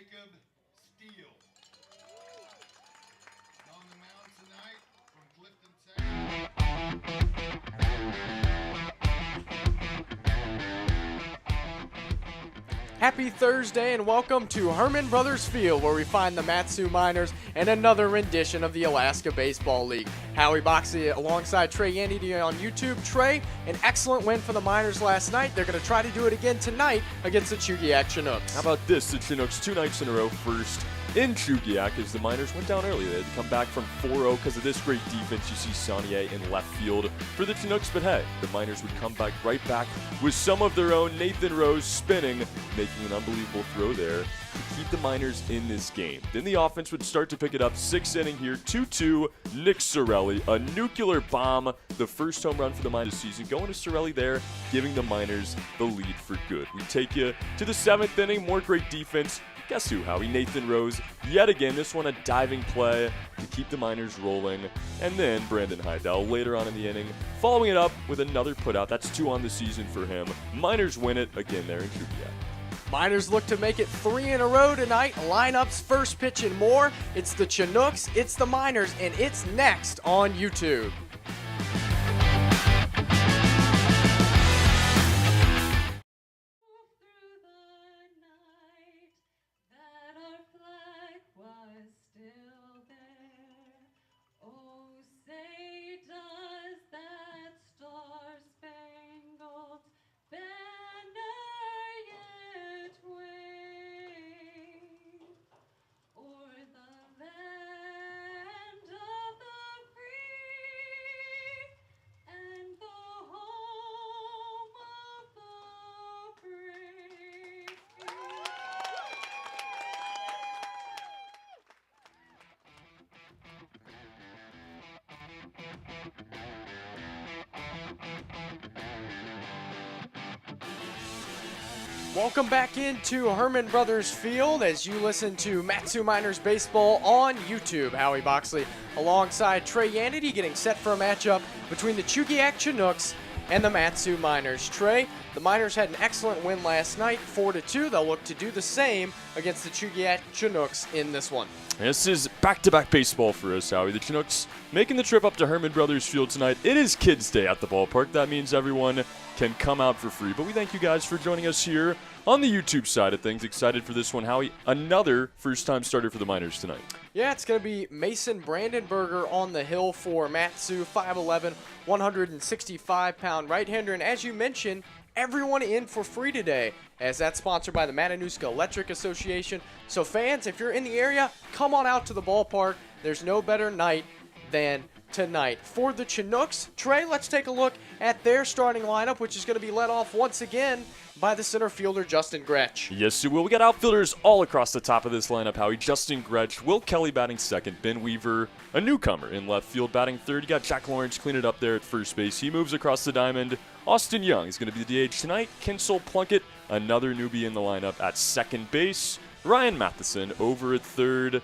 Jacob Steele. On the mound tonight from Clifton, Happy Thursday and welcome to Herman Brothers Field, where we find the Mat-Su Miners and another rendition of the Alaska Baseball League. Howie Boxley alongside Trey Yandy on YouTube. Trey, an excellent win for the Miners last night. They're going to try to do it again tonight against the Chugiak Chinooks. How about this? The Chinooks 2 nights in a row first in Chugiak as the Miners went down early. They had to come back from 4-0 because of this great defense. You see Saunier in left field for the Chinooks, but hey, the Miners would come right back with some of their own. Nathan Rose spinning, making an unbelievable throw there to keep the Miners in this game. Then the offense would start to pick it up. 6th inning here, 2-2, Nick Sorelli, a nuclear bomb, the first home run for the Miners this season. Going to Sorelli there, giving the Miners the lead for good. We take you to the 7th inning, more great defense. Guess who, Howie? Nathan Rose, yet again, this one a diving play to keep the Miners rolling. And then Brandon Heidel later on in the inning, following it up with another putout. That's 2 on the season for him. Miners win it again there in Chugiak. Miners look to make it 3 in a row tonight. Lineups, first pitch, and more. It's the Chinooks, it's the Miners, and it's next on YouTube. Welcome back into Herman Brothers Field as you listen to Mat-Su Miners Baseball on YouTube. Howie Boxley alongside Trey Yandy getting set for a matchup between the Chugiak Chinooks and the Mat-Su Miners. Trey, the Miners had an excellent win last night, 4-2. They'll look to do the same against the Chugiak Chinooks in this one. This is back-to-back baseball for us, Howie. The Chinooks making the trip up to Herman Brothers Field tonight. It is Kids Day at the ballpark. That means everyone can come out for free. But we thank you guys for joining us here on the YouTube side of things. Excited for this one, Howie. Another first-time starter for the Miners tonight. Yeah, it's going to be Mason Brandenberger on the hill for Mat-Su, 5'11", 165-pound right-hander. And as you mentioned, everyone in for free today, as that's sponsored by the Matanuska Electric Association. So fans, if you're in the area, come on out to the ballpark. There's no better night than tonight. For the Chinooks, Trey, let's take a look at their starting lineup, which is going to be led off once again by the center fielder, Justin Gretsch. Yes, we will. We got outfielders all across the top of this lineup, Howie. Justin Gretsch, Will Kelly batting second, Ben Weaver, a newcomer in left field, batting third. You got Jack Lawrence cleaning it up there at first base. He moves across the diamond. Austin Young is going to be the DH tonight. Kinsel Plunkett, another newbie in the lineup at second base. Ryan Matheson over at third.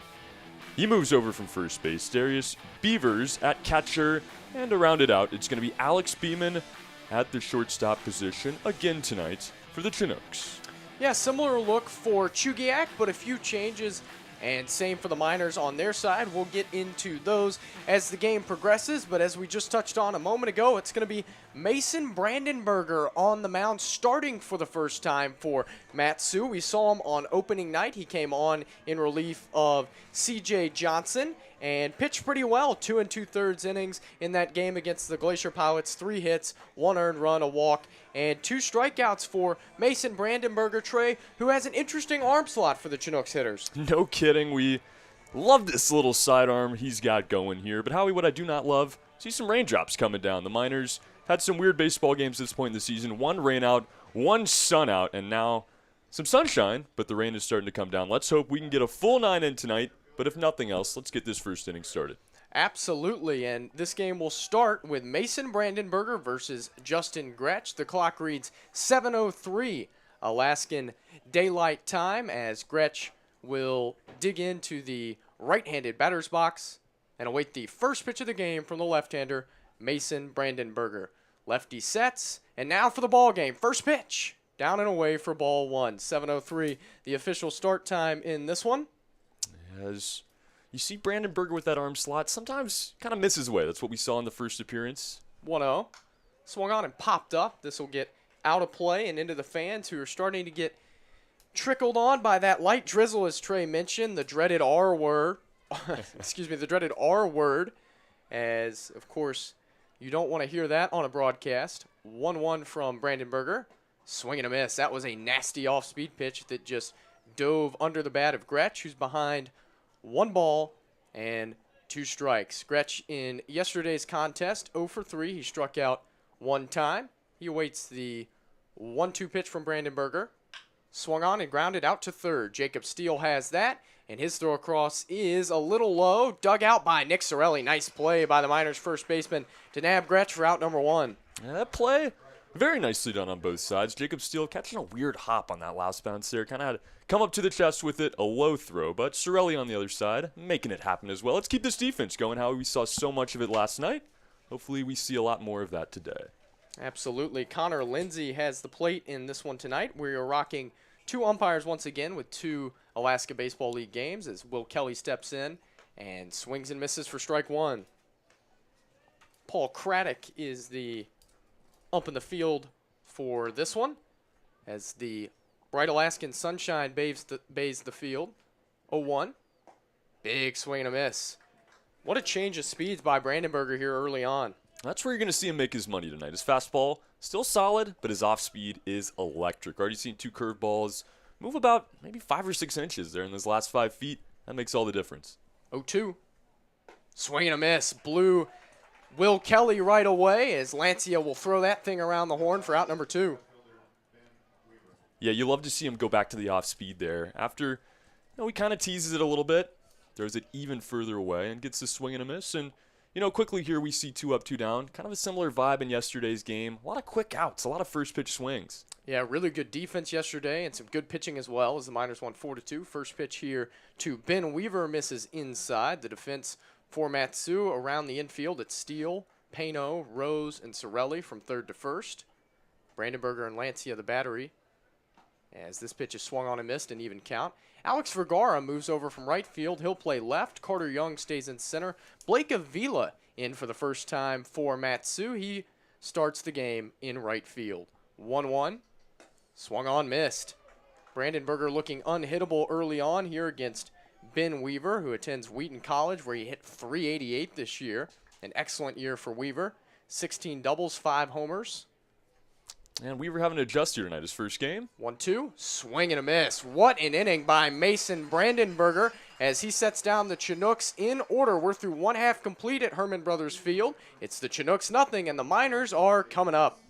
He moves over from first base. Darius Beavers at catcher. And to round it out, it's going to be Alec Beeman at the shortstop position again tonight for the Chinooks. Yeah, similar look for Chugiak, but a few changes, and same for the Miners on their side. We'll get into those as the game progresses, but as we just touched on a moment ago, it's going to be Mason Brandenberger on the mound starting for the first time for Mat-Su. We saw him on opening night. He came on in relief of C.J. Johnson and pitched pretty well, 2 2/3 innings in that game against the Glacier Pilots. 3 hits, 1 earned run, a walk, and 2 strikeouts for Mason Brandenberger, Trey, who has an interesting arm slot for the Chinooks hitters. No kidding. We love this little sidearm he's got going here. But Howie, what I do not love, see some raindrops coming down. The Miners had some weird baseball games at this point in the season. 1 rain out, 1 sun out, and now some sunshine, but the rain is starting to come down. Let's hope we can get a full 9 in tonight. But if nothing else, let's get this first inning started. Absolutely, and this game will start with Mason Brandenberger versus Justin Gretsch. The clock reads 7:03 Alaskan Daylight Time as Gretsch will dig into the right-handed batter's box and await the first pitch of the game from the left-hander, Mason Brandenberger. Lefty sets, and now for the ball game. First pitch. down and away for ball one. 7:03, the official start time in this one. As you see Brandon Berger with that arm slot, sometimes kind of misses away. That's what we saw in the first appearance. 1-0. Swung on and popped up. This will get out of play and into the fans who are starting to get trickled on by that light drizzle, as Trey mentioned, the dreaded R word. Excuse me, the dreaded R word, as, of course, you don't want to hear that on a broadcast. 1-1 from Brandon Berger. Swing and a miss. That was a nasty off-speed pitch that just dove under the bat of Gretsch, who's behind 1 ball and 2 strikes. Gretsch in yesterday's contest, 0 for 3. He struck out 1 time. He awaits the 1-2 pitch from Brandon Berger. Swung on and grounded out to third. Jacob Steele has that, and his throw across is a little low. Dug out by Nick Sorelli. Nice play by the Miners' first baseman to nab Gretsch for out number 1. Yeah, that play, very nicely done on both sides. Jacob Steele catching a weird hop on that last bounce there. Kind of had to come up to the chest with it, a low throw, but Sorelli on the other side making it happen as well. Let's keep this defense going, how we saw so much of it last night. Hopefully we see a lot more of that today. Absolutely. Connor Lindsay has the plate in this one tonight. We are rocking 2 umpires once again with 2 Alaska Baseball League games as Will Kelly steps in and swings and misses for strike 1. Paul Craddock is the ump in the field for this one as the bright Alaskan sunshine bathes the field. 0-1. Big swing and a miss. What a change of speeds by Brandon Berger here early on. That's where you're going to see him make his money tonight. His fastball, still solid, but his off-speed is electric. Already seen 2 curveballs move about maybe 5 or 6 inches there in those last 5 feet. That makes all the difference. 0-2. Swing and a miss. Blew Will Kelly right away as Lancia will throw that thing around the horn for out number 2. Yeah, you love to see him go back to the off-speed there. After, he kind of teases it a little bit, throws it even further away, and gets the swing and a miss. And quickly here we see 2 up, 2 down. Kind of a similar vibe in yesterday's game. A lot of quick outs, a lot of first pitch swings. Yeah, really good defense yesterday and some good pitching as well as the Miners won 4-2. First pitch here to Ben Weaver, misses inside. The defense for Matsu around the infield. It's Steele, Payno, Rose, and Sorelli from third to first. Brandon Berger and Lancia the battery as this pitch is swung on and missed, an even count. Alex Vergara moves over from right field. He'll play left. Carter Young stays in center. Blake Avila in for the first time for Matsu. He starts the game in right field. 1-1. Swung on, missed. Brandon Berger looking unhittable early on here against Ben Weaver, who attends Wheaton College, where he hit .388 this year. An excellent year for Weaver. 16 doubles, 5 homers. And Weaver having to adjust here tonight, his first game. 1-2, swing and a miss. What an inning by Mason Brandenberger as he sets down the Chinooks in order. We're through 1/2 complete at Herman Brothers Field. It's the Chinooks nothing, and the Miners are coming up.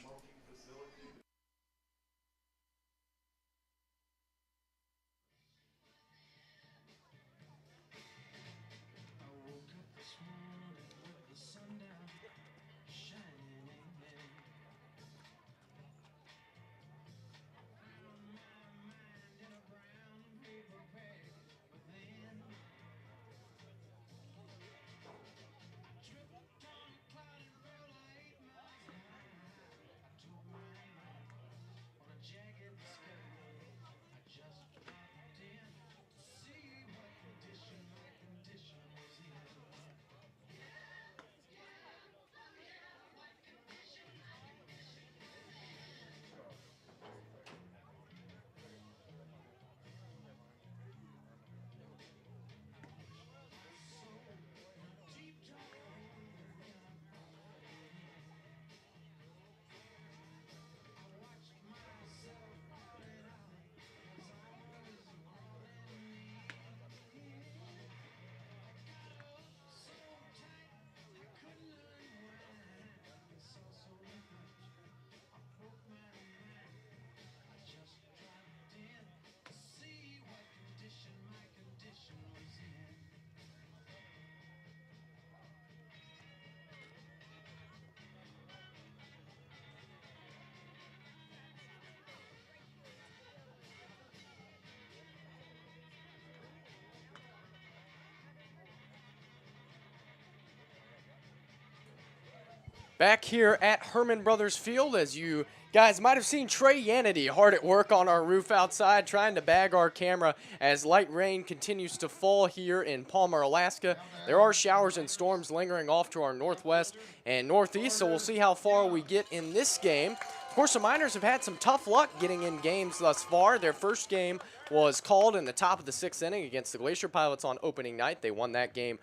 Back here at Herman Brothers Field as you Guys, might have seen Trey Yanity hard at work on our roof outside trying to bag our camera as light rain continues to fall here in Palmer, Alaska. There are showers and storms lingering off to our northwest and northeast, so we'll see how far we get in this game. Of course, the Miners have had some tough luck getting in games thus far. Their first game was called in the top of the 6th inning against the Glacier Pilots on opening night. They won that game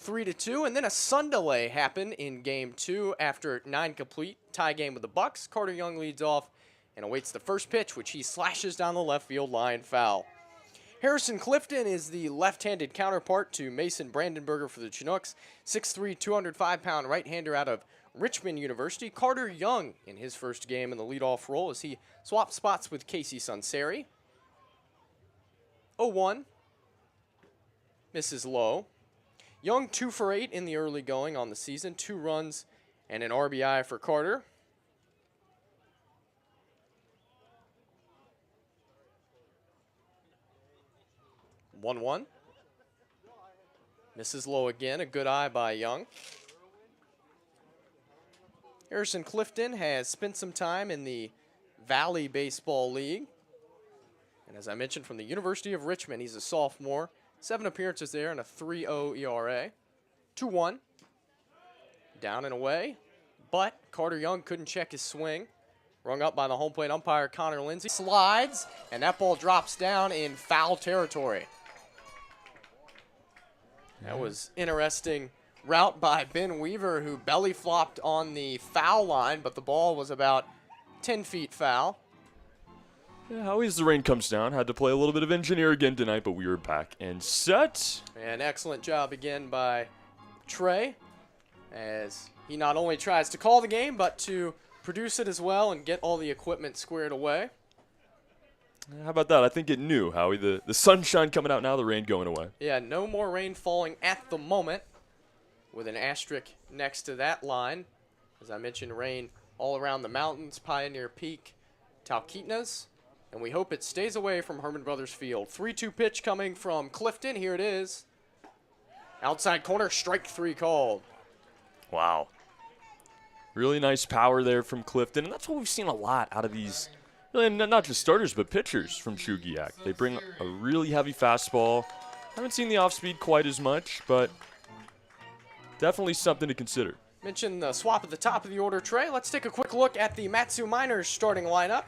3-2, and then a sun delay happened in Game 2 after 9 complete. Tie game with the Bucks. Carter Young leads off and awaits the first pitch, which he slashes down the left field line foul. Harrison Clifton is the left-handed counterpart to Mason Brandenberger for the Chinooks. 6'3", 205-pound right-hander out of Richmond University. Carter Young in his first game in the leadoff role as he swaps spots with Casey Sunseri. 0-1. Misses low. Young 2 for 8 in the early going on the season. 2 runs and an RBI for Carter. One. Misses low again. A good eye by Young. Harrison Clifton has spent some time in the Valley Baseball League. And as I mentioned, from the University of Richmond, he's a sophomore. 7 appearances there and a 3.0 ERA. 2-1. Down and away. But Carter Young couldn't check his swing. Rung up by the home plate umpire, Connor Lindsay. Slides, and that ball drops down in foul territory. That was interesting route by Ben Weaver, who belly flopped on the foul line, but the ball was about 10 feet foul. Yeah, Howie, as the rain comes down, had to play a little bit of engineer again tonight, but we were back and set. An excellent job again by Trey, as he not only tries to call the game, but to produce it as well and get all the equipment squared away. How about that? I think it knew, Howie. The sunshine coming out now, the rain going away. Yeah, no more rain falling at the moment, with an asterisk next to that line. As I mentioned, rain all around the mountains, Pioneer Peak, Talkeetnas. And we hope it stays away from Herman Brothers Field. 3-2 pitch coming from Clifton. Here it is. Outside corner, strike 3 called. Wow. Really nice power there from Clifton. And that's what we've seen a lot out of these, really not just starters, but pitchers from Chugiak. They bring a really heavy fastball. Haven't seen the off-speed quite as much, but definitely something to consider. Mentioned the swap at the top of the order, Trey. Let's take a quick look at the Matsu Miners starting lineup.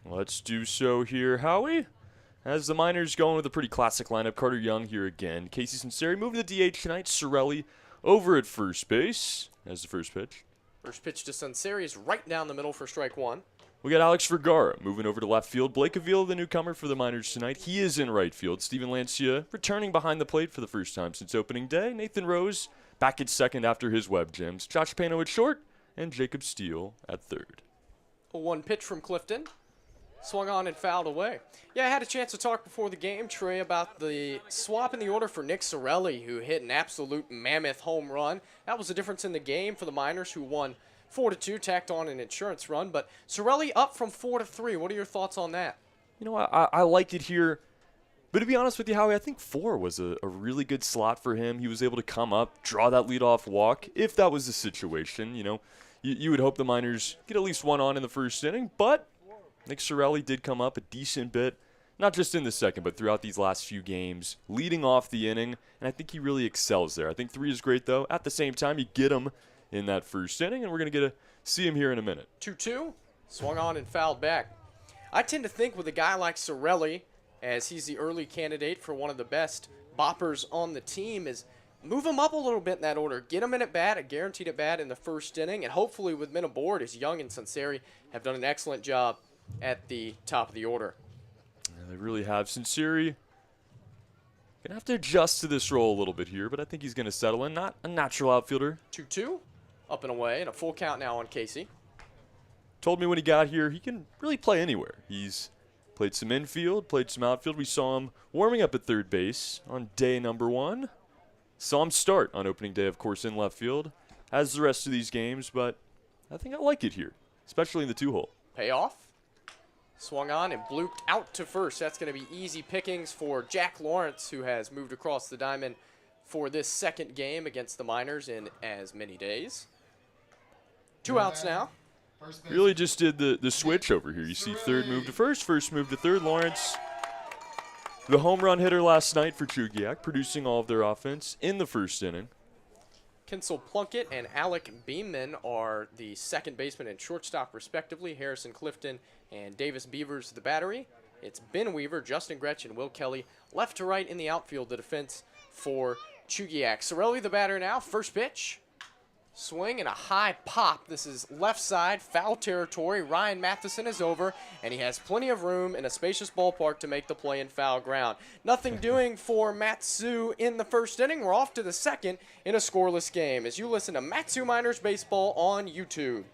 Let's do so here, Howie. As the Miners going with a pretty classic lineup, Carter Young here again. Casey Sunseri moving to the DH tonight. Sorelli over at first base as the first pitch. First pitch to Sunseri is right down the middle for strike 1. We got Alex Vergara moving over to left field. Blake Avila, the newcomer for the Miners tonight. He is in right field. Steven Lancia returning behind the plate for the first time since opening day. Nathan Rose back at second after his web gems. Josh Pano at short, and Jacob Steele at third. A 1 pitch from Clifton. Swung on and fouled away. Yeah, I had a chance to talk before the game, Trey, about the swap in the order for Nick Sorelli, who hit an absolute mammoth home run. That was the difference in the game for the Miners, who won 4-2, tacked on an insurance run. But Sorelli up from 4-3. What are your thoughts on that? You know, I liked it here. But to be honest with you, Howie, I think 4 was a really good slot for him. He was able to come up, draw that leadoff walk, if that was the situation. You know, you would hope the Miners get at least one on in the first inning, but Nick Sorelli did come up a decent bit, not just in the second, but throughout these last few games, leading off the inning, and I think he really excels there. I think 3 is great, though. At the same time, you get him in that first inning, and we're going to get to see him here in a minute. 2-2, swung on and fouled back. I tend to think with a guy like Sorelli, as he's the early candidate for one of the best boppers on the team, is move him up a little bit in that order. Get him in at bat, a guaranteed at bat in the first inning, and hopefully with men aboard, as Young and Sunseri have done an excellent job at the top of the order. Yeah, they really have. Sunseri gonna have to adjust to this role a little bit here, but I think he's gonna settle in. Not a natural outfielder. 2-2, up and away, and a full count now on Casey. Told me when he got here he can really play anywhere. He's played some infield, played some outfield. We saw him warming up at third base on day number 1. Saw him start on opening day, of course, in left field, as the rest of these games, but I think I like it here, especially in the 2-hole. Payoff. Swung on and blooped out to first. That's going to be easy pickings for Jack Lawrence, who has moved across the diamond for this second game against the Miners in as many days. 2 outs now. First base. Really just did the switch over here. You see third move to first move to third. Lawrence, the home run hitter last night for Chugiak, producing all of their offense in the first inning. Kinsel Plunkett and Alec Beeman are the second baseman and shortstop, respectively. Harrison Clifton and Davis Beavers, the battery. It's Ben Weaver, Justin Gretsch, and Will Kelly left to right in the outfield, the defense for Chugiak. Sorelli, the batter now. First pitch. Swing and a high pop. This is left side, foul territory. Ryan Matheson is over, and he has plenty of room in a spacious ballpark to make the play in foul ground. Nothing doing for Matsu in the first inning. We're off to the second in a scoreless game as you listen to Matsu Miners Baseball on YouTube.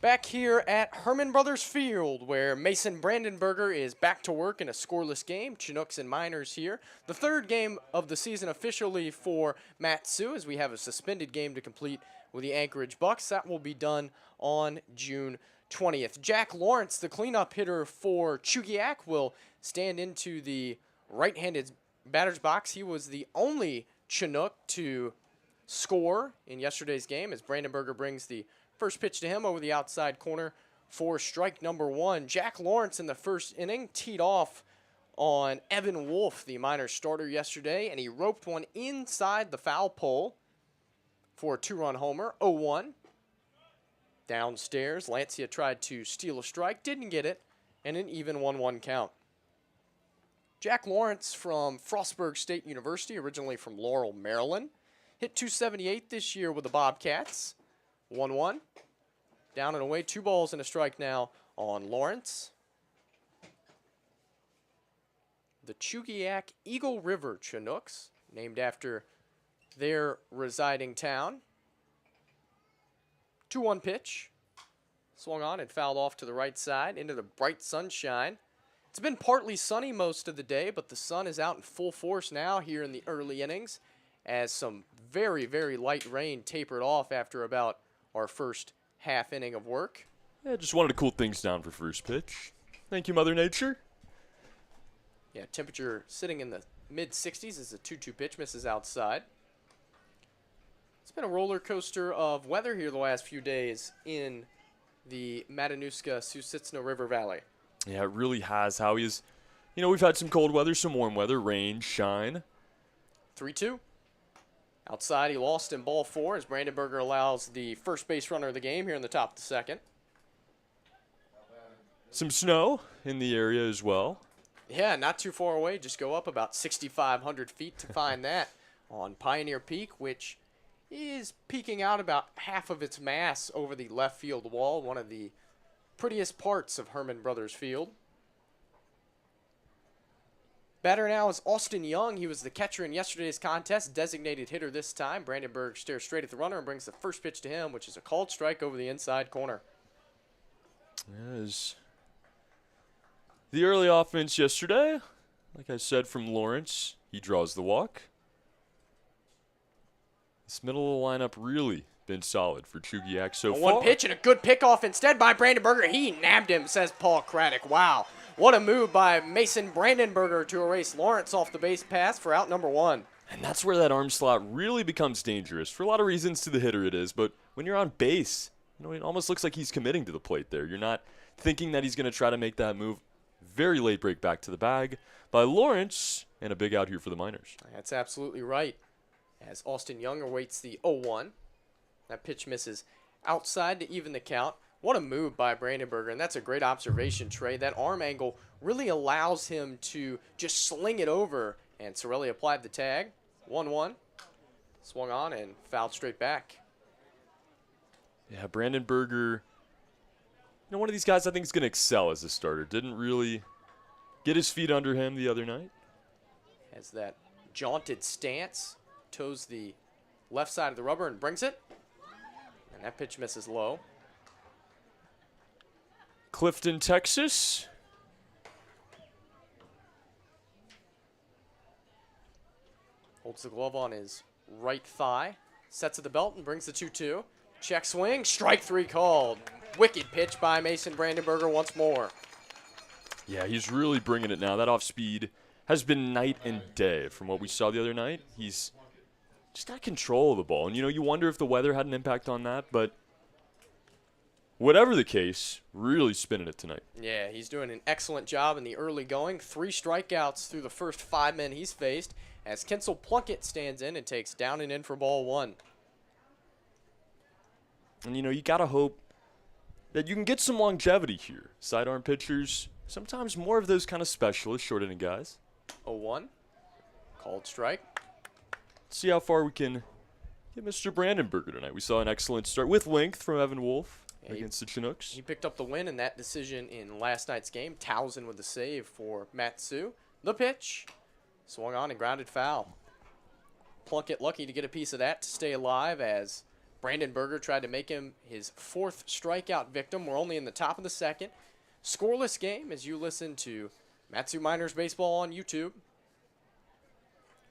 Back here at Herman Brothers Field, where Mason Brandenburger is back to work in a scoreless game. Chinooks and Miners here. The third game of the season officially for Matsu, as we have a suspended game to complete with the Anchorage Bucks. That will be done on June 20th. Jack Lawrence, the cleanup hitter for Chugiak, will stand into the right-handed batter's box. He was the only Chinook to score in yesterday's game as Brandenburger brings the first pitch to him over the outside corner for strike number one. Jack Lawrence in the first inning teed off on Evan Wolf, the Miners starter yesterday, and he roped one inside the foul pole for a two-run homer, 0-1. Downstairs, Lancia tried to steal a strike, didn't get it, and an even 1-1 count. Jack Lawrence from Frostburg State University, originally from Laurel, Maryland, hit .278 this year with the Bobcats. 1-1. Down and away, 2 balls and a strike now on Lawrence. The Chugiak Eagle River Chinooks, named after their residing town. 2-1 pitch. Swung on and fouled off to the right side into the bright sunshine. It's been partly sunny most of the day, but the sun is out in full force now here in the early innings as some very, very light rain tapered off after about our first half inning of work. Yeah, just wanted to cool things down for first pitch. Thank you, Mother Nature. Yeah, temperature sitting in the mid-60s as the 2-2 pitch misses outside. It's been a roller coaster of weather here the last few days in the Matanuska-Susitna River Valley. Yeah, it really has. Howie's, we've had some cold weather, some warm weather, rain, shine. 3-2. Outside, he lost in ball 4 as Brandenburger allows the first base runner of the game here in the top of the second. Some snow in the area as well. Yeah, not too far away. Just go up about 6,500 feet to find that on Pioneer Peak, which is peeking out about half of its mass over the left field wall, one of the prettiest parts of Herman Brothers Field. Batter now is Austin Young. He was the catcher in yesterday's contest, designated hitter this time. Brandenburg stares straight at the runner and brings the first pitch to him, which is a called strike over the inside corner. Yes. The early offense yesterday, like I said, from Lawrence, he draws the walk. This middle of the lineup really been solid for Chugiak so far. One pitch and a good pickoff instead by Brandenburger. He nabbed him, says Paul Craddock. Wow. What a move by Mason Brandenburger to erase Lawrence off the base pass for out number 1. And that's where that arm slot really becomes dangerous. For a lot of reasons to the hitter it is, but when you're on base, it almost looks like he's committing to the plate there. You're not thinking that he's going to try to make that move. Very late break back to the bag by Lawrence, and a big out here for the Miners. That's absolutely right. As Austin Young awaits the 0-1. That pitch misses outside to even the count. What a move by Brandenburger, and that's a great observation, Trey. That arm angle really allows him to just sling it over, and Sorelli applied the tag. 1-1. Swung on and fouled straight back. Yeah, Brandenburger, one of these guys I think is going to excel as a starter. Didn't really get his feet under him the other night. Has that jaunted stance, toes the left side of the rubber and brings it. And that pitch misses low. Clifton, Texas. Holds the glove on his right thigh. Sets at the belt and brings the 2-2. Check swing. Strike 3 called. Wicked pitch by Mason Brandenburger once more. Yeah, he's really bringing it now. That off speed has been night and day from what we saw the other night. He's just got control of the ball. And, you wonder if the weather had an impact on that. But whatever the case, really spinning it tonight. Yeah, he's doing an excellent job in the early going. 3 strikeouts through the first 5 men he's faced as Kinsel Plunkett stands in and takes down and in for ball 1. And, you got to hope that you can get some longevity here. Sidearm pitchers, sometimes more of those kind of specialists, short inning guys. 0-1. Called strike. See how far we can get Mr. Brandenburger tonight. We saw an excellent start with length from Evan Wolf against the Chinooks. He picked up the win in that decision in last night's game. Towson with the save for Matsu. The pitch. Swung on and grounded foul. Plunkett lucky to get a piece of that to stay alive as Brandenburger tried to make him his 4th strikeout victim. We're only in the top of the 2nd. Scoreless game as you listen to Matsu Miners Baseball on YouTube.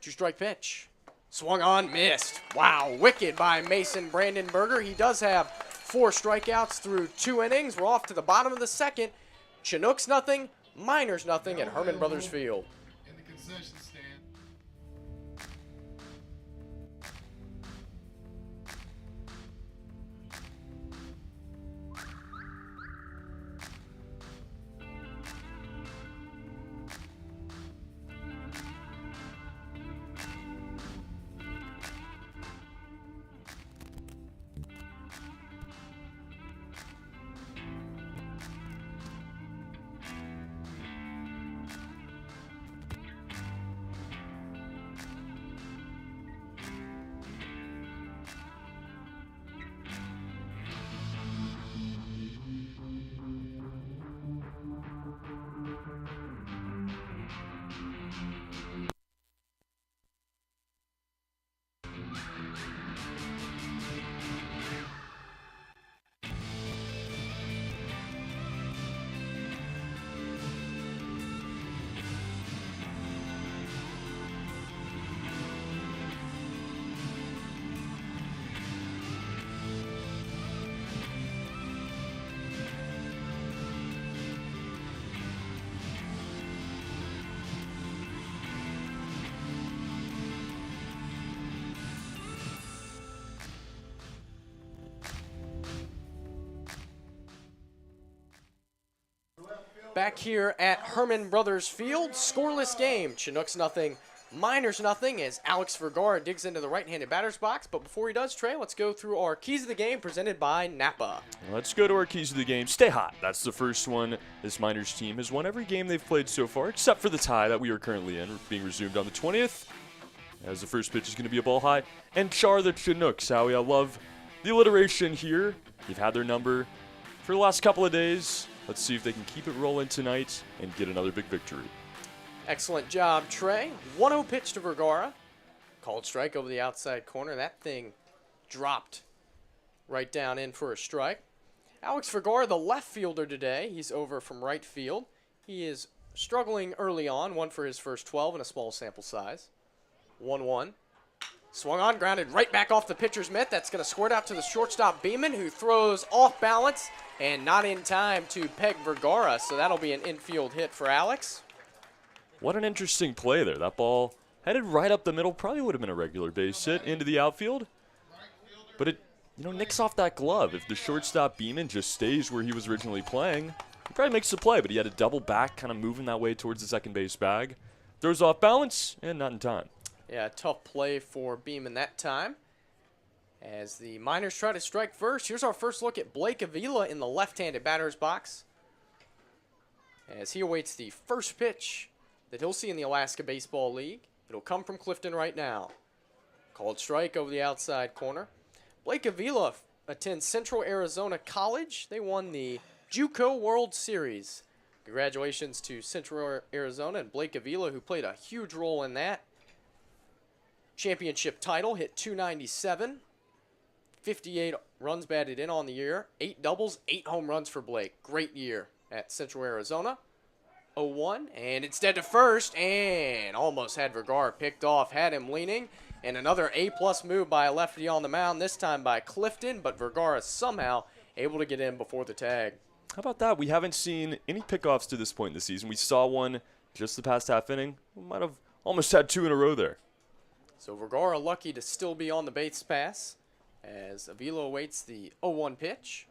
2-strike pitch. Swung on, missed. Wow, wicked by Mason Brandenburger. He does have 4 strikeouts through 2 innings. We're off to the bottom of the 2nd. Chinooks nothing, Miners nothing at Herman Brothers Field. In the concession stand. Back here at Herman Brothers Field, scoreless game. Chinooks nothing, Miners nothing as Alex Vergara digs into the right-handed batter's box. But before he does, Trey, let's go through our keys of the game presented by Napa. Let's go to our keys of the game. Stay hot. That's the first one. This Miners team has won every game they've played so far, except for the tie that we are currently in, being resumed on the 20th. As the first pitch is going to be a ball high. And Char the Chinooks. Howie, I love the alliteration here. You've had their number for the last couple of days. Let's see if they can keep it rolling tonight and get another big victory. Excellent job, Trey. 1-0 pitch to Vergara. Called strike over the outside corner. That thing dropped right down in for a strike. Alex Vergara, the left fielder today. He's over from right field. He is struggling early on. 1 for his first 12 in a small sample size. 1-1. Swung on, grounded right back off the pitcher's mitt. That's going to squirt out to the shortstop Beeman, who throws off balance and not in time to peg Vergara. So that'll be an infield hit for Alex. What an interesting play there. That ball headed right up the middle. Probably would have been a regular base hit into the outfield. But it, nicks off that glove. If the shortstop Beeman just stays where he was originally playing, he probably makes the play. But he had a double back, kind of moving that way towards the second base bag. Throws off balance and not in time. Yeah, tough play for Beeman that time. As the Miners try to strike first, here's our first look at Blake Avila in the left-handed batter's box, as he awaits the first pitch that he'll see in the Alaska Baseball League. It'll come from Clifton right now. Called strike over the outside corner. Blake Avila attends Central Arizona College. They won the JUCO World Series. Congratulations to Central Arizona and Blake Avila, who played a huge role in that championship title. Hit .297, 58 runs batted in on the year, 8 doubles, 8 home runs for Blake. Great year at Central Arizona. 0-1, and instead to first, and almost had Vergara picked off, had him leaning, and another A-plus move by a lefty on the mound, this time by Clifton, but Vergara somehow able to get in before the tag. How about that? We haven't seen any pickoffs to this point in the season. We saw one just the past half inning. We might have almost had 2 in a row there. So Vergara lucky to still be on the base pass as Avila awaits the 0-1 pitch.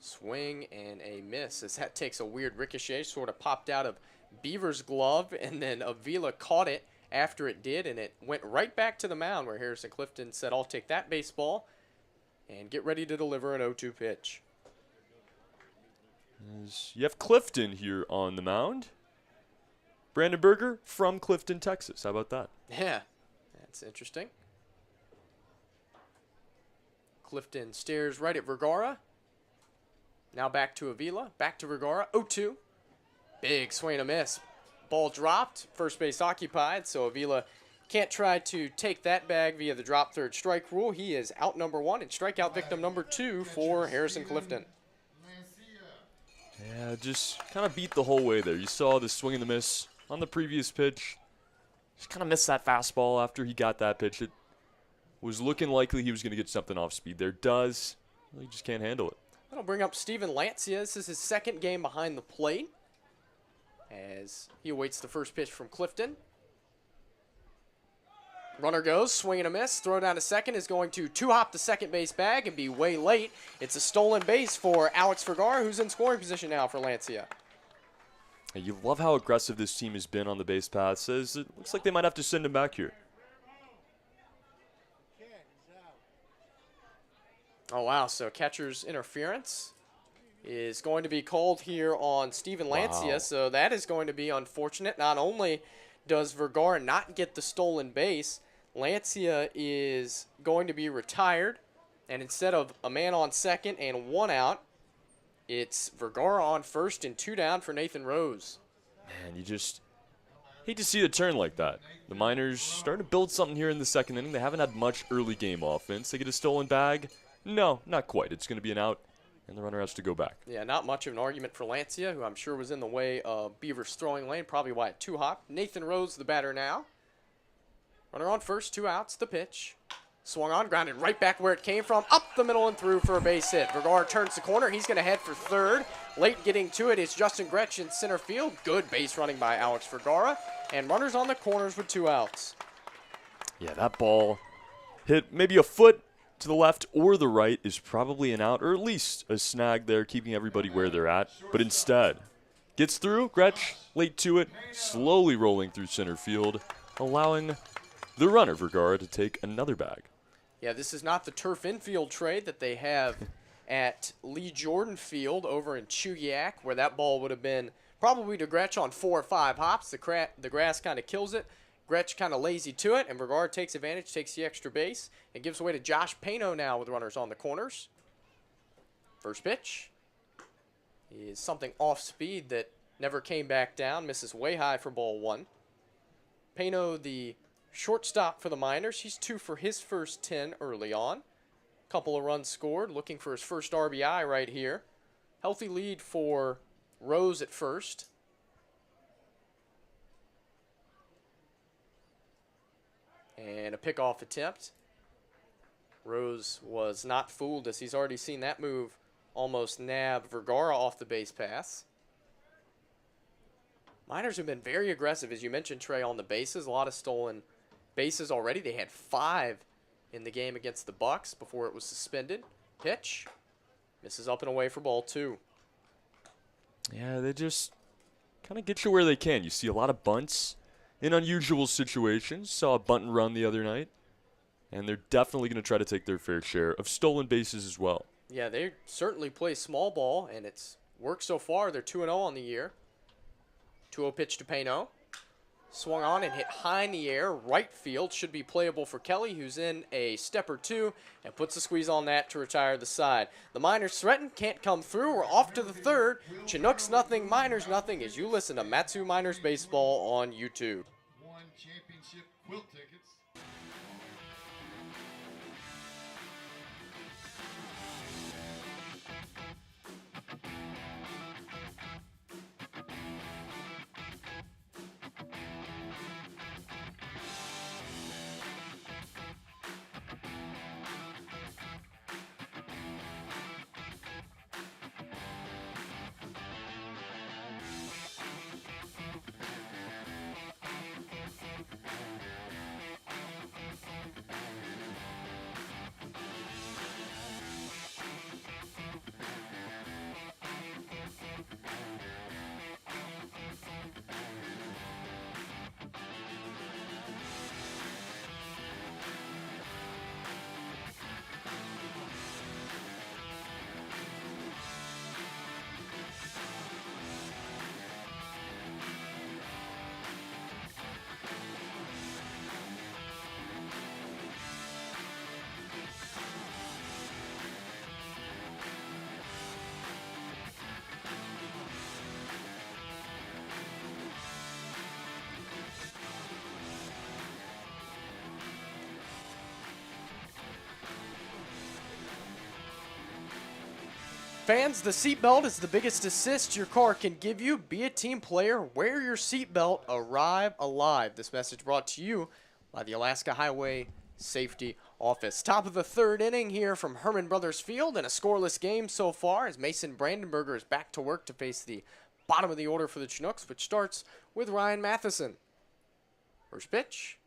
Swing and a miss as that takes a weird ricochet, sort of popped out of Beaver's glove, and then Avila caught it after it did, and it went right back to the mound where Harrison Clifton said, "I'll take that baseball," and get ready to deliver an 0-2 pitch. You have Clifton here on the mound. Brandon Berger from Clifton, Texas. How about that? Yeah, that's interesting. Clifton stares right at Vergara. Now back to Avila, back to Vergara, 0-2. Big swing and a miss. Ball dropped, first base occupied, so Avila can't try to take that bag via the drop third strike rule. He is out number 1 and strikeout victim number 2 for Harrison Clifton. Yeah, just kind of beat the whole way there. You saw the swing and the miss on the previous pitch. Just kind of missed that fastball after he got that pitch. It was looking likely he was going to get something off speed there. Does. He just can't handle it. That'll bring up Steven Lancia. This is his second game behind the plate as he awaits the first pitch from Clifton. Runner goes, swing and a miss. Throw down to second is going to two-hop the second base bag and be way late. It's a stolen base for Alex Vergara, who's in scoring position now for Lancia. Hey, you love how aggressive this team has been on the base paths. It looks like they might have to send him back here. Oh, wow. So catcher's interference is going to be called here on Steven Lancia. Wow. So that is going to be unfortunate. Not only does Vergara not get the stolen base, Lancia is going to be retired. And instead of a man on second and 1 out, it's Vergara on first and 2 down for Nathan Rose. Man, you just hate to see a turn like that. The Miners starting to build something here in the second inning. They haven't had much early game offense. They get a stolen bag. No, not quite. It's going to be an out, and the runner has to go back. Yeah, not much of an argument for Lancia, who I'm sure was in the way of Beaver's throwing lane, probably why it two-hopped. Nathan Rose, the batter now. Runner on first, 2 outs, the pitch. Swung on, grounded right back where it came from, up the middle and through for a base hit. Vergara turns the corner. He's going to head for third. Late getting to it is Justin Gretsch in center field. Good base running by Alex Vergara. And runners on the corners with 2 outs. Yeah, that ball hit maybe a foot to the left or the right is probably an out, or at least a snag there, keeping everybody where they're at. But instead, gets through, Gretsch late to it, slowly rolling through center field, allowing the runner, Vergara, to take another bag. Yeah, this is not the turf infield trade that they have at Lee Jordan Field over in Chugiak, where that ball would have been probably to Gretsch on 4 or 5 hops. The grass kind of kills it. Gretsch kind of lazy to it, and Vergara takes advantage, takes the extra base, and gives away to Josh Pano now with runners on the corners. First pitch is something off speed that never came back down, misses way high for ball 1. Pano, the shortstop for the Miners, he's 2 for his first 10 early on. Couple of runs scored, looking for his first RBI right here. Healthy lead for Rose at first. And a pickoff attempt. Rose was not fooled as he's already seen that move almost nab Vergara off the base pass. Miners have been very aggressive, as you mentioned, Trey, on the bases. A lot of stolen bases already. They had 5 in the game against the Bucks before it was suspended. Pitch. Misses up and away for ball 2. Yeah, they just kind of get you where they can. You see a lot of bunts in unusual situations. Saw a bunt and run the other night. And they're definitely going to try to take their fair share of stolen bases as well. Yeah, they certainly play small ball, and it's worked so far. They're 2-0 on the year. 2-0 pitch to Payno. Swung on and hit high in the air. Right field should be playable for Kelly, who's in a step or two, and puts the squeeze on that to retire the side. The Miners threaten, can't come through. We're off to the third. Chinooks nothing, Miners nothing, as you listen to Matsu Miners Baseball on YouTube. One championship quilt tickets. Fans, the seatbelt is the biggest assist your car can give you. Be a team player, wear your seatbelt, arrive alive. This message brought to you by the Alaska Highway Safety Office. Top of the third inning here from Herman Brothers Field, and a scoreless game so far as Mason Brandenburger is back to work to face the bottom of the order for the Chinooks, which starts with Ryan Matheson. First pitch.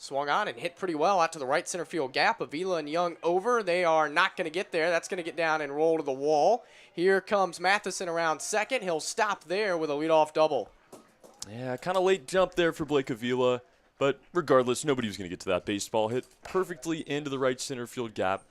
Swung on and hit pretty well out to the right center field gap. Avila and Young over. They are not going to get there. That's going to get down and roll to the wall. Here comes Matheson around second. He'll stop there with a leadoff double. Yeah, kind of late jump there for Blake Avila. But regardless, nobody was going to get to that baseball. Hit perfectly into the right center field gap.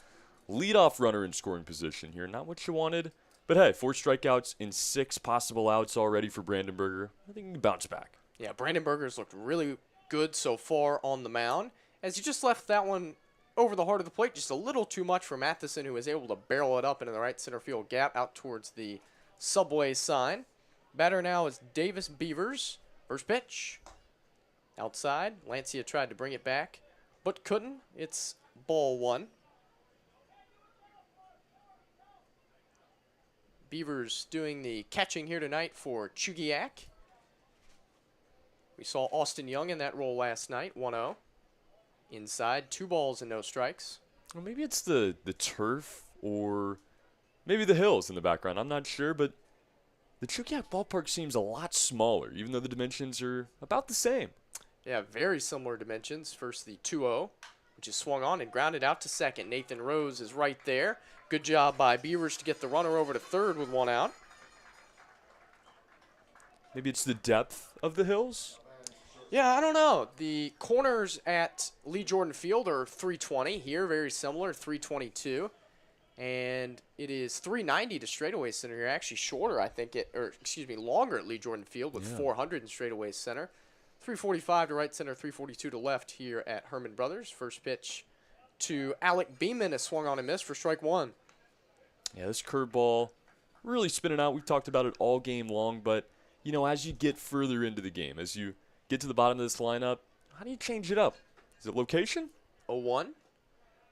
Leadoff runner in scoring position here. Not what you wanted. But hey, 4 strikeouts in 6 possible outs already for Brandenburger. I think he can bounce back. Yeah, Brandenburger's looked really good so far on the mound, as he just left that one over the heart of the plate, just a little too much for Matheson, who was able to barrel it up into the right center field gap out towards the subway sign. Batter now is Davis Beavers. First pitch. Outside. Lancia tried to bring it back, but couldn't. It's ball 1. Beavers doing the catching here tonight for Chugiak. We saw Austin Young in that role last night, 1-0. Inside, 2 balls and no strikes. Well, maybe it's the turf or maybe the hills in the background. I'm not sure, but the Chugiak ballpark seems a lot smaller, even though the dimensions are about the same. Yeah, very similar dimensions. First the 2-0, which is swung on and grounded out to second. Nathan Rose is right there. Good job by Beavers to get the runner over to third with 1 out. Maybe it's the depth of the hills? Yeah, I don't know. The corners at Lee Jordan Field are 320. Here, very similar, 322. And it is 390 to straightaway center here. Actually shorter, I think, longer at Lee Jordan Field with 400 in straightaway center. 345 to right center, 342 to left here at Herman Brothers. First pitch to Alec Beeman is swung on and missed for strike 1. Yeah, this curveball really spinning out. We've talked about it all game long, but, you know, as you get further into the game, as you get to the bottom of this lineup, how do you change it up? Is it location? 0-1.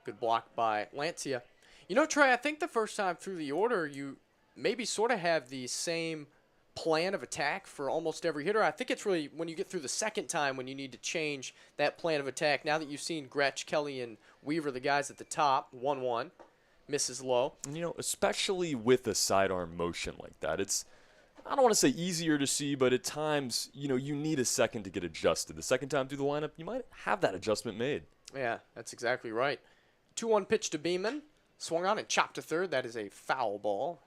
Good block by Lancia. You know, Trey, I think the first time through the order, you maybe sort of have the same plan of attack for almost every hitter. I think it's really when you get through the second time when you need to change that plan of attack. Now that you've seen Gretsch, Kelly, and Weaver, the guys at the top, 1-1, misses low. You know, especially with a sidearm motion like that, it's, I don't want to say easier to see, but at times, you know, you need a second to get adjusted. The second time through the lineup, you might have that adjustment made. Yeah, that's exactly right. 2-1 pitch to Beeman. Swung on and chopped to third. That is a foul ball.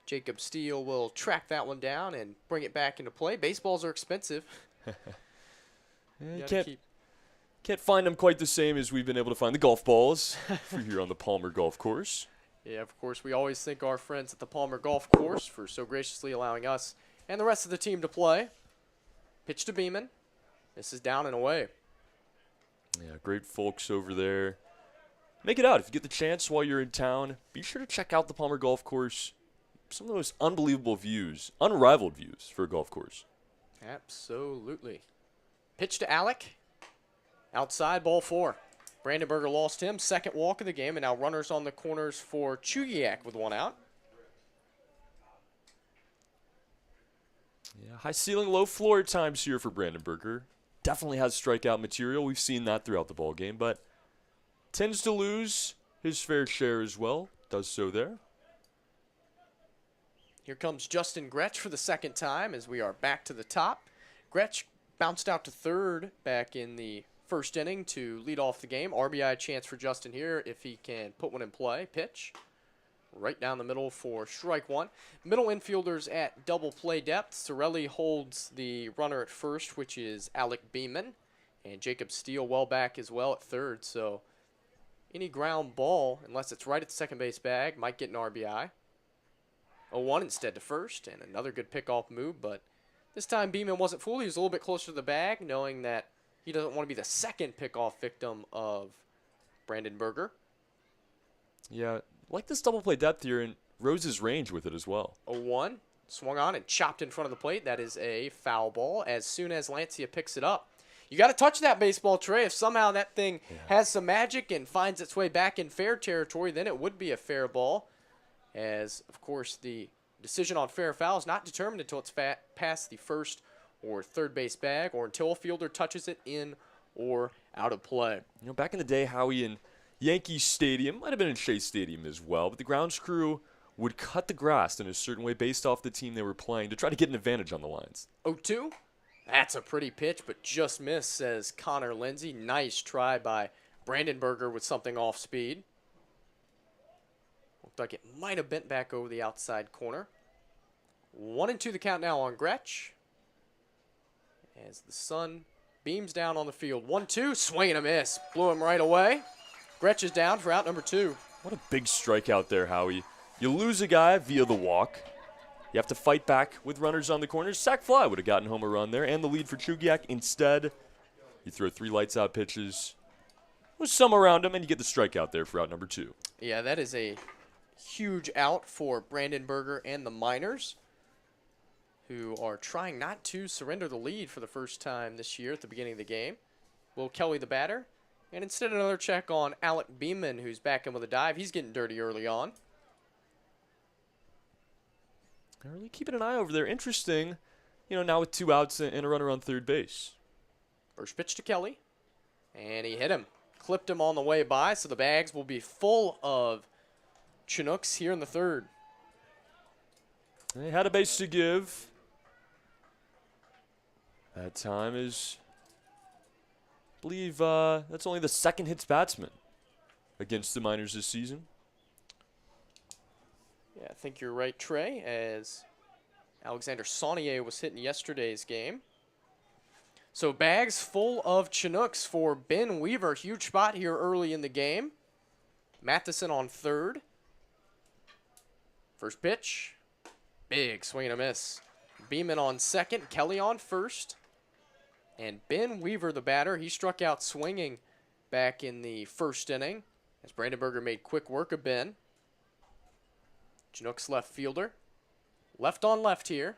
Jacob Steele will track that one down and bring it back into play. Baseballs are expensive. Can't find them quite the same as we've been able to find the golf balls for here on the Palmer Golf Course. Yeah, of course, we always thank our friends at the Palmer Golf Course for so graciously allowing us and the rest of the team to play. Pitch to Beeman. This is down and away. Yeah, great folks over there. Make it out. If you get the chance while you're in town, be sure to check out the Palmer Golf Course. Some of the most unbelievable views, unrivaled views for a golf course. Absolutely. Pitch to Alec. Outside, ball 4. Brandenburger lost him. Second walk of the game, and now runners on the corners for Chugiak with 1 out. Yeah, high ceiling, low floor at times here for Brandenburger. Definitely has strikeout material. We've seen that throughout the ball game, but tends to lose his fair share as well. Does so there. Here comes Justin Gretsch for the second time as we are back to the top. Gretsch bounced out to third back in the first inning to lead off the game. RBI chance for Justin here if he can put one in play. Pitch right down the middle for strike 1. Middle infielders at double play depth. Sorelli holds the runner at first, which is Alec Beeman. And Jacob Steele well back as well at third. So any ground ball, unless it's right at the second base bag, might get an RBI. 0-1 instead to first, and another good pickoff move, but this time Beeman wasn't fooled. He was a little bit closer to the bag, knowing that he doesn't want to be the second pickoff victim of Brandenburger. Yeah, like this double play depth here, and Rose's range with it as well. 0-1, swung on and chopped in front of the plate. That is a foul ball as soon as Lancia picks it up. You got to touch that baseball, Trey. If somehow that thing has some magic and finds its way back in fair territory, then it would be a fair ball. As, of course, the decision on fair foul is not determined until it's past the first or third base bag or until a fielder touches it in or out of play. You know, back in the day, Howie, in Yankee Stadium, might have been in Shea Stadium as well, but the grounds crew would cut the grass in a certain way based off the team they were playing to try to get an advantage on the lines. 0-2. That's a pretty pitch, but just missed, says Connor Lindsay. Nice try by Brandenburger with something off speed. Looked like it might have bent back over the outside corner. 1-2 the count now on Gretsch. As the sun beams down on the field. 1-2, swing and a miss. Blew him right away. Gretsch is down for out number 2. What a big strikeout there, Howie. You lose a guy via the walk. You have to fight back with runners on the corners. Sack fly would have gotten home a run there and the lead for Chugiak. Instead, you throw 3 lights-out pitches with some around him, and you get the strikeout there for out number 2. Yeah, that is a huge out for Brandenburger and the Miners, who are trying not to surrender the lead for the first time this year at the beginning of the game. Will Kelly the batter, and instead another check on Alec Beeman, who's back in with a dive. He's getting dirty early on. Really keeping an eye over there. Interesting, you know, now with 2 outs and a runner on third base. First pitch to Kelly, and he hit him. Clipped him on the way by, so the bags will be full of Chinooks here in the third. They had a base to give. That time is, I believe, that's only the second hits batsman against the Miners this season. Yeah, I think you're right, Trey, as Alexander Saunier was hitting yesterday's game. So bags full of Chinooks for Ben Weaver. Huge spot here early in the game. Matheson on third. First pitch. Big swing and a miss. Beeman on second. Kelly on first. And Ben Weaver, the batter, he struck out swinging back in the first inning as Brandenburger made quick work of Ben. Chinooks left fielder. Left on left here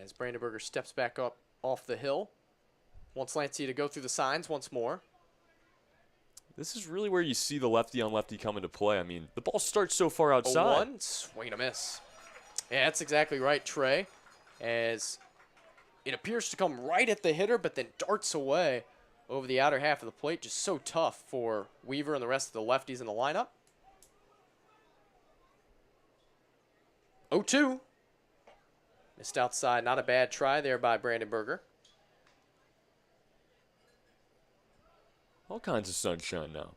as Brandenburger steps back up off the hill. Wants Lancia to go through the signs once more. This is really where you see the lefty on lefty come into play. I mean, the ball starts so far outside. 0-1, swing and a miss. Yeah, that's exactly right, Trey. As it appears to come right at the hitter, but then darts away over the outer half of the plate. Just so tough for Weaver and the rest of the lefties in the lineup. 0-2. Missed outside. Not a bad try there by Brandon Berger. All kinds of sunshine now.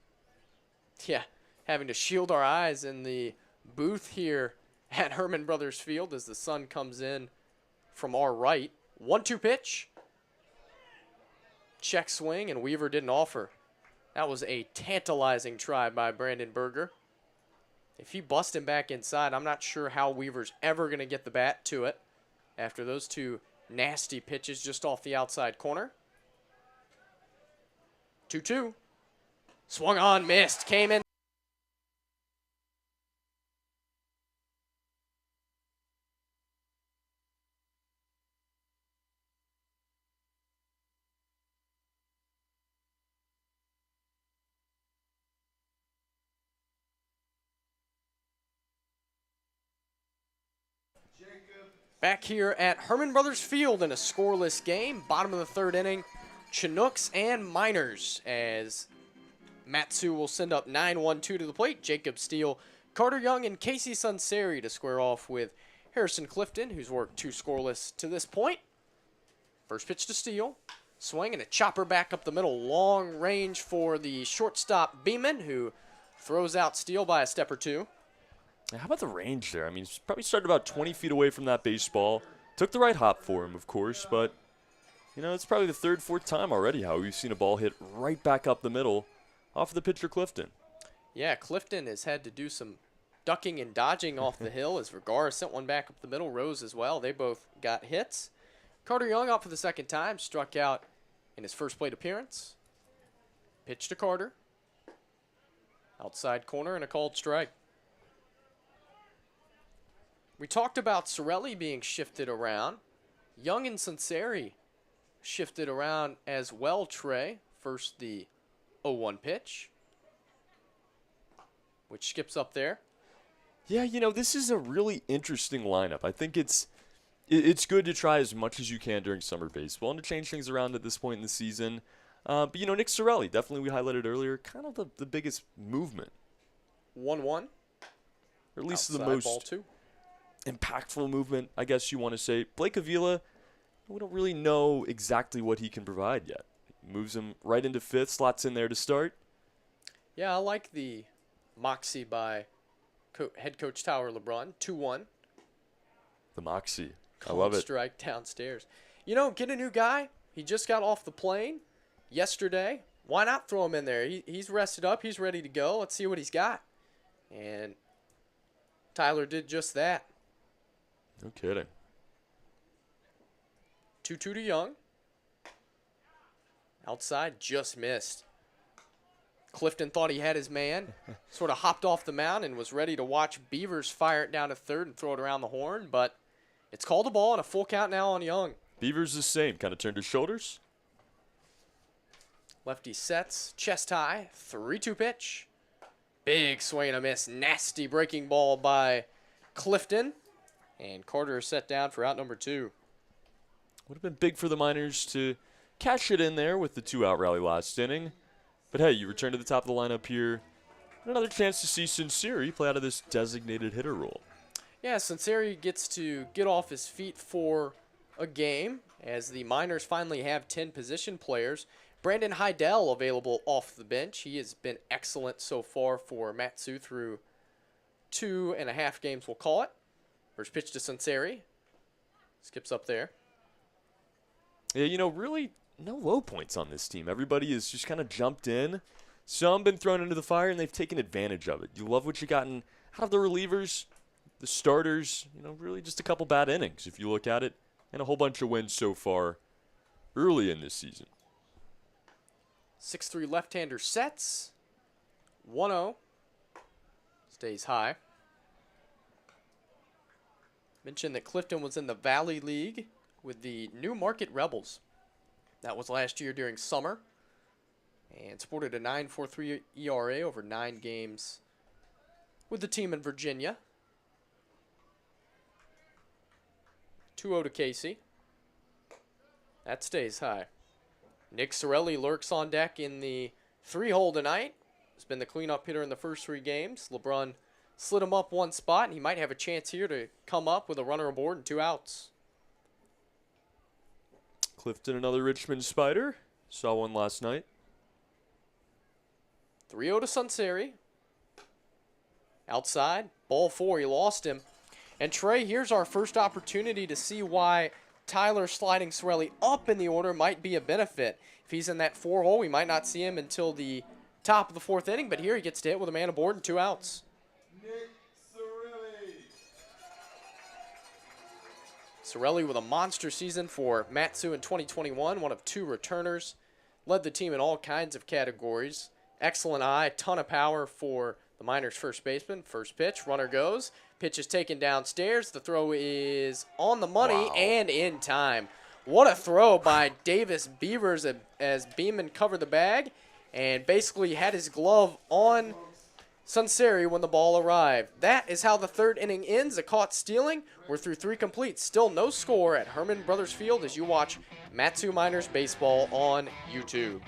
Yeah, having to shield our eyes in the booth here at Herman Brothers Field as the sun comes in from our right. 1-2 pitch. Check swing, and Weaver didn't offer. That was a tantalizing try by Brandon Berger. If he busts him back inside, I'm not sure how Weaver's ever going to get the bat to it after those two nasty pitches just off the outside corner. 2-2. Swung on, missed, came in. Back here at Herman Brothers Field in a scoreless game, bottom of the third inning, Chinooks and Miners as Matsu will send up 9-1-2 to the plate. Jacob Steele, Carter Young, and Casey Sunseri to square off with Harrison Clifton, who's worked 2 scoreless to this point. First pitch to Steele. Swing and a chopper back up the middle. Long range for the shortstop Beeman, who throws out Steele by a step or two. How about the range there? I mean, he's probably started about 20 feet away from that baseball. Took the right hop for him, of course, but, you know, it's probably the third, fourth time already how we've seen a ball hit right back up the middle off of the pitcher Clifton. Yeah, Clifton has had to do some ducking and dodging off the hill as Vergara sent one back up the middle. Rose as well. They both got hits. Carter Young up for the second time, struck out in his first plate appearance. Pitch to Carter. Outside corner and a called strike. We talked about Sorelli being shifted around. Young and Sunseri shifted around as well, Trey. First the 0-1 pitch, which skips up there. Yeah, you know, this is a really interesting lineup. I think it's good to try as much as you can during summer baseball and to change things around at this point in the season. But, you know, Nick Sorelli, definitely we highlighted earlier, kind of the biggest movement. 1-1. Or at least Outside the most ball two. Impactful movement, I guess you want to say. Blake Avila, we don't really know exactly what he can provide yet. Moves him right into fifth, slots in there to start. Yeah, I like the moxie by head coach Tower LeBron. 2-1. The moxie. I love it. Strike downstairs. You know, get a new guy. He just got off the plane yesterday. Why not throw him in there? He's rested up. He's ready to go. Let's see what he's got. And Tyler did just that. No kidding. 2-2 to Young. Outside, just missed. Clifton thought he had his man. Sort of hopped off the mound and was ready to watch Beavers fire it down to third and throw it around the horn. But it's called a ball and a full count now on Young. Beavers the same. Kind of turned his shoulders. Lefty sets. Chest high. 3-2 pitch. Big swing and a miss. Nasty breaking ball by Clifton. And Carter is set down for out number 2. Would have been big for the Miners to catch it in there with the 2-out rally last inning. But hey, you return to the top of the lineup here. Another chance to see Sunseri play out of this designated hitter role. Yeah, Sunseri gets to get off his feet for a game as the Miners finally have 10 position players. Brandon Heidel available off the bench. He has been excellent so far for Matsu through 2.5 games, we'll call it. First pitch to Sunseri. Skips up there. Yeah, you know, really no low points on this team. Everybody has just kind of jumped in. Some been thrown into the fire, and they've taken advantage of it. You love what you gotten out of the relievers, the starters, you know, really just a couple bad innings if you look at it, and a whole bunch of wins so far early in this season. 6-3 left-hander sets. 1-0. Stays high. Mentioned that Clifton was in the Valley League with the New Market Rebels. That was last year during summer. And sported a 9.43 ERA over 9 games with the team in Virginia. 2-0 to Casey. That stays high. Nick Sorelli lurks on deck in the 3-hole tonight. He's been the cleanup hitter in the first 3 games. LeBron slid him up 1 spot, and he might have a chance here to come up with a runner aboard and 2 outs. Clifton, another Richmond Spider. Saw one last night. 3-0 to Sunseri. Outside, ball 4, he lost him. And Trey, here's our first opportunity to see why Tyler sliding Sorelli up in the order might be a benefit. If he's in that 4-hole, we might not see him until the top of the 4th inning, but here he gets to hit with a man aboard and 2 outs. Nick Sorelli. Sorelli with a monster season for Matsu in 2021, one of 2 returners. Led the team in all kinds of categories. Excellent eye, ton of power for the Miners' first baseman. First pitch, runner goes. Pitch is taken downstairs. The throw is on the money and in time. What a throw by Davis Beavers as Beeman covered the bag and basically had his glove on Sunseri when the ball arrived. That is how the 3rd inning ends. A caught stealing. We're through 3 completes. Still no score at Herman Brothers Field as you watch Matsu Miners Baseball on YouTube.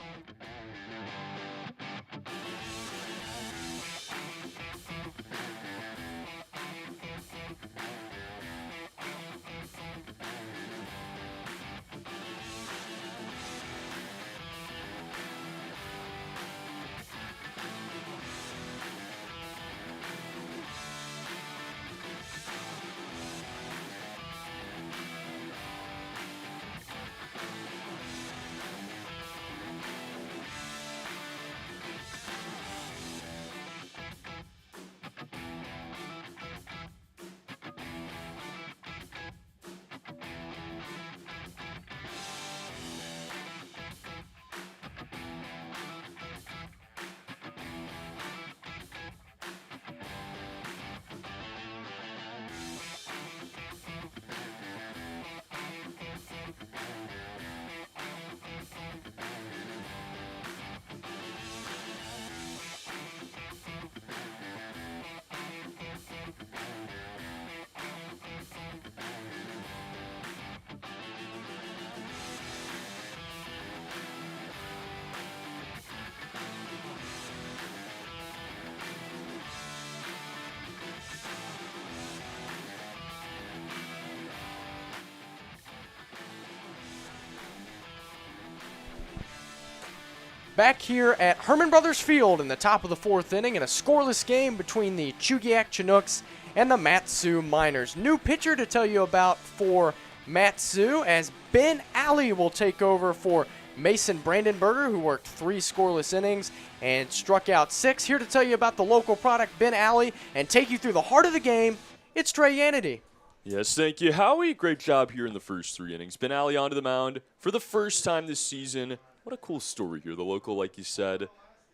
Back here at Herman Brothers Field in the top of the 4th inning in a scoreless game between the Chugiak Chinooks and the Matsu Miners. New pitcher to tell you about for Matsu as Ben Alley will take over for Mason Brandenberger, who worked 3 scoreless innings and struck out 6. Here to tell you about the local product, Ben Alley, and take you through the heart of the game, it's Trey Yanity. Yes, thank you, Howie. Great job here in the first 3 innings. Ben Alley onto the mound for the first time this season. What a cool story here. The local, like you said,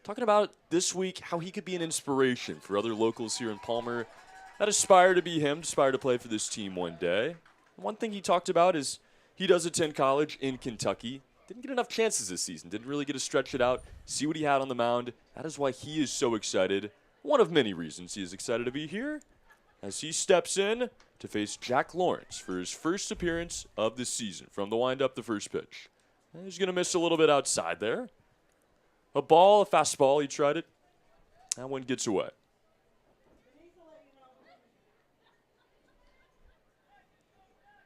talking about this week how he could be an inspiration for other locals here in Palmer that aspire to be him, aspire to play for this team one day. One thing he talked about is he does attend college in Kentucky. Didn't get enough chances this season. Didn't really get to stretch it out, see what he had on the mound. That is why he is so excited. One of many reasons he is excited to be here as he steps in to face Jack Lawrence for his first appearance of the season. From the windup, the first pitch. He's going to miss a little bit outside there. A ball, a fastball, he tried it. That one gets away.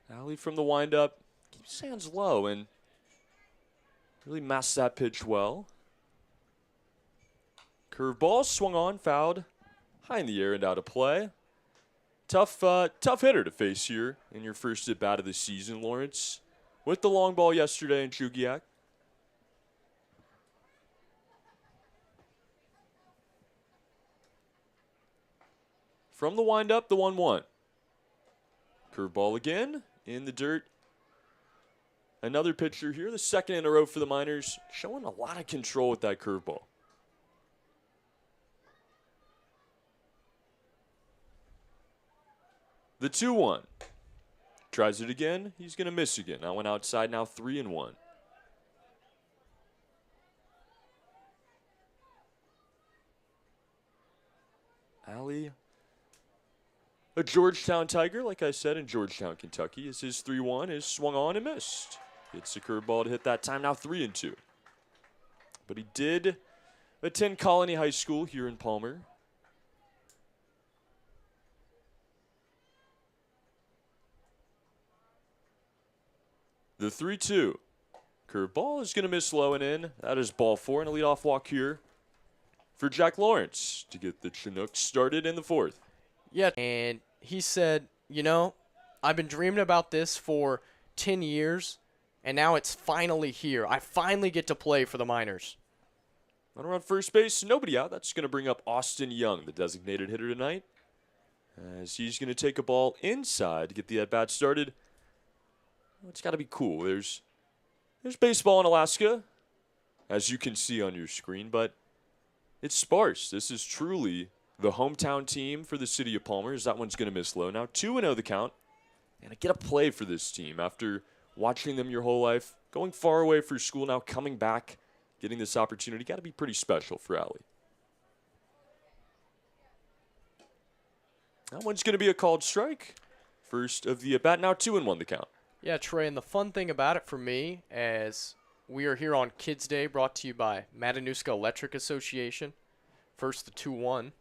Alley from the windup keeps his hands low and really masks that pitch well. Curveball swung on, fouled, high in the air and out of play. Tough hitter to face here in your first at bat of the season, Lawrence. With the long ball yesterday in Chugiak. From the windup, the 1-1. Curveball again in the dirt. Another pitcher here, the second in a row for the Miners, showing a lot of control with that curveball. The 2-1. Tries it again. He's going to miss again. That one outside, now 3-1. Alley a Georgetown Tiger, like I said, in Georgetown, Kentucky, as his 3-1 is swung on and missed. Gets a curveball to hit that time, now 3-2. But he did attend Colony High School here in Palmer. The 3-2. Curveball is going to miss low and in. That is ball 4 and a leadoff walk here for Jack Lawrence to get the Chinooks started in the 4th. Yeah, and he said, you know, I've been dreaming about this for 10 years, and now it's finally here. I finally get to play for the Miners. Runner on first base, nobody out. That's going to bring up Austin Young, the designated hitter tonight, as he's going to take a ball inside to get the at-bat started. Well, it's got to be cool. There's baseball in Alaska, as you can see on your screen, but it's sparse. This is truly the hometown team for the city of Palmer, as that one's going to miss low. Now 2-0 the count, and I get a play for this team after watching them your whole life, going far away for school, now coming back, getting this opportunity. Got to be pretty special for Allie. That one's going to be a called strike. First of the at-bat, now 2-1 the count. Yeah, Trey, and the fun thing about it for me, as we are here on Kids Day, brought to you by Matanuska Electric Association, first the 2-1,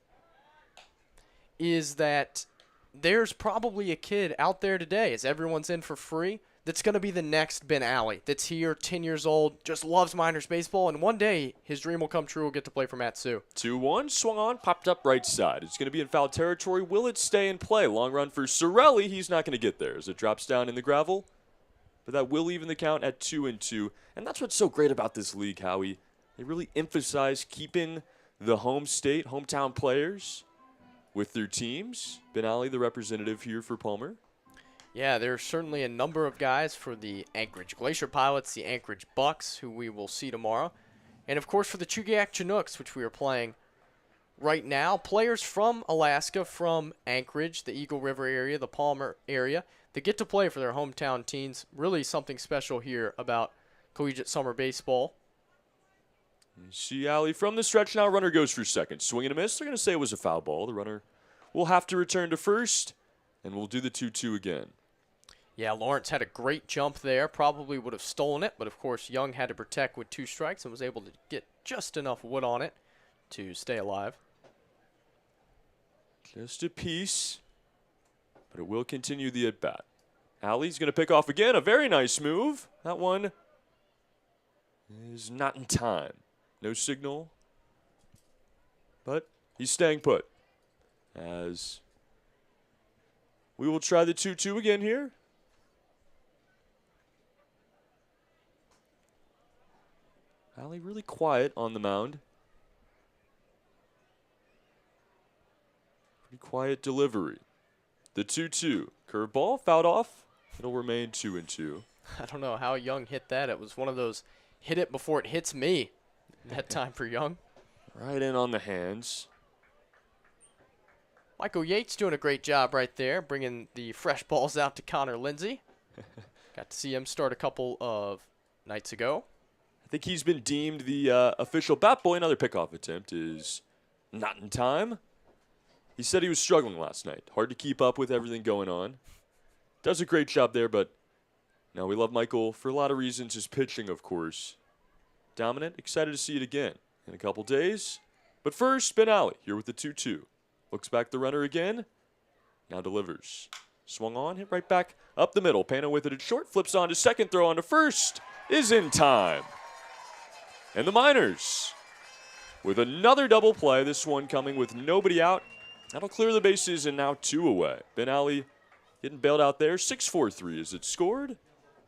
is that there's probably a kid out there today, as everyone's in for free, that's going to be the next Ben Alley, that's here, 10 years old, just loves Miners baseball, and one day his dream will come true. We'll get to play for Matsu. 2-1, swung on, popped up right side. It's going to be in foul territory. Will it stay in play? Long run for Sorelli. He's not going to get there as it drops down in the gravel. But that will even the count at 2-2. And that's what's so great about this league, Howie. They really emphasize keeping the home state, hometown players with their teams. Ben Alley, the representative here for Palmer. Yeah, there's certainly a number of guys for the Anchorage Glacier Pilots, the Anchorage Bucks, who we will see tomorrow. And, of course, for the Chugiak Chinooks, which we are playing right now, players from Alaska, from Anchorage, the Eagle River area, the Palmer area, that get to play for their hometown teams. Really something special here about collegiate summer baseball. You see Alley from the stretch now. Runner goes for second. Swing and a miss. They're going to say it was a foul ball. The runner will have to return to first, and we'll do the 2-2 again. Yeah, Lawrence had a great jump there. Probably would have stolen it, but of course Young had to protect with 2 strikes and was able to get just enough wood on it to stay alive. Just a piece, but it will continue the at-bat. Alley's going to pick off again. A very nice move. That one is not in time. No signal, but he's staying put. As we will try the 2-2 again here. Alley really quiet on the mound. Pretty quiet delivery. The 2-2. Curveball fouled off. It'll remain 2-2. I don't know how Young hit that. It was one of those hit it before it hits me that time for Young. Right in on the hands. Michael Yates doing a great job right there, bringing the fresh balls out to Connor Lindsay. Got to see him start a couple of nights ago. I think he's been deemed the official bat boy. Another pickoff attempt is not in time. He said he was struggling last night. Hard to keep up with everything going on. Does a great job there, but now we love Michael for a lot of reasons. His pitching, of course, dominant. Excited to see it again in a couple days. But first, Ben Alley here with the 2-2. Looks back the runner again. Now delivers. Swung on, hit right back up the middle. Pano with it at short. Flips on to second. Throw on to first. Is in time. And the Miners with another double play. This one coming with nobody out. That'll clear the bases and now 2 away. Ben Alley getting bailed out there. 6-4-3 as it scored.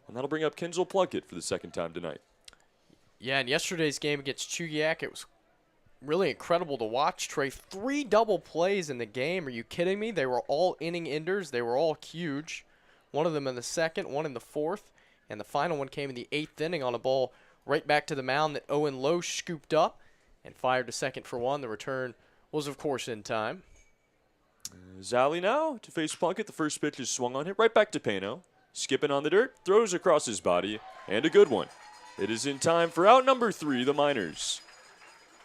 And that'll bring up Kinsel Plunkett for the second time tonight. Yeah, in yesterday's game against Chugiak, it was really incredible to watch, Trey. 3 double plays in the game. Are you kidding me? They were all inning enders. They were all huge. One of them in the second, one in the fourth. And the final one came in the 8th inning on a ball right back to the mound that Owen Loesch scooped up and fired to second for 1. The return was, of course, in time. Zally now to face Plunkett. The first pitch is swung on, hit right back to Pano. Skipping on the dirt, throws across his body, and a good one. It is in time for out number 3, the Miners.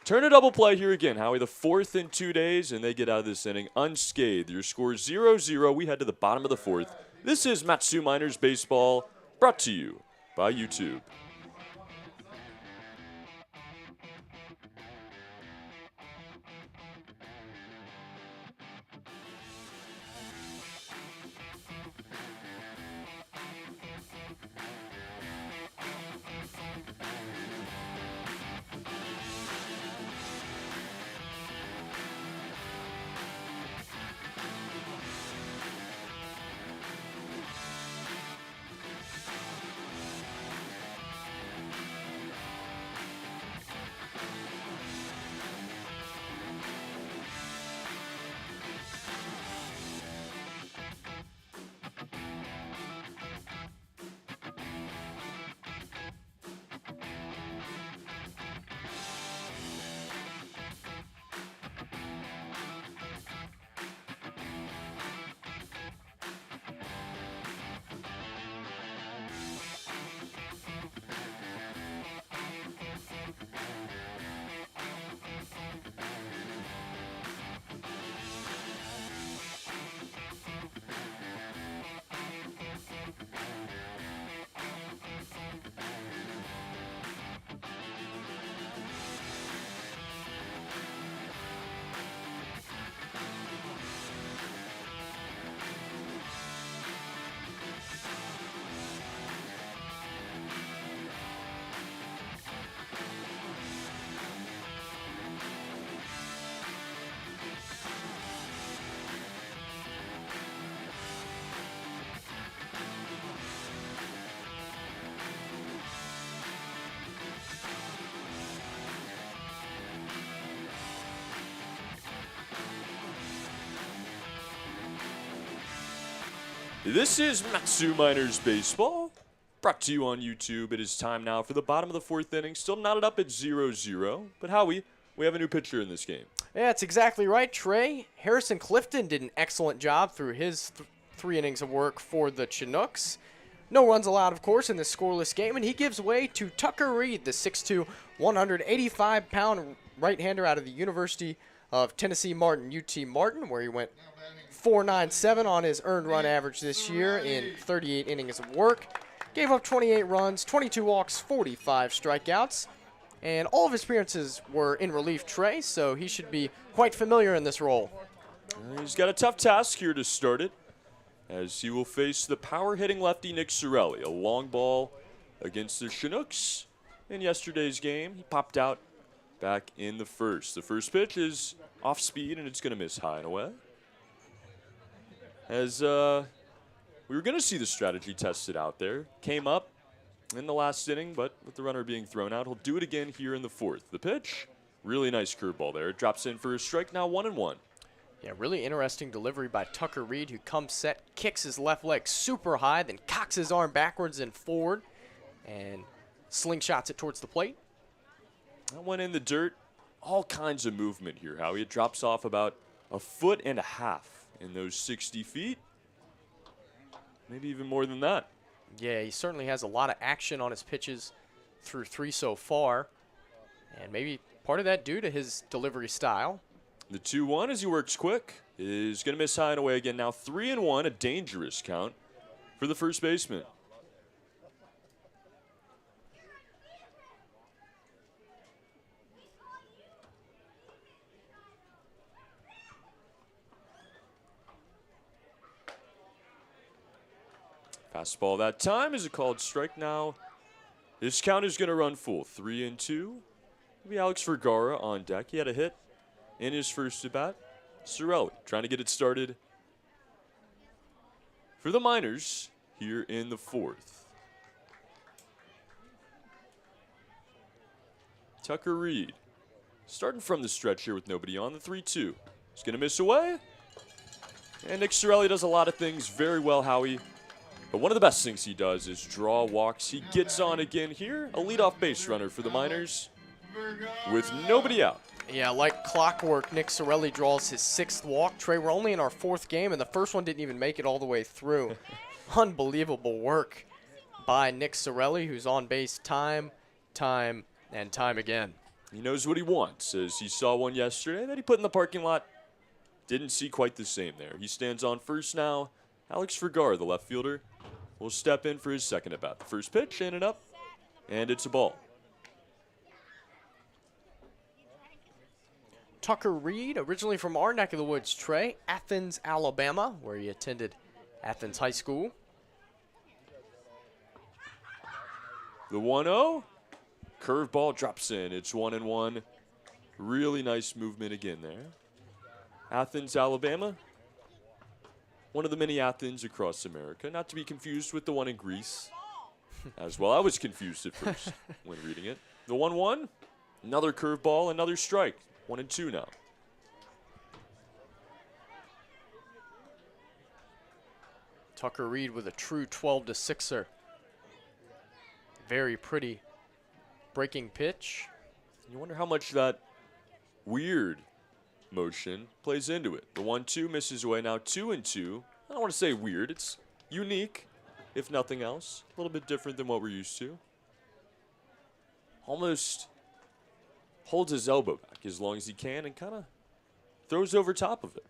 Turn a double play here again, Howie. The fourth in 2 days, and they get out of this inning unscathed. Your score 0-0. We head to the bottom of the fourth. This is Matsu Miners Baseball, brought to you by YouTube. This is Matsu Miners Baseball, brought to you on YouTube. It is time now for the bottom of the fourth inning. Still knotted up at 0-0. But Howie, we have a new pitcher in this game. Yeah, that's exactly right, Trey. Harrison Clifton did an excellent job through his 3 innings of work for the Chinooks. No runs allowed, of course, in this scoreless game, and he gives way to Tucker Reed, the 6'2", 185-pound right-hander out of the University of Tennessee Martin, UT Martin, where he went .497 on his earned run average this year in 38 innings of work. Gave up 28 runs, 22 walks, 45 strikeouts. And all of his appearances were in relief, Trey, so he should be quite familiar in this role. He's got a tough task here to start it, as he will face the power-hitting lefty Nick Sorelli. A long ball against the Chinooks in yesterday's game. He popped out back in the first. The first pitch is off speed, and it's going to miss high and away. As we were going to see the strategy tested out there. Came up in the last inning, but with the runner being thrown out, he'll do it again here in the fourth. The pitch, really nice curveball there. It drops in for a strike, now 1-1. Yeah, really interesting delivery by Tucker Reed, who comes set, kicks his left leg super high, then cocks his arm backwards and forward, and slingshots it towards the plate. That went in the dirt. All kinds of movement here, Howie. It drops off about 1.5 feet in those 60 feet. Maybe even more than that. Yeah, he certainly has a lot of action on his pitches through 3 so far, and maybe part of that due to his delivery style. The 2-1 as he works quick is going to miss high and away again. Now 3-1, a dangerous count for the first baseman. Fastball that time is a called strike now. This count is going to run full. 3-2. It'll be Alex Vergara on deck. He had a hit in his first at-bat. Sorelli trying to get it started for the Miners here in the fourth. Tucker Reed starting from the stretch here with nobody on. The 3-2. He's going to miss away. And Nick Sorelli does a lot of things very well, Howie. But one of the best things he does is draw walks. He gets on again here. A leadoff base runner for the Miners with nobody out. Yeah, like clockwork, Nick Sorelli draws his 6th walk. Trey, we're only in our 4th game, and the first one didn't even make it all the way through. Unbelievable work by Nick Sorelli, who's on base time, and time again. He knows what he wants, as he saw one yesterday that he put in the parking lot. Didn't see quite the same there. He stands on first now. Alex Vergara, the left fielder, will step in for his second at bat. The first pitch, in and up, and it's a ball. Tucker Reed, originally from our neck of the woods, Trey, Athens, Alabama, where he attended Athens High School. The 1-0. Curveball drops in. It's 1-1. Really nice movement again there. Athens, Alabama. One of the many Athens across America. Not to be confused with the one in Greece. As well, I was confused at first when reading it. The 1-1. Another curveball, another strike. 1-2 now. Tucker Reed with a true 12-6er. Very pretty breaking pitch. You wonder how much that weird motion plays into it. The 1-2 misses away. Now 2-2. I don't want to say weird. It's unique, if nothing else. A little bit different than what we're used to. Almost holds his elbow back as long as he can and kind of throws over top of it.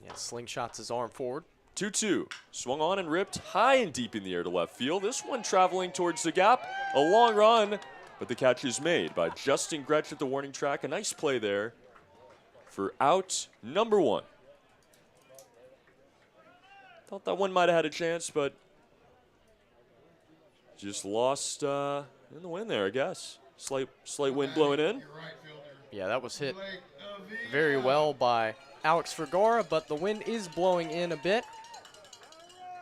Yeah, slingshots his arm forward. 2-2. Swung on and ripped high and deep in the air to left field. This one traveling towards the gap. A long run, but the catch is made by Justin Gretsch at the warning track. A nice play there for out number 1. Thought that one might have had a chance, but just lost in the wind there, I guess. Slight wind blowing in. Yeah, that was hit very well by Alex Vergara, but the wind is blowing in a bit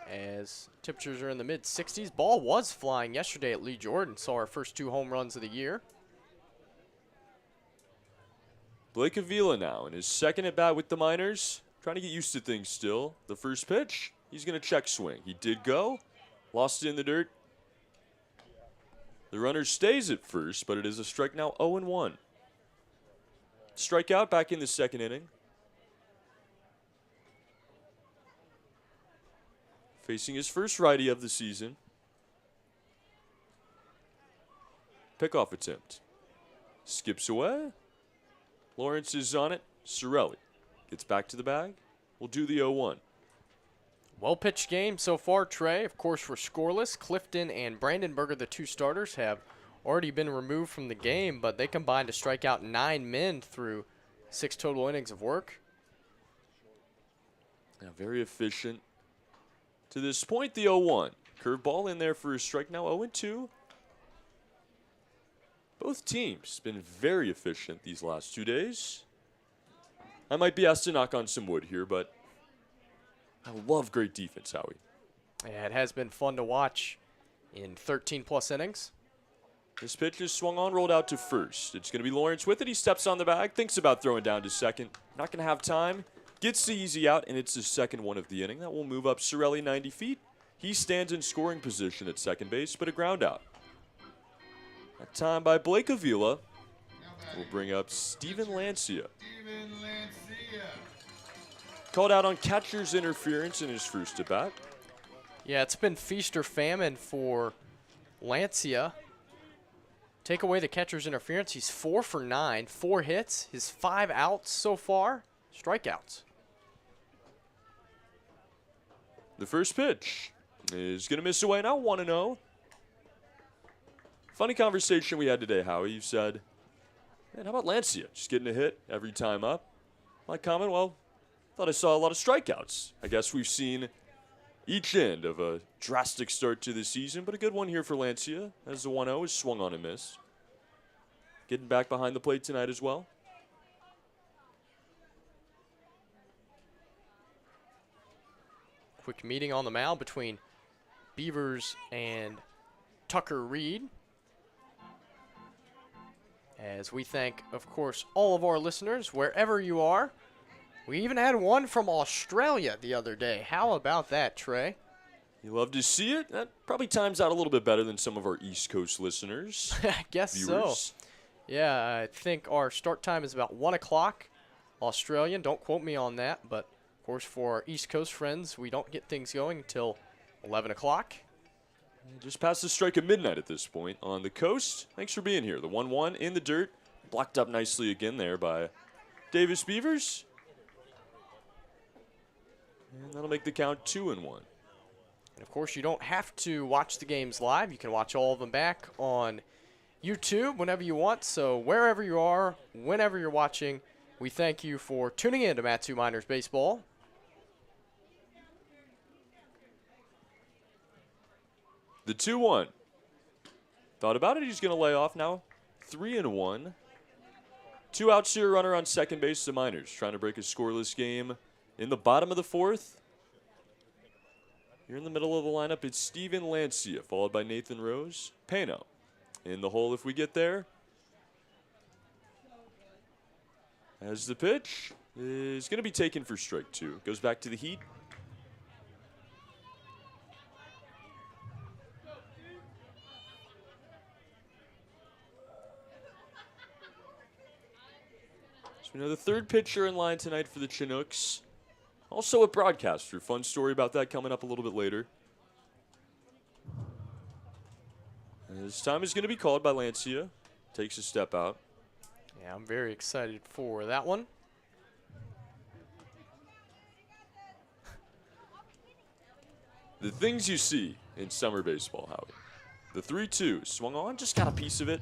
as temperatures are in the mid-60s. Ball was flying yesterday at Lee Jordan. Saw our first 2 home runs of the year. Blake Avila now in his second at bat with the Miners. Trying to get used to things still. The first pitch, he's going to check swing. He did go. Lost it in the dirt. The runner stays at first, but it is a strike now. 0-1. Strikeout back in the second inning. Facing his first righty of the season. Pickoff attempt. Skips away. Lawrence is on it. Sorelli gets back to the bag. We'll do the 0-1. Well-pitched game so far, Trey. Of course, we're scoreless. Clifton and Brandenburger, the 2 starters, have already been removed from the game, but they combined to strike out 9 men through 6 total innings of work. Yeah, very efficient. To this point, the 0-1. Curveball in there for a strike now. 0-2. Both teams been very efficient these last 2 days. I might be asked to knock on some wood here, but I love great defense, Howie. Yeah, it has been fun to watch in 13-plus innings. This pitch is swung on, rolled out to first. It's going to be Lawrence with it. He steps on the bag, thinks about throwing down to second. Not going to have time. Gets the easy out, and it's the second one of the inning. That will move up Sorelli 90 feet. He stands in scoring position at second base, but a ground out. That time by Blake Avila will bring up Steven Lancia. Called out on catcher's interference in his first at bat. Yeah, it's been feast or famine for Lancia. Take away the catcher's interference. He's 4 for 9, 4 hits, his 5 outs so far, strikeouts. The first pitch is going to miss away now, 1-0. Funny conversation we had today, Howie. You said, man, how about Lancia? Just getting a hit every time up. My comment, well, thought I saw a lot of strikeouts. I guess we've seen each end of a drastic start to the season, but a good one here for Lancia as the 1-0 is swung on and missed. Getting back behind the plate tonight as well. Quick meeting on the mound between Beavers and Tucker Reed. As we thank, of course, all of our listeners, wherever you are. We even had one from Australia the other day. How about that, Trey? You love to see it. That probably times out a little bit better than some of our East Coast listeners. I guess viewers. so. Yeah, I think our start time is about 1 o'clock Australian. Don't quote me on that, but of course for our East Coast friends, we don't get things going until 11 o'clock. Just past the strike of midnight at this point on the coast. Thanks for being here. The 1-1 in the dirt. Blocked up nicely again there by Davis Beavers. And that'll make the count 2-1. And of course, you don't have to watch the games live. You can watch all of them back on YouTube whenever you want. So wherever you are, whenever you're watching, we thank you for tuning in to Mat-Su Miners Baseball. The 2-1. Thought about it. He's going to lay off now. 3-1. 2 outs here. Runner on second base. The Miners trying to break a scoreless game in the bottom of the fourth. Here in the middle of the lineup, it's Steven Lancia, followed by Nathan Rose. Pano in the hole if we get there. As the pitch is going to be taken for strike 2. Goes back to the Heat. So we know the third pitcher in line tonight for the Chinooks. Also a broadcaster. Fun story about that coming up a little bit later. And this time is going to be called by Lancia. Takes a step out. Yeah, I'm very excited for that one. The things you see in summer baseball, Howie. The 3-2 swung on, just got a piece of it.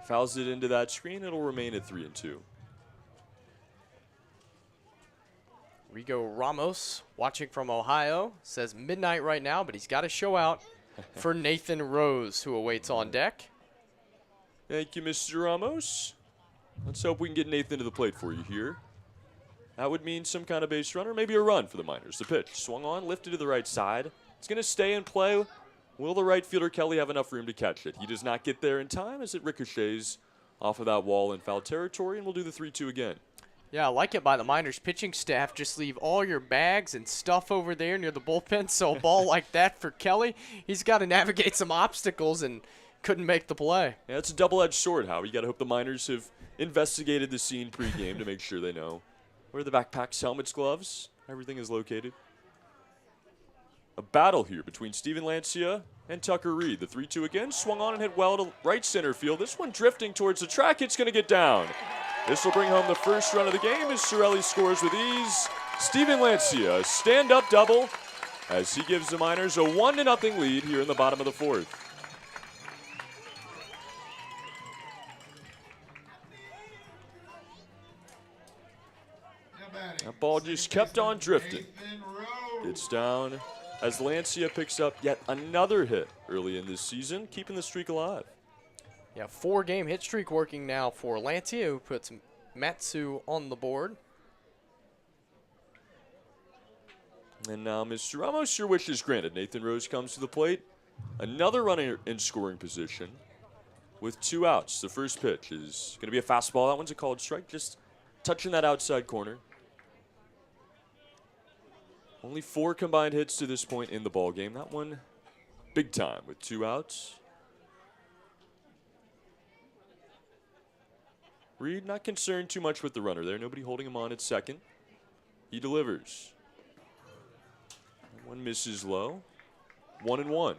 Fouls it into that screen. It'll remain at 3-2. Rigo Ramos, watching from Ohio, says midnight right now, but he's got to show out for Nathan Rose, who awaits on deck. Thank you, Mr. Ramos. Let's hope we can get Nathan to the plate for you here. That would mean some kind of base runner, maybe a run for the Miners. The pitch swung on, lifted to the right side. It's going to stay in play. Will the right fielder Kelly have enough room to catch it? He does not get there in time as it ricochets off of that wall in foul territory, and we'll do the 3-2 again. Yeah, I like it by the Miners pitching staff. Just leave all your bags and stuff over there near the bullpen. So a ball like that for Kelly, he's got to navigate some obstacles and couldn't make the play. Yeah, it's a double-edged sword, Howie. You got to hope the Miners have investigated the scene pregame to make sure they know where the backpacks, helmets, gloves, everything is located. A battle here between Steven Lancia and Tucker Reed. The 3-2 again, swung on and hit well to right center field. This one drifting towards the track. It's going to get down. This will bring home the first run of the game as Sorelli scores with ease. Steven Lancia, a stand-up double as he gives the Miners a 1-0 lead here in the bottom of the fourth. That ball just kept on drifting. It's down as Lancia picks up yet another hit early in this season, keeping the streak alive. Yeah, 4-game hit streak working now for Lancia, who puts Mat-Su on the board. And now, Mr. Ramos, your wish is granted. Nathan Rose comes to the plate. Another runner in scoring position with 2 outs. The first pitch is going to be a fastball. That one's a called strike, just touching that outside corner. Only 4 combined hits to this point in the ball game. That one big time with 2 outs. Reed not concerned too much with the runner there. Nobody holding him on at second. He delivers. One misses low. 1-1.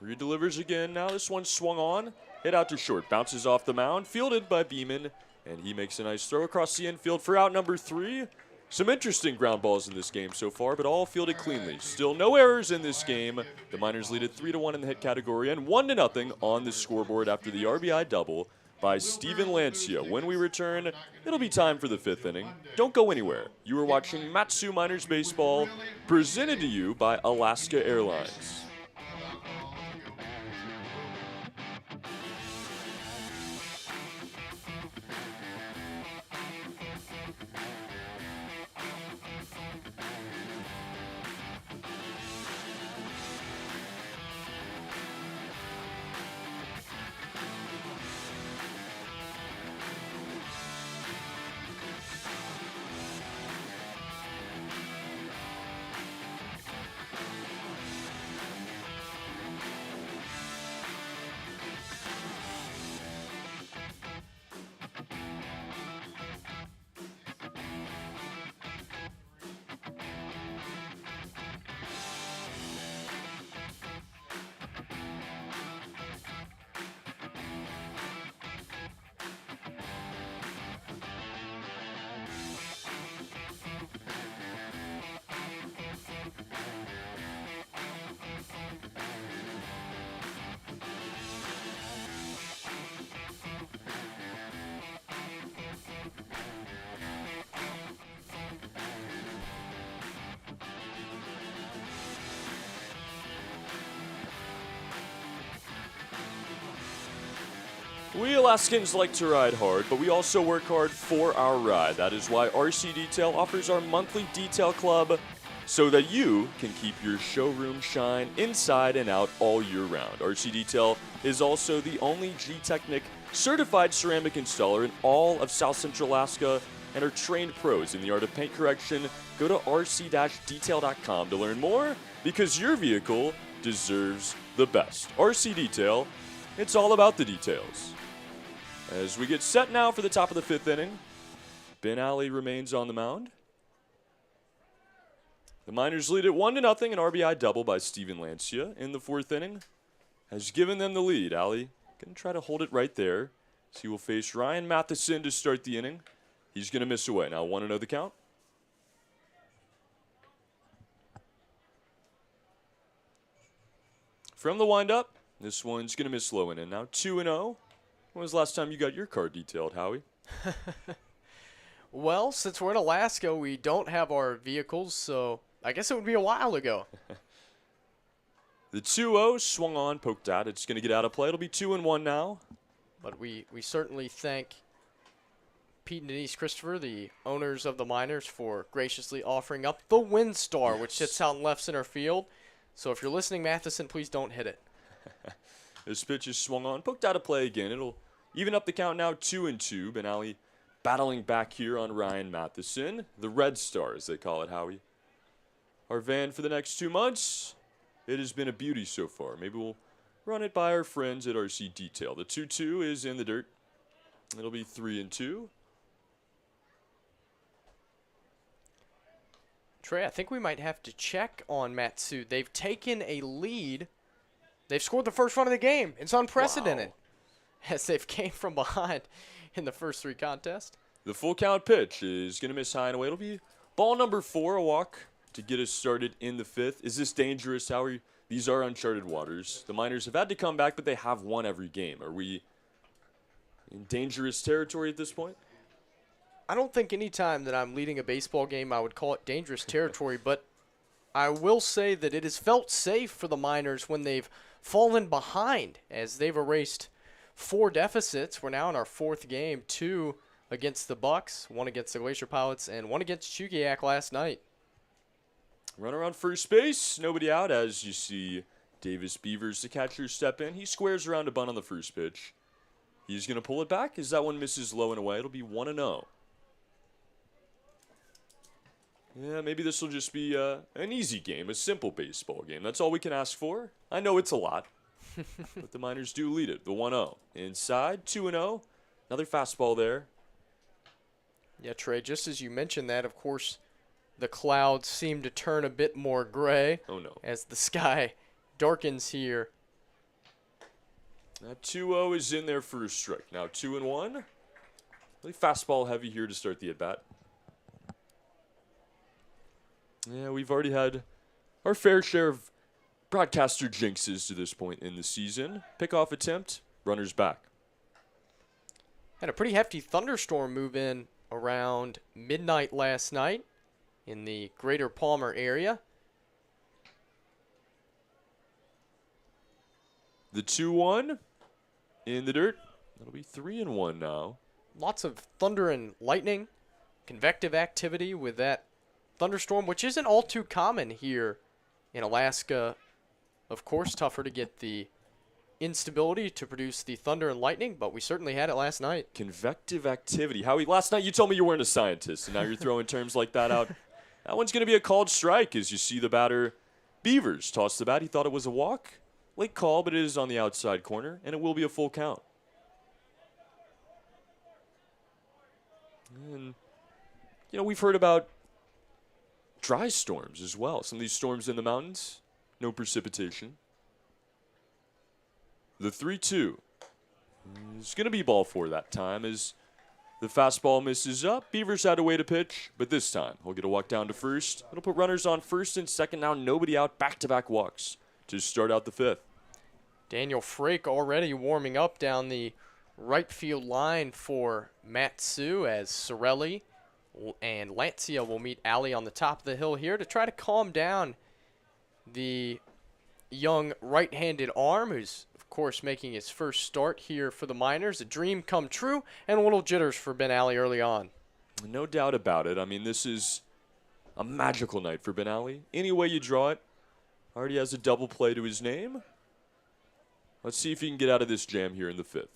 Reed delivers again. Now this one swung on. Hit out to short. Bounces off the mound. Fielded by Beeman. And he makes a nice throw across the infield for out number 3. Some interesting ground balls in this game so far, but all fielded cleanly. Still no errors in this game. The Miners lead at 3-1 in the hit category and 1-0 on the scoreboard after the RBI double by Steven Lancia. When we return, it'll be time for the 5th inning. Don't go anywhere. You are watching Mat-Su Miners Baseball, presented to you by Alaska Airlines. We Alaskans like to ride hard, but we also work hard for our ride. That is why RC Detail offers our monthly detail club so that you can keep your showroom shine inside and out all year round. RC Detail is also the only G-Technic certified ceramic installer in all of South Central Alaska and are trained pros in the art of paint correction. Go to rc-detail.com to learn more because your vehicle deserves the best. RC Detail, it's all about the details. As we get set now for the top of the 5th inning, Ben Ali remains on the mound. The Miners lead at 1-0. An RBI double by Steven Lancia in the 4th inning has given them the lead. Ali going to try to hold it right there. So he will face Ryan Matheson to start the inning. He's going to miss away. Now 1-0 the count. From the windup, this one's going to miss low in. Now 2-0. When was the last time you got your car detailed, Howie? Well, since we're in Alaska, we don't have our vehicles, so I guess it would be a while ago. The 2-0 swung on, poked out. It's going to get out of play. It'll be 2-1 now. But we certainly thank Pete and Denise Christopher, the owners of the Miners, for graciously offering up the WinStar, which sits out in left center field. So if you're listening, Matheson, please don't hit it. This pitch is swung on, poked out of play again. It'll even up the count now, 2-2. Ben Ali battling back here on Ryan Matheson. The Red Star, as they call it, Howie. Our van for the next 2 months. It has been a beauty so far. Maybe we'll run it by our friends at RC Detail. The 2-2 is in the dirt. It'll be 3-2. Trey, I think we might have to check on Matsu. They've taken a lead. They've scored the first run of the game. It's unprecedented. Wow. As they've came from behind in the first 3 contests. The full count pitch is going to miss high and away. It'll be ball number 4, a walk to get us started in the 5th. Is this dangerous, Howie? These are uncharted waters. The Miners have had to come back, but they have won every game. Are we in dangerous territory at this point? I don't think any time that I'm leading a baseball game I would call it dangerous territory, but I will say that it has felt safe for the Miners when they've fallen behind as they've erased 4 deficits. We're now in our 4th game, 2 against the Bucks, 1 against the Glacier Pilots, and 1 against Chugiak last night. Run around first base, nobody out as you see Davis Beavers, the catcher, step in. He squares around a bunt on the first pitch. He's going to pull it back as that one misses low and away. It'll be 1-0. Yeah, maybe this will just be an easy game, a simple baseball game. That's all we can ask for. I know it's a lot, but the Miners do lead it. The 1-0. Inside, 2-0. Another fastball there. Yeah, Trey, just as you mentioned that, of course, the clouds seem to turn a bit more gray. Oh, no. As the sky darkens here. That 2-0 is in there for a strike. Now 2-1. Really fastball heavy here to start the at-bat. Yeah, we've already had our fair share of broadcaster jinxes to this point in the season. Pickoff attempt, runners back. Had a pretty hefty thunderstorm move in around midnight last night in the greater Palmer area. The 2-1 in the dirt. That'll be 3-1 now. Lots of thunder and lightning, convective activity with that thunderstorm, which isn't all too common here in Alaska. Of course, tougher to get the instability to produce the thunder and lightning, but we certainly had it last night. Convective activity. Howie, last night you told me you weren't a scientist, and now you're throwing terms like that out. That one's going to be a called strike as you see the batter Beavers toss the bat. He thought it was a walk. Late call, but it is on the outside corner, and it will be a full count. And, you know, we've heard about dry storms as well. Some of these storms in the mountains, no precipitation. The 3-2 is going to be ball 4 that time as the fastball misses up. Beavers had to wait a pitch, but this time he'll get a walk down to first. It'll put runners on first and second. Now nobody out, back-to-back walks to start out the 5th. Daniel Frake already warming up down the right field line for Matsu as Sorelli and Lancia will meet Ali on the top of the hill here to try to calm down the young right-handed arm, who's, of course, making his first start here for the Miners. A dream come true, and a little jitters for Ben Ali early on. No doubt about it. I mean, this is a magical night for Ben Ali. Any way you draw it, already has a double play to his name. Let's see if he can get out of this jam here in the 5th.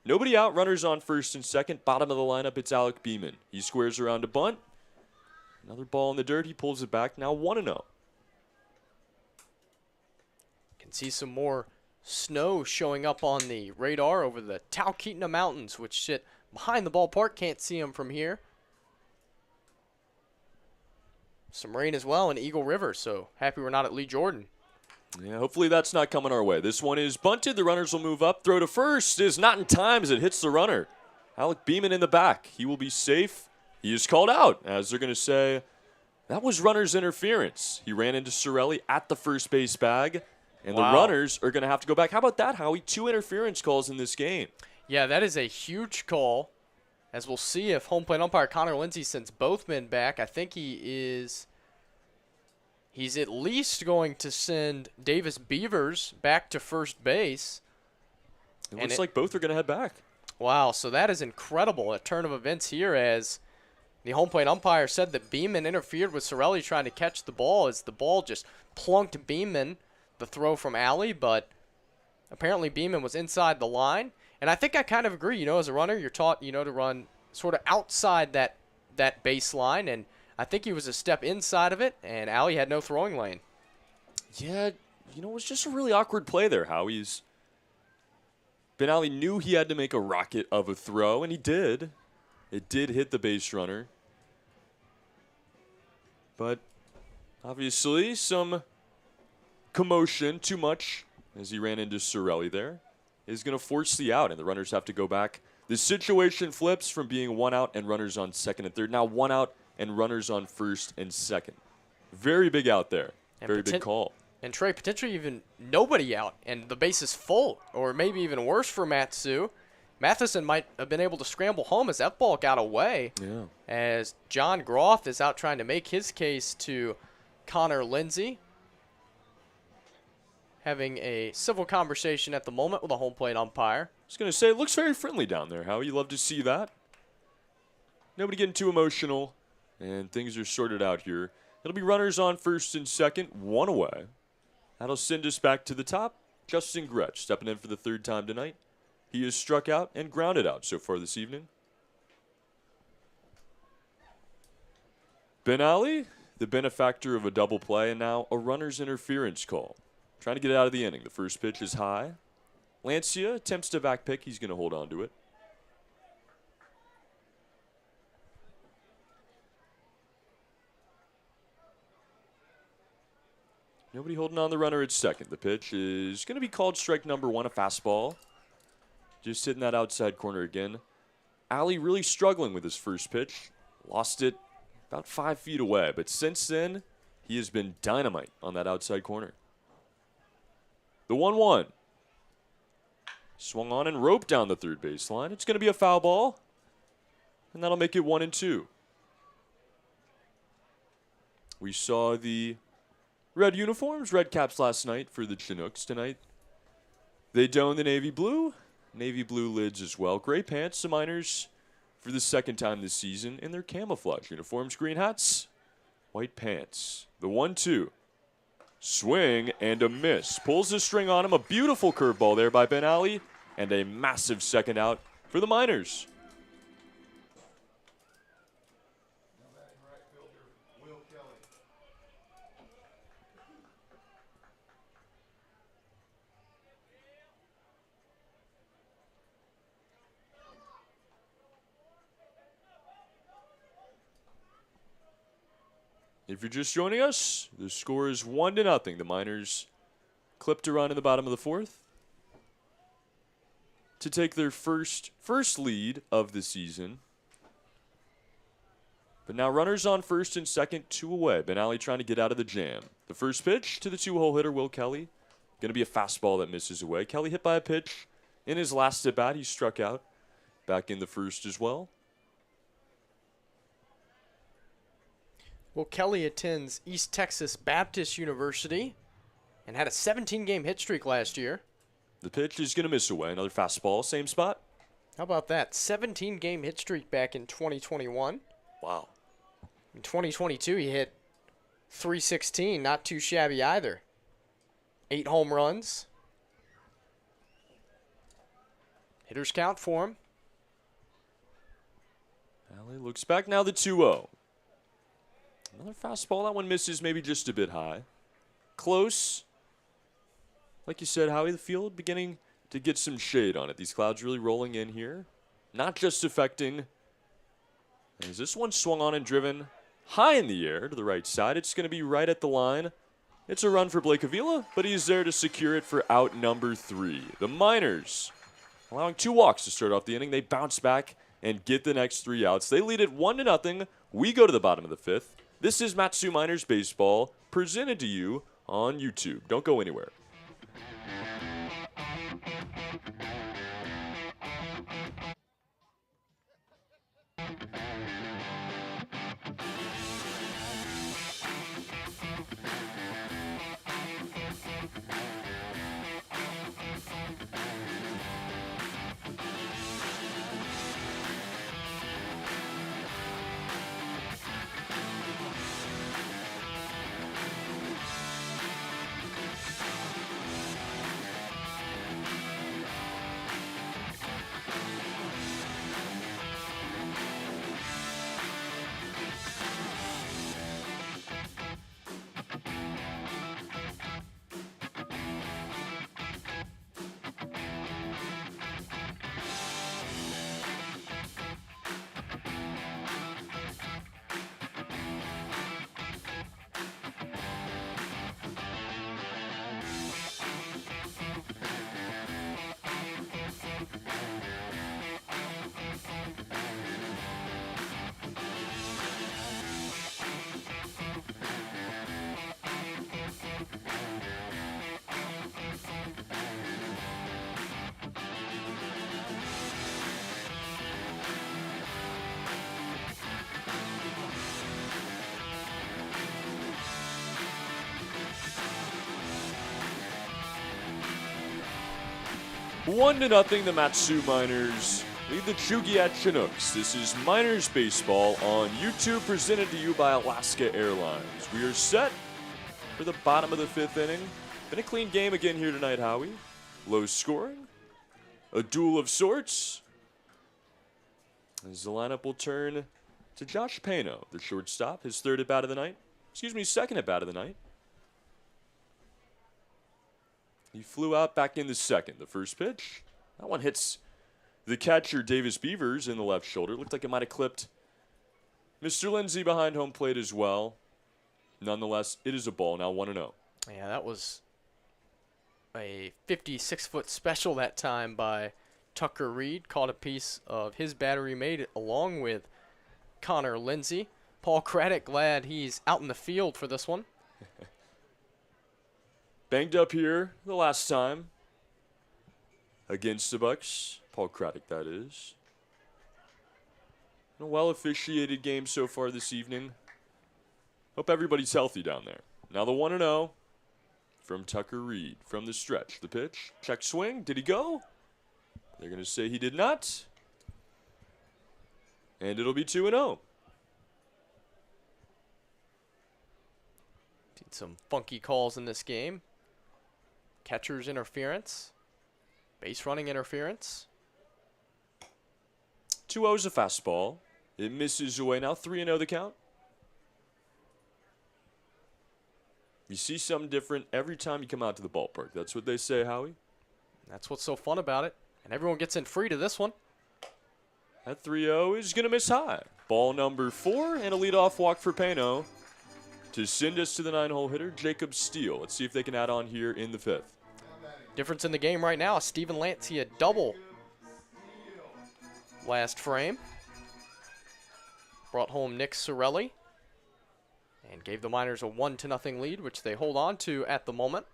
Nobody out, runners on first and second. Bottom of the lineup, it's Alec Beeman. He squares around a bunt. Another ball in the dirt, he pulls it back, now 1-0. Can see some more snow showing up on the radar over the Talkeetna Mountains, which sit behind the ballpark. Can't see them from here. Some rain as well in Eagle River, so happy we're not at Lee Jordan. Yeah, hopefully that's not coming our way. This one is bunted. The runners will move up. Throw to first is not in time as it hits the runner. Alec Beeman in the back. He will be safe. He is called out, as they're going to say that was runner's interference. He ran into Sorelli at the first base bag, and the runners are going to have to go back. How about that, Howie? 2 interference calls in this game. Yeah, that is a huge call, as we'll see if home plate umpire Connor Lindsay sends both men back. I think he's at least going to send Davis Beavers back to first base. It looks like both are going to head back. Wow, so that is incredible. A turn of events here, as the home plate umpire said that Beeman interfered with Sorelli trying to catch the ball, as the ball just plunked Beeman, the throw from Alley, but apparently Beeman was inside the line. And I think I kind of agree. As a runner, you're taught, to run sort of outside that baseline, and I think he was a step inside of it, and Alley had no throwing lane. Yeah, it was just a really awkward play there, Howie's. Ben Ali knew he had to make a rocket of a throw, and he did. It did hit the base runner. But obviously some commotion, too much, as he ran into Sorelli there, is going to force the out, and the runners have to go back. The situation flips from being 1 out and runners on second and third. Now 1 out and runners on first and second. Very big out there. Very big call. And Trey, potentially even nobody out, and the base is full, or maybe even worse for Matsu. Matheson might have been able to scramble home as that ball got away. Yeah. As John Groff is out trying to make his case to Connor Lindsay. Having a civil conversation at the moment with a home plate umpire. I was going to say, it looks very friendly down there, Howie. You love to see that. Nobody getting too emotional, and things are sorted out here. It'll be runners on first and second, 1 away. That'll send us back to the top. Justin Gretsch stepping in for the 3rd time tonight. He is struck out and grounded out so far this evening. Ben Ali, the benefactor of a double play, and now a runner's interference call. Trying to get out of the inning. The first pitch is high. Lancia attempts to back pick. He's going to hold on to it. Nobody holding on the runner at second. The pitch is going to be called strike number 1, a fastball. Just hitting that outside corner again. Ali really struggling with his first pitch. Lost it about 5 feet away. But since then, he has been dynamite on that outside corner. The 1-1. Swung on and roped down the third baseline. It's going to be a foul ball. And that'll make it 1-2. We saw the red uniforms, red caps last night for the Chinooks. Tonight, they don the navy blue lids as well. Gray pants, the Miners, for the 2nd time this season in their camouflage uniforms. Green hats, white pants. The 1-2. Swing and a miss. Pulls the string on him. A beautiful curveball there by Ben Ali. And a massive second out for the Miners. If you're just joining us, the score is 1-0. The Miners clipped a run in the bottom of the 4th to take their first lead of the season. But now runners on first and second, 2 away. Ben Ali trying to get out of the jam. The first pitch to the 2-hole hitter, Will Kelly. Going to be a fastball that misses away. Kelly hit by a pitch in his last at-bat. He struck out back in the first as well. Well, Kelly attends East Texas Baptist University and had a 17-game hit streak last year. The pitch is going to miss away. Another fastball, same spot. How about that? 17-game hit streak back in 2021. Wow. In 2022, he hit 316, not too shabby either. 8 home runs. Hitters count for him. Alec looks back now, the 2-0. Another fastball. That one misses maybe just a bit high. Close. Like you said, Howie, the field beginning to get some shade on it. These clouds really rolling in here. Not just affecting. As this one swung on and driven high in the air to the right side. It's going to be right at the line. It's a run for Blake Avila, but he's there to secure it for out number 3. The Miners, allowing 2 walks to start off the inning. They bounce back and get the next 3 outs. They lead it 1-0. We go to the bottom of the 5th. This is Matsu Miners Baseball, presented to you on YouTube. Don't go anywhere. One to nothing, the Matsu Miners lead the Chugiak Chinooks. This is Miners Baseball on YouTube, presented to you by Alaska Airlines. We are set for the bottom of the 5th inning. Been a clean game again here tonight, Howie. Low scoring, a duel of sorts. As the lineup will turn to Josh Pano, the shortstop, his second at bat of the night. He flew out back in the second. The first pitch, that one hits the catcher, Davis Beavers, in the left shoulder. Looked like it might have clipped Mr. Lindsay behind home plate as well. Nonetheless, it is a ball, now 1-0. Yeah, that was a 56-foot special that time by Tucker Reed. Caught a piece of his battery made along with Connor Lindsay. Paul Craddock, glad he's out in the field for this one. Banged up here the last time against the Bucks. Paul Craddock, that is. A well-officiated game so far this evening. Hope everybody's healthy down there. Now the 1-0 from Tucker Reed from the stretch. The pitch, check swing. Did he go? They're going to say he did not. And it'll be 2-0. Did some funky calls in this game. Catcher's interference. Base running interference. 2-0 is a fastball. It misses away now. 3-0 the count. You see something different every time you come out to the ballpark. That's what they say, Howie. That's what's so fun about it. And everyone gets in free to this one. That 3-0 is going to miss high. Ball number 4 and a leadoff walk for Pano to send us to the 9-hole hitter, Jacob Steele. Let's see if they can add on here in the 5th. Difference in the game right now, Steven Lancia double last frame. Brought home Nick Sorelli and gave the Miners a 1-0 lead, which they hold on to at the moment.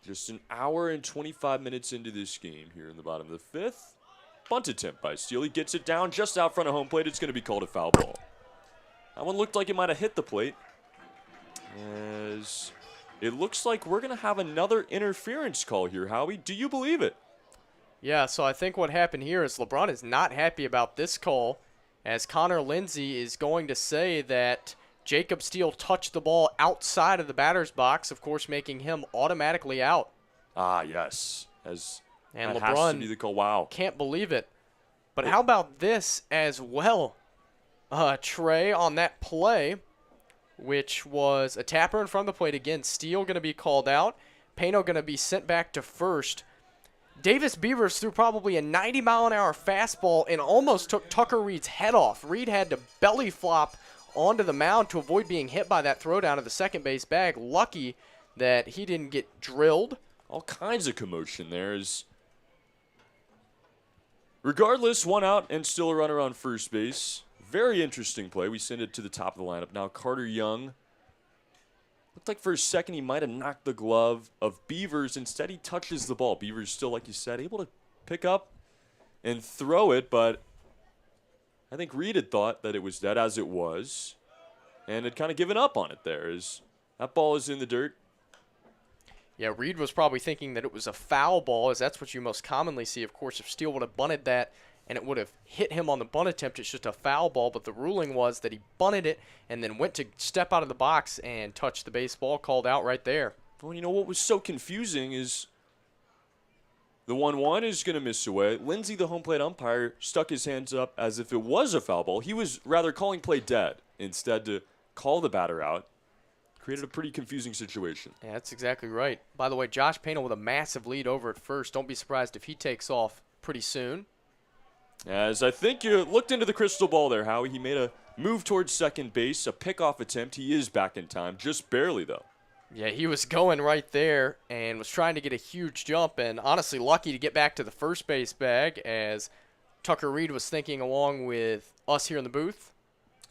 Just an hour and 25 minutes into this game here in the bottom of the 5th. Bunt attempt by Steele. He gets it down just out front of home plate. It's going to be called a foul ball. That one looked like it might have hit the plate, as it looks like we're going to have another interference call here, Howie. Do you believe it? Yeah, so I think what happened here is LeBron is not happy about this call, as Connor Lindsay is going to say that Jacob Steele touched the ball outside of the batter's box, of course making him automatically out. Ah, yes. As And that LeBron has to be the call. Wow. can't believe it. But how about this as well? Trey on that play, which was a tapper in front of the plate. Again, Steele going to be called out. Pano going to be sent back to first. Davis Beavers threw probably a 90-mile-an-hour fastball and almost took Tucker Reed's head off. Reed had to belly flop onto the mound to avoid being hit by that throw down to the second base bag. Lucky that he didn't get drilled. All kinds of commotion there. Regardless, one out and still a runner on first base. Very interesting play. We send it to the top of the lineup. Now Carter Young. Looked like for a second he might have knocked the glove of Beavers. Instead, he touches the ball. Beavers still, like you said, able to pick up and throw it, but I think Reed had thought that it was dead, as it was, and had kind of given up on it there. As that ball is in the dirt. Yeah, Reed was probably thinking that it was a foul ball, as that's what you most commonly see. Of course, if Steele would have bunted that and it would have hit him on the bunt attempt, it's just a foul ball. But the ruling was that he bunted it and then went to step out of the box and touch the baseball, called out right there. Well, you know what was so confusing is the 1-1 is going to miss away. Lindsay, the home plate umpire, stuck his hands up as if it was a foul ball. He was rather calling play dead instead to call the batter out. Created a pretty confusing situation. Yeah, that's exactly right. By the way, Josh Pano with a massive lead over at first. Don't be surprised if he takes off pretty soon. As I think you looked into the crystal ball there, Howie. He made a move towards second base, a pickoff attempt. He is back in time, just barely, though. Yeah, he was going right there and was trying to get a huge jump, and honestly lucky to get back to the first base bag, as Tucker Reed was thinking along with us here in the booth.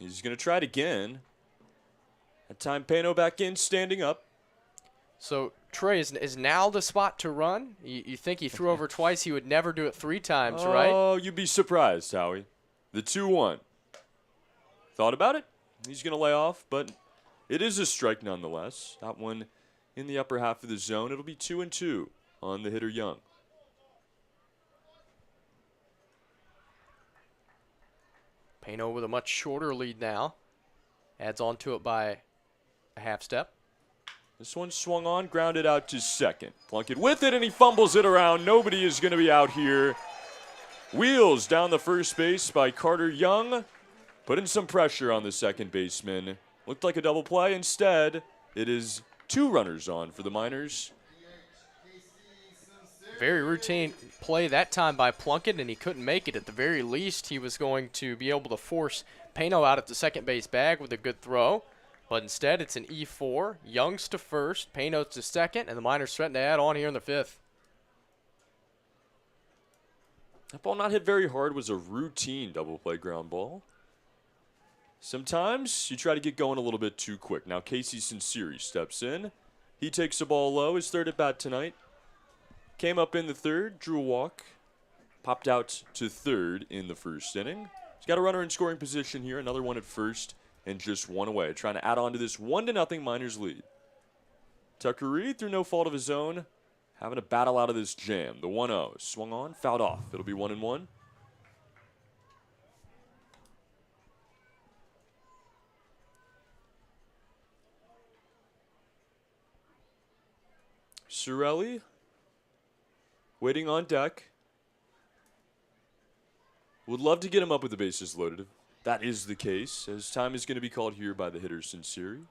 He's going to try it again. That time, Pano back in, standing up. So, Trey, is now the spot to run? You think he threw over twice, he would never do it 3 times, right? Oh, you'd be surprised, Howie. The 2-1. Thought about it? He's going to lay off, but it is a strike nonetheless. That one in the upper half of the zone. It'll be 2-2 on the hitter Young. Pano with a much shorter lead now. Adds on to it by a half step. This one swung on, grounded out to second. Plunkett with it, and he fumbles it around. Nobody is going to be out here. Wheels down the first base by Carter Young. Putting some pressure on the second baseman. Looked like a double play. Instead, it is 2 runners on for the Miners. Very routine play that time by Plunkett, and he couldn't make it. At the very least, he was going to be able to force Pano out at the second base bag with a good throw. But instead, it's an E4. Young's to first, Pano's to second, and the Miners threaten to add on here in the 5th. That ball not hit very hard, was a routine double play ground ball. Sometimes you try to get going a little bit too quick. Now Casey Sinceri steps in. He takes the ball low, his 3rd at bat tonight. Came up in the 3rd, drew a walk. Popped out to 3rd in the 1st inning. He's got a runner in scoring position here, another one at first. And just 1 away, trying to add on to this 1-0 Miners lead. Tucker Reed, through no fault of his own, having a battle out of this jam. The 1-0 swung on, fouled off. It'll be 1-1. Sorelli waiting on deck. Would love to get him up with the bases loaded. That is the case, as time is going to be called here by the hitter Sinceri.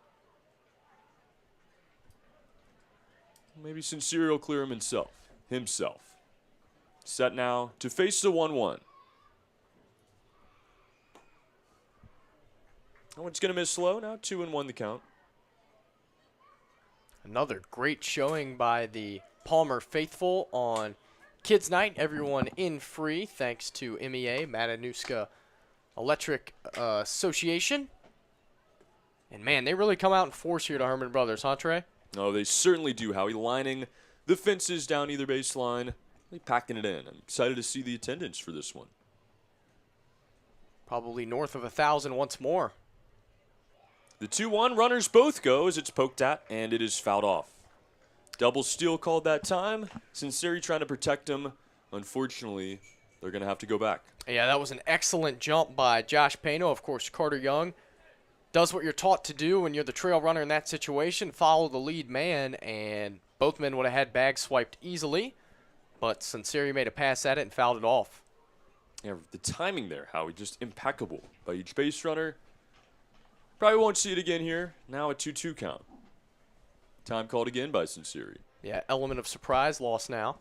Maybe Sinceri will clear him himself. Set now to face the 1-1. That one's going to miss slow. Now 2-1 the count. Another great showing by the Palmer faithful on Kids Night. Everyone in free thanks to MEA, Matanuska Electric Association. And man, they really come out in force here to Herman Brothers, huh, Trey? No, they certainly do, Howie. Lining the fences down either baseline, really packing it in. I'm excited to see the attendance for this one. Probably north of 1,000 once more. The 2-1, runners both go as it's poked at, and it is fouled off. Double steal called that time. Sinceri trying to protect him. Unfortunately, they're going to have to go back. Yeah, that was an excellent jump by Josh Pano. Of course, Carter Young does what you're taught to do when you're the trail runner in that situation, follow the lead man, and both men would have had bags swiped easily, but Sinceri made a pass at it and fouled it off. Yeah, the timing there, Howie, just impeccable by each base runner. Probably won't see it again here. Now a 2-2 count. Time called again by Sinceri. Yeah, element of surprise, lost now.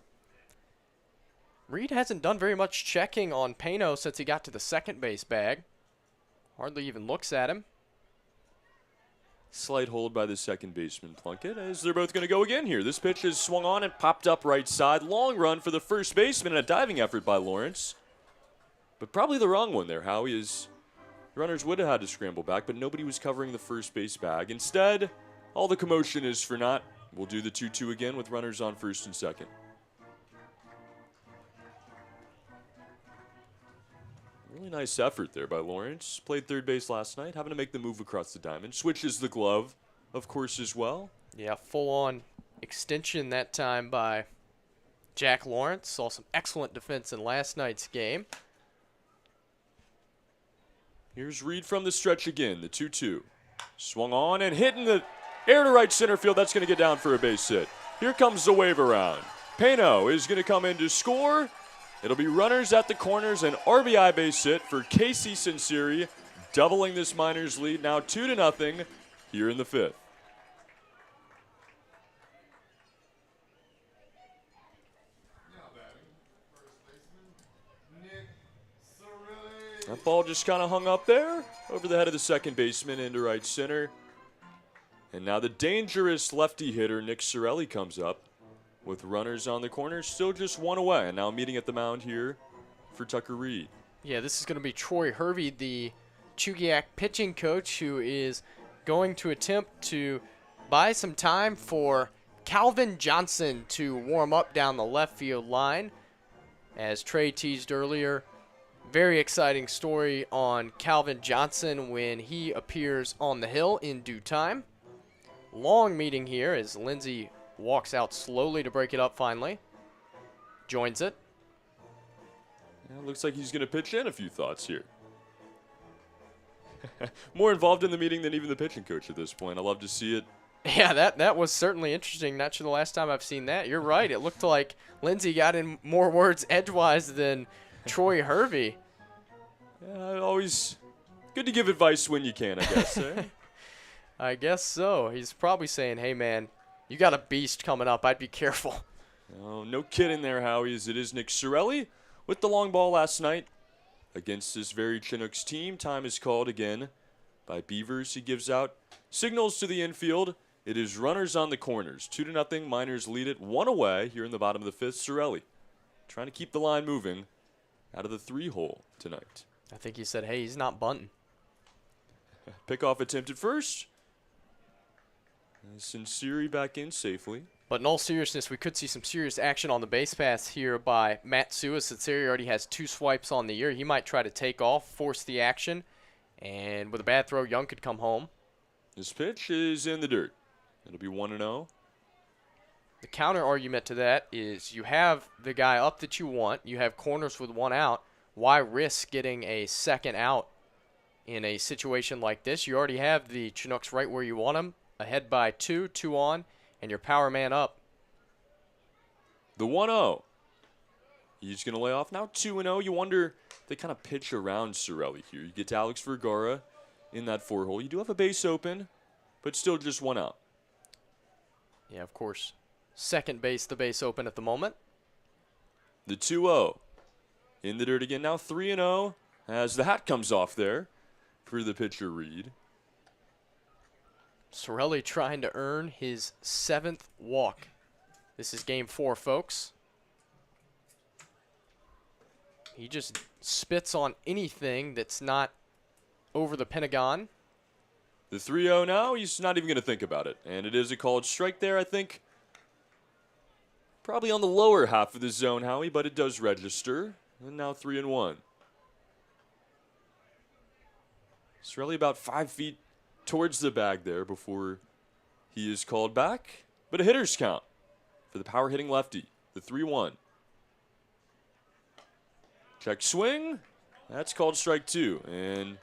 Reed hasn't done very much checking on Pano since he got to the second base bag. Hardly even looks at him. Slight hold by the second baseman, Plunkett, as they're both going to go again here. This pitch is swung on and popped up right side. Long run for the first baseman and a diving effort by Lawrence. But probably the wrong one there, Howie, is runners would have had to scramble back, but nobody was covering the first base bag. Instead, all the commotion is for naught. We'll do the 2-2 again with runners on first and second. Really nice effort there by Lawrence. Played third base last night, having to make the move across the diamond. Switches the glove, of course, as well. Yeah, full-on extension that time by Jack Lawrence. Saw some excellent defense in last night's game. Here's Reed from the stretch again, the 2-2. Swung on and hit in the air to right center field. That's going to get down for a base hit. Here comes the wave around. Pano is going to come in to score. It'll be runners at the corners, and RBI base hit for Casey Sinceri, doubling this Miners lead, now 2-0 here in the fifth. That ball just kind of hung up there over the head of the second baseman into right center. And now the dangerous lefty hitter, Nick Sorelli, comes up with runners on the corner, still just one away. And now meeting at the mound here for Tucker Reed. Yeah, this is going to be Troy Hervey, the Chugiak pitching coach, who is going to attempt to buy some time for Calvin Johnson to warm up down the left field line. As Trey teased earlier, very exciting story on Calvin Johnson when he appears on the hill in due time. Long meeting here as Lindsey walks out slowly to break it up finally. Joins it. Yeah, looks like he's going to pitch in. A few thoughts here. More involved in the meeting than even the pitching coach at this point. I love to see it. Yeah, that was certainly interesting. Not sure the last time I've seen that. You're right. It looked like Lindsey got in more words edgewise than Troy Hervey. Yeah, always good to give advice when you can, I guess. Eh? I guess so. He's probably saying, hey, man, you got a beast coming up. I'd be careful. Oh, no kidding there, Howie, as it is Nick Sorelli with the long ball last night against this very Chinooks team. Time is called again by Beavers. He gives out signals to the infield. It is runners on the corners. 2-0. Miners lead it. One away here in the bottom of the fifth. Sorelli trying to keep the line moving out of the 3-hole tonight. I think he said, hey, he's not bunting. Pickoff attempted first. Sinceri back in safely. But in all seriousness, we could see some serious action on the base pass here by Matt Sua. Sinceri already has 2 swipes on the year. He might try to take off, force the action, and with a bad throw, Young could come home. This pitch is in the dirt. It'll be 1-0. The counter argument to that is you have the guy up that you want. You have corners with 1 out. Why risk getting a second out in a situation like this? You already have the Chinooks right where you want them, ahead by 2 on, and your power man up. The 1-0. He's going to lay off now 2-0. You wonder, they kind of pitch around Sorelli here. You get to Alex Vergara in that 4-hole. You do have a base open, but still just 1 out. Yeah, of course. Second base, the base open at the moment. The 2-0. In the dirt again, now 3-0 as the hat comes off there for the pitcher Reed. Sorelli trying to earn his 7th walk. This is game 4, folks. He just spits on anything that's not over the Pentagon. The 3-0 now, he's not even going to think about it. And it is a called strike there, I think. Probably on the lower half of the zone, Howie, but it does register. And now 3-1. Sorelli about 5 feet towards the bag there before he is called back. But a hitter's count for the power hitting lefty, the 3-1. Check swing. That's called strike 2. And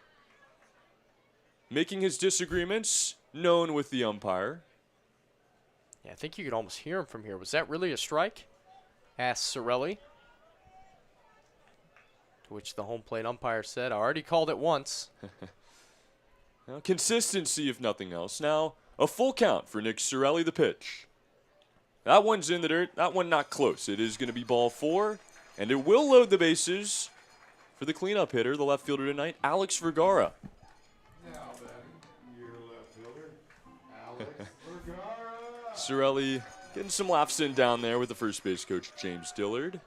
making his disagreements known with the umpire. Yeah, I think you could almost hear him from here. Was that really a strike? Asked Sorelli. To which the home plate umpire said, I already called it once. Well, consistency, if nothing else. Now, a full count for Nick Sorelli, the pitch. That one's in the dirt. That one not close. It is going to be ball 4, and it will load the bases for the cleanup hitter, the left fielder tonight, Alex Vergara. Now then, your left fielder, Alex Vergara. Sorelli getting some laughs in down there with the first base coach, James Dillard.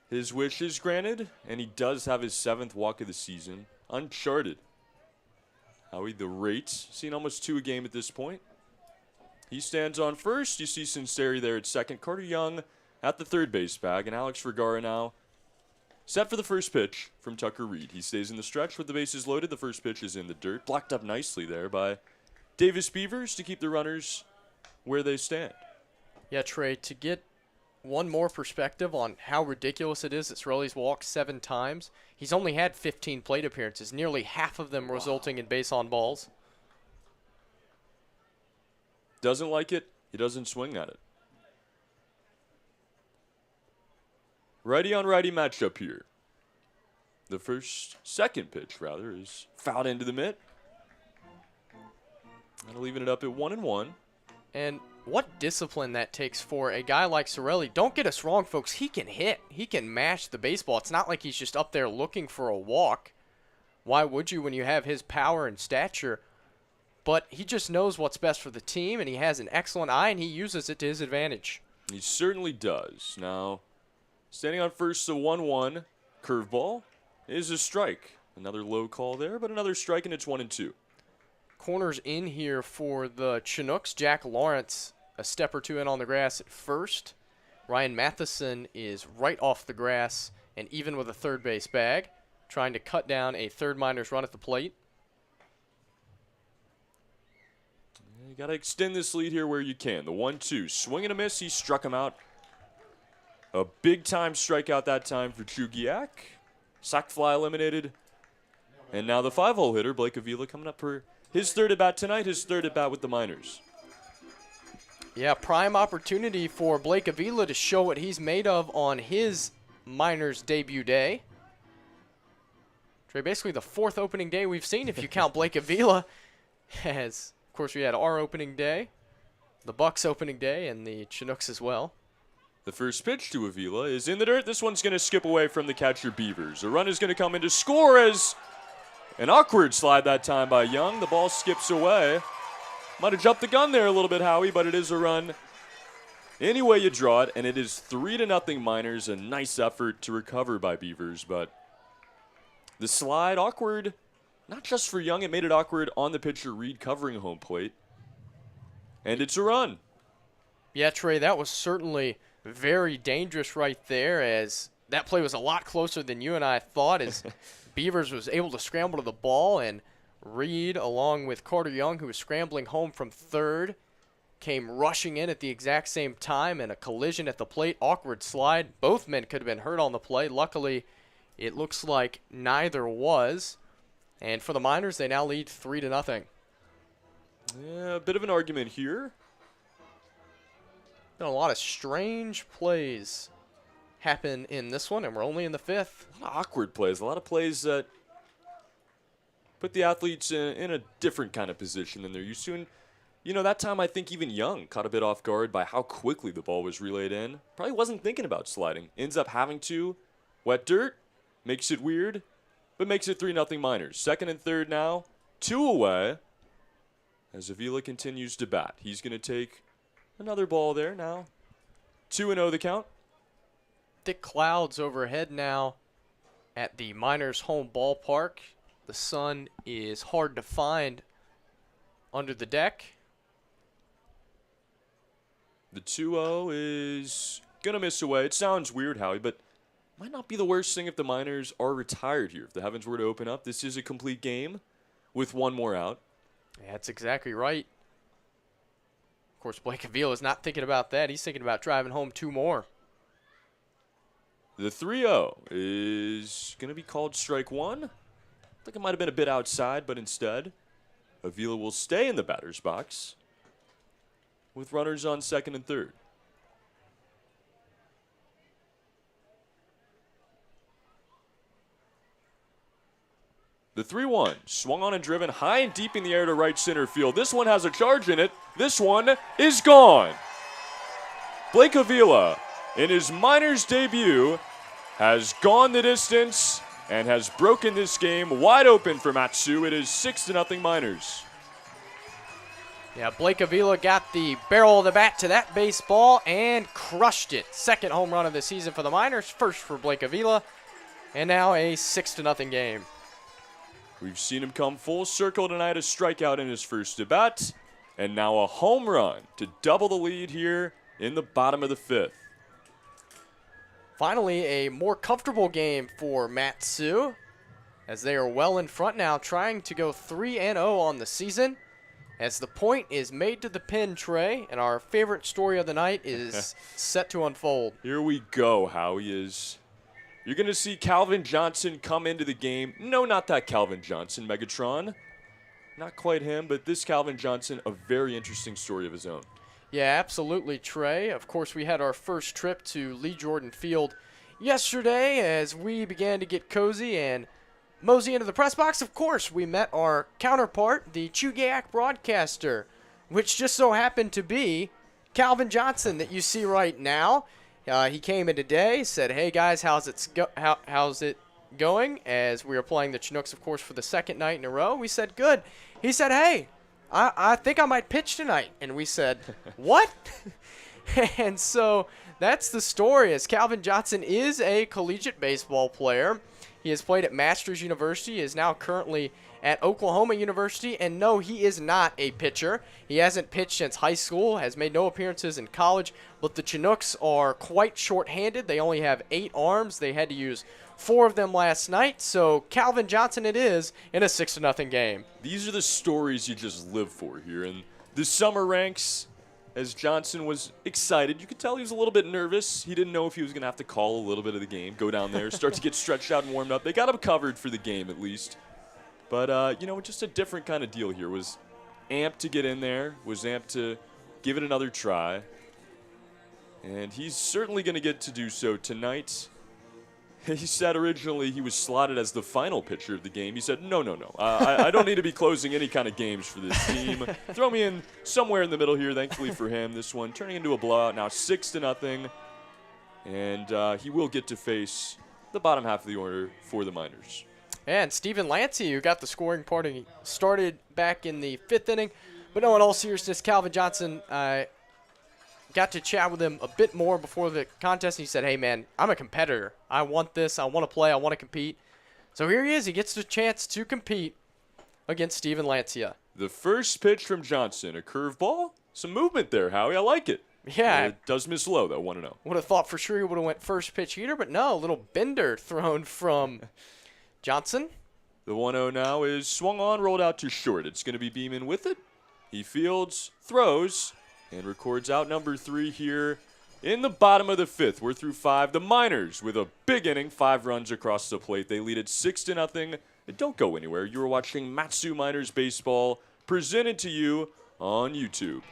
His wish is granted, and he does have his 7th walk of the season. Uncharted. Howie, the rates, seen almost 2 a game at this point. He stands on first. You see Sinceri there at second. Carter Young at the third base bag, and Alex Vergara now set for the first pitch from Tucker Reed. He stays in the stretch with the bases loaded. The first pitch is in the dirt. Blocked up nicely there by Davis Beavers to keep the runners where they stand. Yeah, Trey, to get one more perspective on how ridiculous it is that Sorelli's walked 7 times. He's only had 15 plate appearances, nearly half of them resulting in base on balls. Doesn't like it, he doesn't swing at it. Righty on righty matchup here. The second pitch rather, is fouled into the mitt. And leaving it up at 1-1. And what discipline that takes for a guy like Sorelli. Don't get us wrong, folks. He can hit. He can mash the baseball. It's not like he's just up there looking for a walk. Why would you when you have his power and stature? But he just knows what's best for the team, and he has an excellent eye, and he uses it to his advantage. He certainly does. Now, standing on first, the 1-1 curveball is a strike. Another low call there, but another strike, and it's 1-2. Corners in here for the Chinooks. Jack Lawrence a step or 2 in on the grass at first. Ryan Matheson is right off the grass and even with a third base bag, trying to cut down a third minors run at the plate. You got to extend this lead here where you can. The 1-2, swing and a miss. He struck him out. A big-time strikeout that time for Chugiak. Sac fly eliminated. And now the 5-hole hitter, Blake Avila, coming up for his third at-bat tonight, his third at-bat with the minors. Yeah, prime opportunity for Blake Avila to show what he's made of on his minors debut day. Trey, basically the 4th opening day we've seen if you count Blake Avila. As, of course, we had our opening day, the Bucks opening day, and the Chinooks as well. The first pitch to Avila is in the dirt. This one's going to skip away from the catcher Beavers. A run is going to come in to score as an awkward slide that time by Young. The ball skips away. Might have jumped the gun there a little bit, Howie, but it is a run. Any way you draw it, and it is 3-0 Miners. A nice effort to recover by Beavers, but the slide awkward, not just for Young. It made it awkward on the pitcher Reed covering home plate. And it's a run. Yeah, Trey, that was certainly very dangerous right there, as that play was a lot closer than you and I thought, as Beavers was able to scramble to the ball, and Reed, along with Carter Young, who was scrambling home from third, came rushing in at the exact same time, and a collision at the plate. Awkward slide. Both men could have been hurt on the play. Luckily, it looks like neither was. And for the Miners, they now lead 3-0. Yeah, a bit of an argument here. Been a lot of strange plays happen in this one, and we're only in the 5th. A lot of awkward plays. A lot of plays that put the athletes in a different kind of position than they're used to. And, you know, that time I think even Young caught a bit off guard by how quickly the ball was relayed in. Probably wasn't thinking about sliding. Ends up having to. Wet dirt. Makes it weird, but makes it 3-0 Miners. Second and third now. 2 away as Avila continues to bat. He's going to take another ball there now. 2-0 the count. Thick clouds overhead now at the Miners' home ballpark. The sun is hard to find under the deck. The 2-0 is going to miss away. It sounds weird, Howie, but might not be the worst thing if the Miners are retired here. If the heavens were to open up, this is a complete game with one more out. Yeah, that's exactly right. Of course, Blake Avila is not thinking about that. He's thinking about driving home 2 more. The 3-0 is going to be called strike one. I think it might have been a bit outside, but instead, Avila will stay in the batter's box with runners on second and third. The 3-1 swung on and driven high and deep in the air to right center field. This one has a charge in it. This one is gone. Blake Avila, in his Miners debut, has gone the distance and has broken this game wide open for Matsu. It is 6-0 Miners. Yeah, Blake Avila got the barrel of the bat to that baseball and crushed it. Second home run of the season for the Miners, first for Blake Avila, and now a 6-0 game. We've seen him come full circle tonight, a strikeout in his first at bat, and now a home run to double the lead here in the bottom of the 5th. Finally, a more comfortable game for Matsu, as they are well in front now, trying to go 3-0 on the season. As the point is made to the pin tray, and our favorite story of the night is set to unfold. Here we go, Howie. You're going to see Calvin Johnson come into the game. No, not that Calvin Johnson, Megatron. Not quite him, but this Calvin Johnson, a very interesting story of his own. Yeah, absolutely, Trey. Of course, we had our first trip to Lee Jordan Field yesterday as we began to get cozy and mosey into the press box. Of course, we met our counterpart, the Chugiak broadcaster, which just so happened to be Calvin Johnson that you see right now. He came in today, said, "Hey guys, how's it going?" As we were playing the Chinooks, of course, for the second night in a row. We said, "Good." He said, "Hey, I think I might pitch tonight." And we said, "What?" And so that's the story. As Calvin Johnson is a collegiate baseball player. He has played at Masters University. He is now currently at Oklahoma University. And no, he is not a pitcher. He hasn't pitched since high school, has made no appearances in college. But the Chinooks are quite short-handed. They only have 8 arms. They had to use 4 of them last night. So Calvin Johnson it is in a 6-0 game. These are the stories you just live for here. And the summer ranks, as Johnson was excited, you could tell he was a little bit nervous. He didn't know if he was going to have to call a little bit of the game, go down there, start to get stretched out and warmed up. They got him covered for the game at least. But, just a different kind of deal here. Was amped to get in there, was amped to give it another try. And he's certainly going to get to do so tonight. He said originally he was slotted as the final pitcher of the game. He said, no. I don't need to be closing any kind of games for this team. Throw me in somewhere in the middle here, thankfully for him. This one turning into a blowout now, 6-0. And he will get to face the bottom half of the order for the Miners. And Steven Lancia, who got the scoring party started back in the 5th inning. But no, in all seriousness, Calvin Johnson got to chat with him a bit more before the contest. And he said, "Hey, man, I'm a competitor. I want this. I want to play. I want to compete." So here he is. He gets the chance to compete against Steven Lancia. The first pitch from Johnson, a curveball. Some movement there, Howie. I like it. Yeah. It does miss low, though, 1-0. Would have thought for sure he would have went first pitch heater, but no, a little bender thrown from Johnson. The 1-0 now is swung on, rolled out to short. It's going to be Beeman with it. He fields, throws, and records out number 3 here in the bottom of the 5th. We're through 5. The Miners with a big inning, 5 runs across the plate. They lead it 6-0. And don't go anywhere. You are watching Matsu Miners Baseball presented to you on YouTube.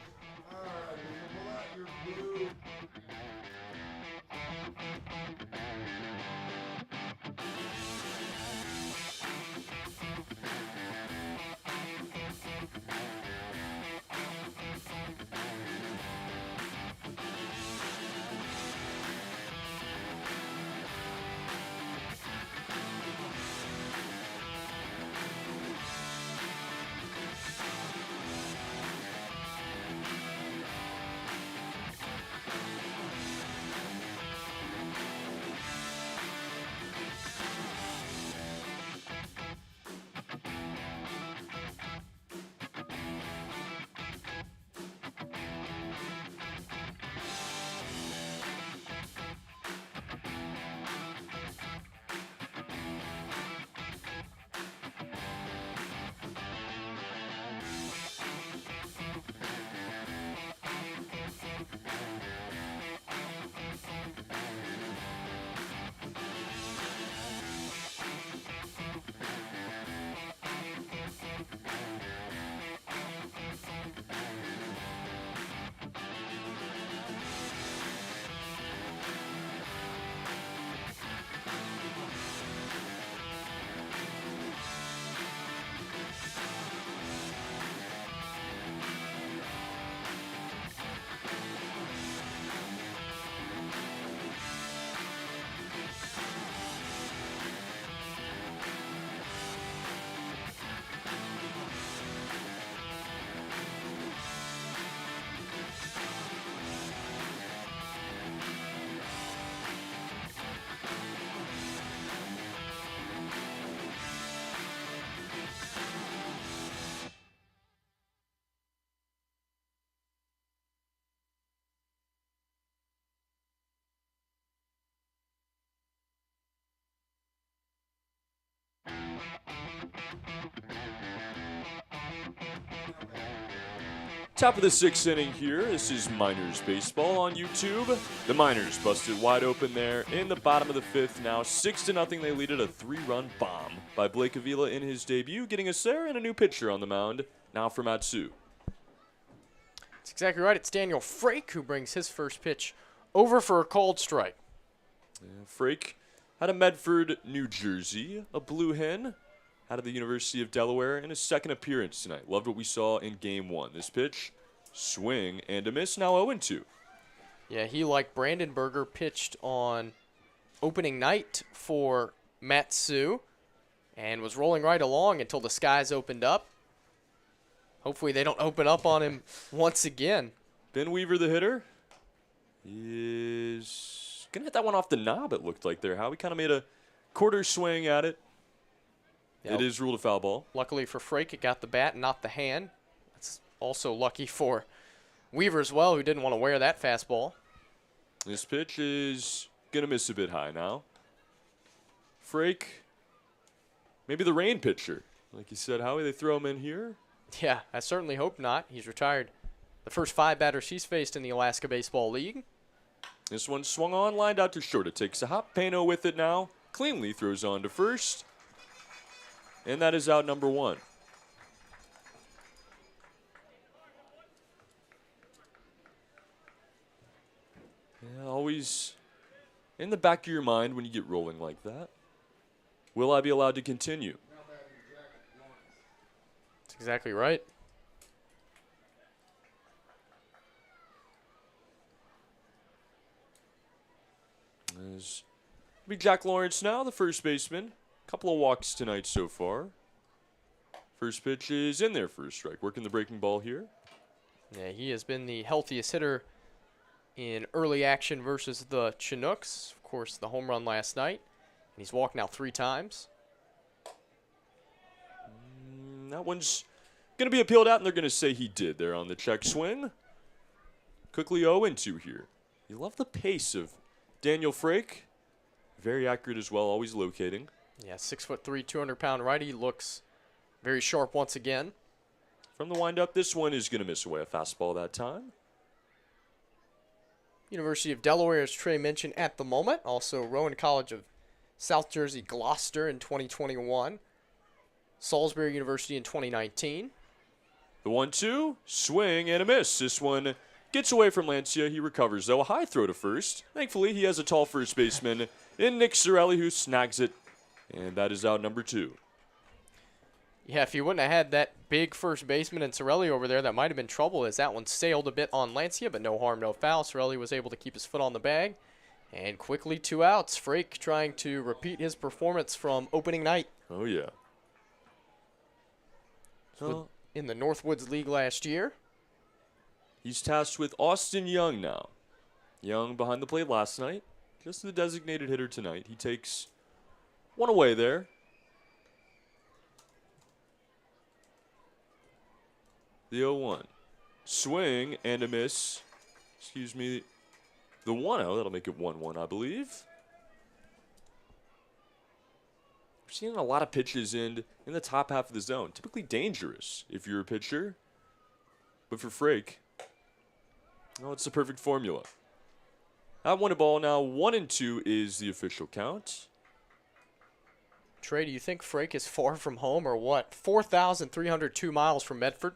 Top of the 6th inning here. This is Miners Baseball on YouTube. The Miners busted wide open there in the bottom of the 5th. Now 6-0. They lead it, a 3-run bomb by Blake Avila in his debut, getting us there, and a new pitcher on the mound now for Matsu. That's exactly right. It's Daniel Frake who brings his first pitch over for a called strike. Frake out of Medford, New Jersey, a blue hen out of the University of Delaware in his second appearance tonight. Loved what we saw in Game 1. This pitch, swing and a miss, now 0-2. Yeah, he, like Brandon Berger, pitched on opening night for Matsu and was rolling right along until the skies opened up. Hopefully they don't open up on him once again. Ben Weaver, the hitter, is going to hit that one off the knob, it looked like there. Howie kind of made a quarter swing at it. It is ruled a foul ball. Luckily for Frake, it got the bat and not the hand. That's also lucky for Weaver as well, who didn't want to wear that fastball. This pitch is going to miss a bit high now. Frake, maybe the rain pitcher. Like you said, Howie, they throw him in here. Yeah, I certainly hope not. He's retired the first 5 batters he's faced in the Alaska Baseball League. This one swung on, lined out to short. It takes a hop. Pano with it now. Cleanly throws on to first. And that is out number 1. Yeah, always in the back of your mind when you get rolling like that. Will I be allowed to continue? That's exactly right. There's be Jack Lawrence now, the first baseman. Couple of walks tonight so far. First pitch is in there for a strike. Working the breaking ball here. Yeah, he has been the healthiest hitter in early action versus the Chinooks. Of course, the home run last night. And he's walked now 3 times. That one's going to be appealed out, and they're going to say he did there on the check swing. Quickly 0-2 here. You love the pace of Daniel Frake. Very accurate as well, always locating. Yeah, 6'3", 200-pound righty, looks very sharp once again. From the windup, this one is going to miss away a fastball that time. University of Delaware, as Trey mentioned, at the moment. Also, Rowan College of South Jersey, Gloucester in 2021. Salisbury University in 2019. The 1-2, swing and a miss. This one gets away from Lancia. He recovers, though. A high throw to first. Thankfully, he has a tall first baseman in Nick Sorelli, who snags it. And that is out number 2. Yeah, if you wouldn't have had that big first baseman in Sorelli over there, that might have been trouble, as that one sailed a bit on Lancia, but no harm, no foul. Sorelli was able to keep his foot on the bag. And quickly 2 outs. Frake trying to repeat his performance from opening night. Oh, yeah. In the Northwoods League last year. He's tasked with Austin Young now. Young behind the plate last night. Just the designated hitter tonight. He takes one away there. The 0-1. Swing and a miss. Excuse me. The 1-0. That'll make it 1-1, I believe. We're seeing a lot of pitches in the top half of the zone. Typically dangerous if you're a pitcher. But for Frake, oh, it's the perfect formula. That 1 ball now. 1-2 is the official count. Trey, do you think Frake is far from home or what? 4,302 miles from Medford.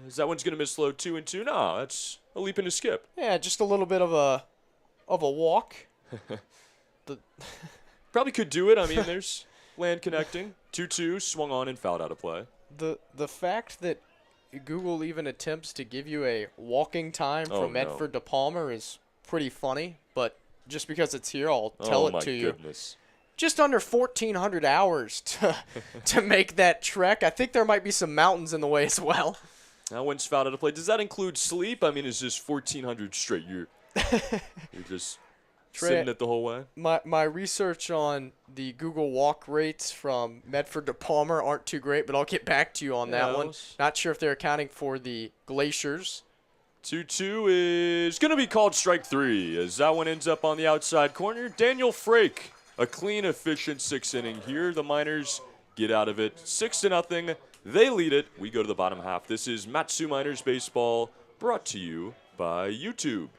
Is that one's going to miss low 2-2? No, that's a leap and a skip. Yeah, just a little bit of a walk. Probably could do it. I mean, there's land connecting. 2-2, swung on and fouled out of play. The fact that Google even attempts to give you a walking time from Medford to Palmer is pretty funny, but just because it's here, I'll tell it to you. Goodness. Just under 1,400 hours to make that trek. I think there might be some mountains in the way as well. That one's fouled out of play. Does that include sleep? I mean, it's just 1,400 straight. You're just sitting it the whole way. My research on the Google walk rates from Medford to Palmer aren't too great, but I'll get back to you on that one. Not sure if they're accounting for the glaciers. 2-2 is going to be called strike 3 as that one ends up on the outside corner. Daniel Frake A clean, efficient 6th inning here. The Miners get out of it 6-0. They lead it. We go to the bottom half. This is Matsu Miners Baseball, brought to you by YouTube.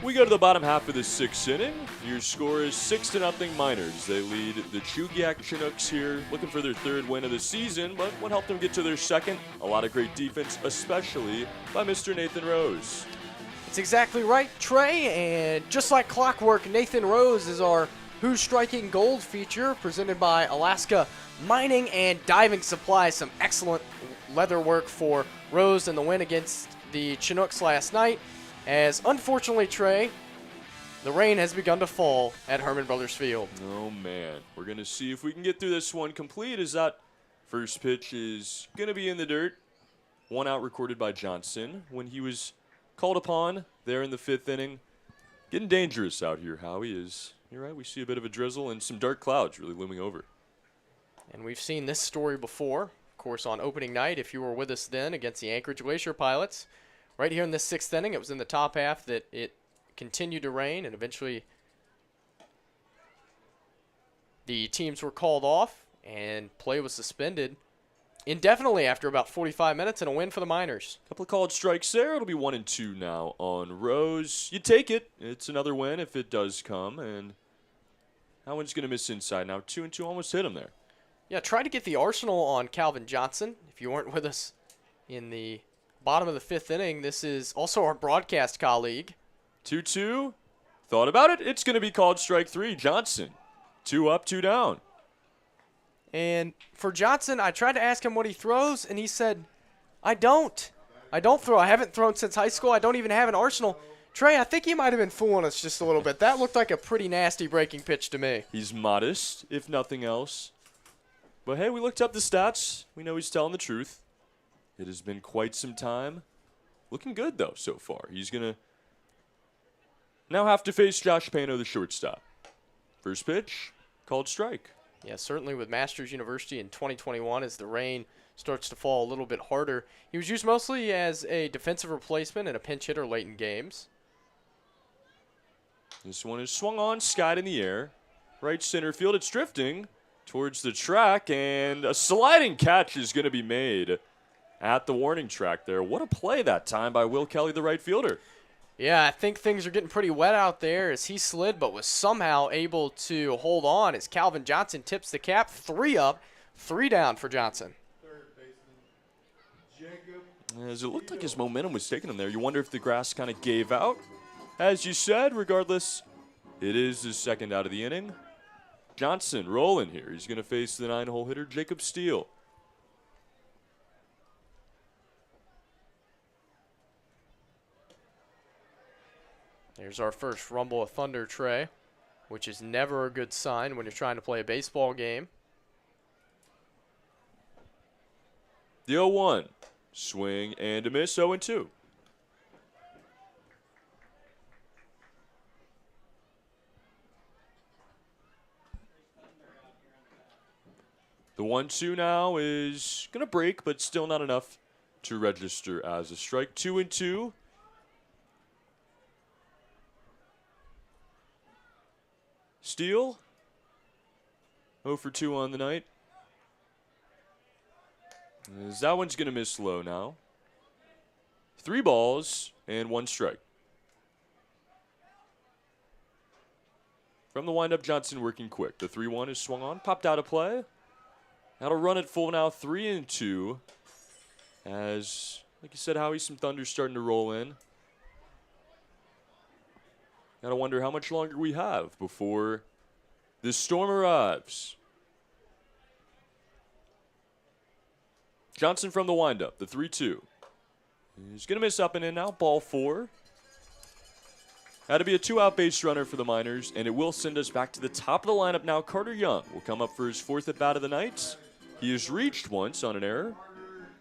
We go to the bottom half of the 6th inning. Your score is 6-0 Miners. They lead the Chugiak Chinooks here, looking for their 3rd win of the season, but what helped them get to their 2nd? A lot of great defense, especially by Mr. Nathan Rose. It's exactly right, Trey, and just like clockwork, Nathan Rose is our Who's Striking Gold feature, presented by Alaska Mining and Diving Supply. Some excellent leather work for Rose in the win against the Chinooks last night. As unfortunately, Trey, the rain has begun to fall at Herman Brothers Field. Oh, man. We're going to see if we can get through this one complete, as that first pitch is going to be in the dirt. 1 out recorded by Johnson when he was called upon there in the 5th inning. Getting dangerous out here, Howie. You're right, we see a bit of a drizzle and some dark clouds really looming over. And we've seen this story before, of course, on opening night, if you were with us then, against the Anchorage Glacier Pilots. Right here in this 6th inning, it was in the top half that it continued to rain, and eventually the teams were called off, and play was suspended indefinitely after about 45 minutes, and a win for the Miners. Couple of called strikes there. It'll be 1-2 now on Rose. You take it. It's another win if it does come, and that one's going to miss inside. Now 2-2, almost hit him there. Yeah, try to get the arsenal on Calvin Johnson. If you weren't with us in the bottom of the 5th inning, this is also our broadcast colleague. 2-2. Thought about it. It's going to be called strike 3. Johnson. 2 up, 2 down. And for Johnson, I tried to ask him what he throws, and he said, I don't throw. I haven't thrown since high school. I don't even have an arsenal. Trey, I think he might have been fooling us just a little bit. That looked like a pretty nasty breaking pitch to me. He's modest, if nothing else. But, hey, we looked up the stats. We know he's telling the truth. It has been quite some time. Looking good, though, so far. He's going to now have to face Josh Pano, the shortstop. First pitch, called strike. Yeah, certainly with Masters University in 2021, as the rain starts to fall a little bit harder. He was used mostly as a defensive replacement and a pinch hitter late in games. This one is swung on, skied in the air. Right center field, it's drifting towards the track, and a sliding catch is going to be made at the warning track there. What a play that time by Will Kelly, the right fielder. Yeah, I think things are getting pretty wet out there as he slid, but was somehow able to hold on as Calvin Johnson tips the cap. 3 up, 3 down for Johnson. Third baseman, Jacob. As it looked like his momentum was taking him there. You wonder if the grass kind of gave out. As you said, regardless, it is his 2nd out of the inning. Johnson rolling here. He's going to face the 9-hole hitter, Jacob Steele. There's our first rumble of thunder, Trey, which is never a good sign when you're trying to play a baseball game. The 0-1. Swing and a miss, 0-2. The 1-2 now is going to break, but still not enough to register as a strike. 2-2. Steele, 0 for 2 on the night. As that one's going to miss low now. 3 balls and 1 strike. From the windup, Johnson working quick. The 3-1 is swung on, popped out of play. That'll run it full now, 3-2. As, like you said, Howie, some thunder's starting to roll in. Gotta wonder how much longer we have before this storm arrives. Johnson from the windup, the 3-2. He's gonna miss up and in now, ball 4. Had to be a 2-out base runner for the Miners, and it will send us back to the top of the lineup now. Carter Young will come up for his 4th at-bat of the night. He has reached once on an error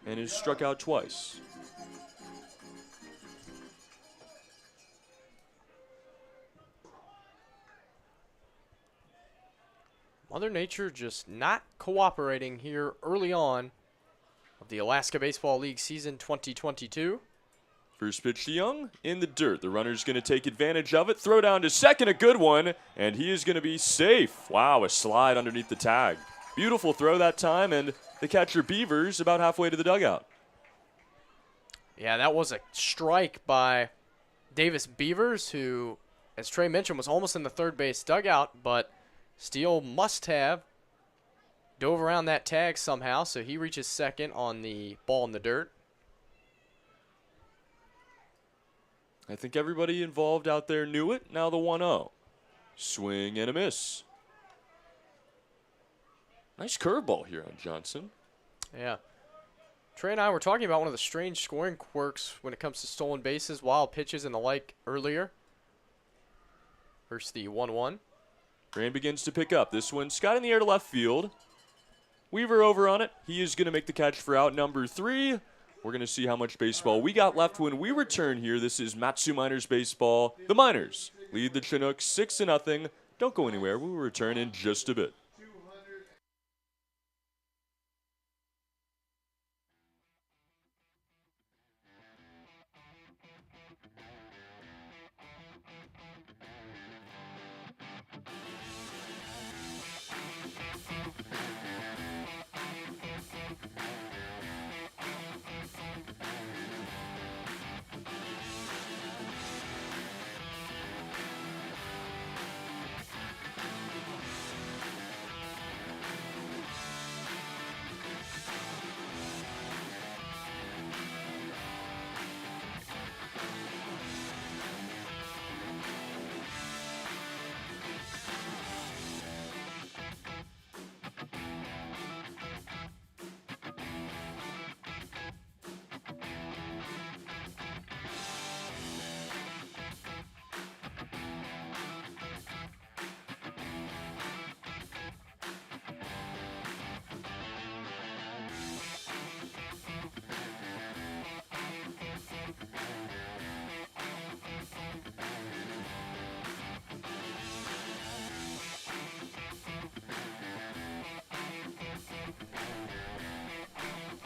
and has struck out twice. Mother Nature just not cooperating here early on of the Alaska Baseball League season 2022. First pitch to Young in the dirt. The runner's going to take advantage of it. Throw down to second, a good one, and he is going to be safe. Wow, a slide underneath the tag. Beautiful throw that time, and the catcher Beavers about halfway to the dugout. Yeah, that was a strike by Davis Beavers, who, as Trey mentioned, was almost in the third base dugout, but Steele must have dove around that tag somehow, so he reaches second on the ball in the dirt. I think everybody involved out there knew it. Now the 1-0. Swing and a miss. Nice curveball here on Johnson. Yeah. Trey and I were talking about one of the strange scoring quirks when it comes to stolen bases, wild pitches, and the like earlier. Versus the 1-1. Rain begins to pick up. This one, Scott in the air to left field. Weaver over on it. He is going to make the catch for out number 3. We're going to see how much baseball we got left when we return here. This is Matsu Miners Baseball. The Miners lead the Chinooks 6-0. Don't go anywhere. We'll return in just a bit.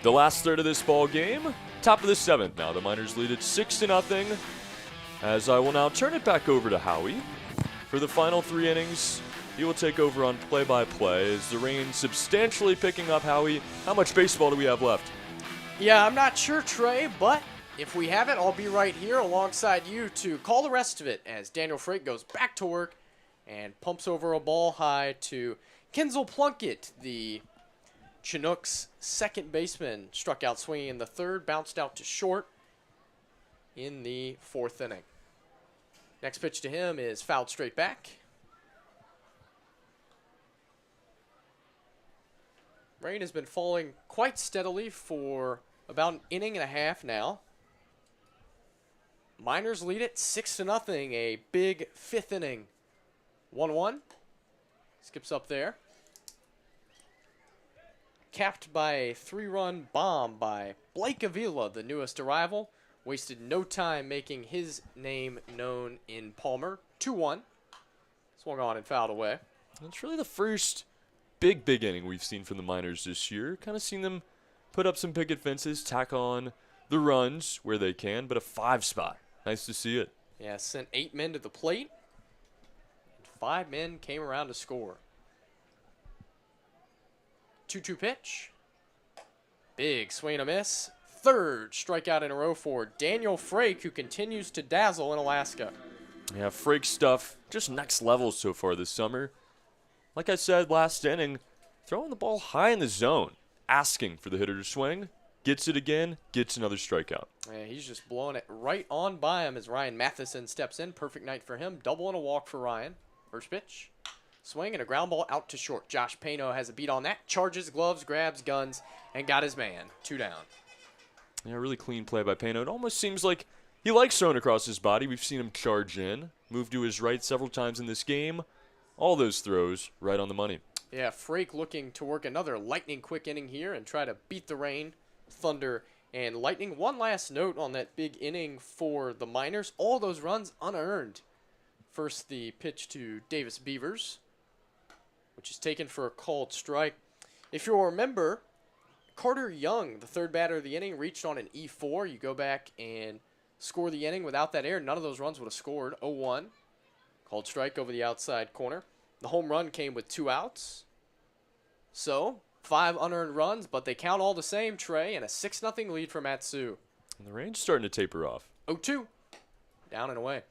The last third of this ball game, top of the 7th now. The Miners lead it 6-0. As I will now turn it back over to Howie for the final 3 innings. He will take over on play-by-play as the rain substantially picking up. Howie, how much baseball do we have left? Yeah, I'm not sure, Trey, but if we have it, I'll be right here alongside you to call the rest of it as Daniel Freight goes back to work and pumps over a ball high to Kenzel Plunkett, the Chinooks second baseman. Struck out swinging in the 3rd, bounced out to short in the 4th inning. Next pitch to him is fouled straight back. Rain has been falling quite steadily for about an inning and a half now. Miners lead it 6-0, a big 5th inning. 1-1. Skips up there. Capped by a 3-run bomb by Blake Avila, the newest arrival. Wasted no time making his name known in Palmer. 2-1. Swung on and fouled away. It's really the first big inning we've seen from the Miners this year. Kind of seen them put up some picket fences, tack on the runs where they can, but a 5 spot. Nice to see it. Yeah, sent 8 men to the plate. 5 men came around to score. 2-2 pitch. Big swing and a miss. third strikeout in a row for Daniel Frake, who continues to dazzle in Alaska. Yeah, Frake stuff just next level so far this summer. Like I said last inning, throwing the ball high in the zone, asking for the hitter to swing, gets it again, gets another strikeout. Yeah, he's just blowing it right on by him as Ryan Matheson steps in. Perfect night for him. Double and a walk for Ryan. First pitch. Swing and a ground ball out to short. Josh Pano has a beat on that. Charges, gloves, grabs, guns, and got his man. 2 down. Yeah, really clean play by Pano. It almost seems like he likes throwing across his body. We've seen him charge in, move to his right several times in this game. All those throws right on the money. Yeah, Frake looking to work another lightning-quick inning here and try to beat the rain, thunder, and lightning. One last note on that big inning for the Miners. All those runs unearned. First, the pitch to Davis Beavers, which is taken for a called strike. If you'll remember, Carter Young, the third batter of the inning, reached on an E4. You go back and score the inning without that error. None of those runs would have scored. 0-1. Called strike over the outside corner. The home run came with 2 outs. So, 5 unearned runs, but they count all the same, Trey, and a 6-0 lead for Matsu. And the rain's starting to taper off. 0-2. Down and away.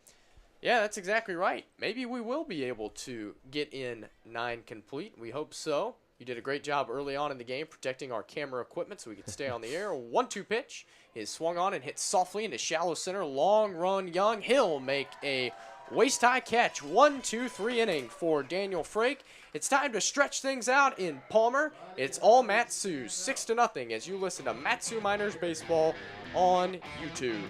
Yeah, that's exactly right. Maybe we will be able to get in 9 complete. We hope so. You did a great job early on in the game protecting our camera equipment so we could stay on the air. 1-2 pitch is swung on and hit softly into shallow center. Long run, Young. He'll make a waist-high catch. 1-2-3 inning for Daniel Frake. It's time to stretch things out in Palmer. It's all Matsu, 6-0 as you listen to Matsu Miners Baseball on YouTube.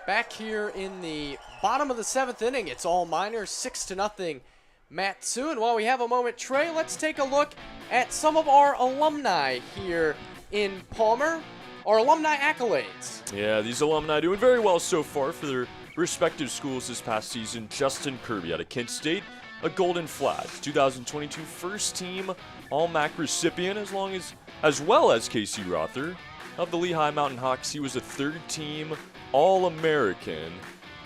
Back here in the bottom of the 7th inning, it's all Miners, 6-0 Matsu. And while we have a moment, Trey, let's take a look at some of our alumni here in Palmer, our Alumni Accolades. Yeah, these alumni doing very well so far for their respective schools this past season. Justin Kirby out of Kent State, a Golden Flash, 2022 first team All-MAC recipient, as well as Casey Rother of the Lehigh Mountain Hawks. He was a third team All-American.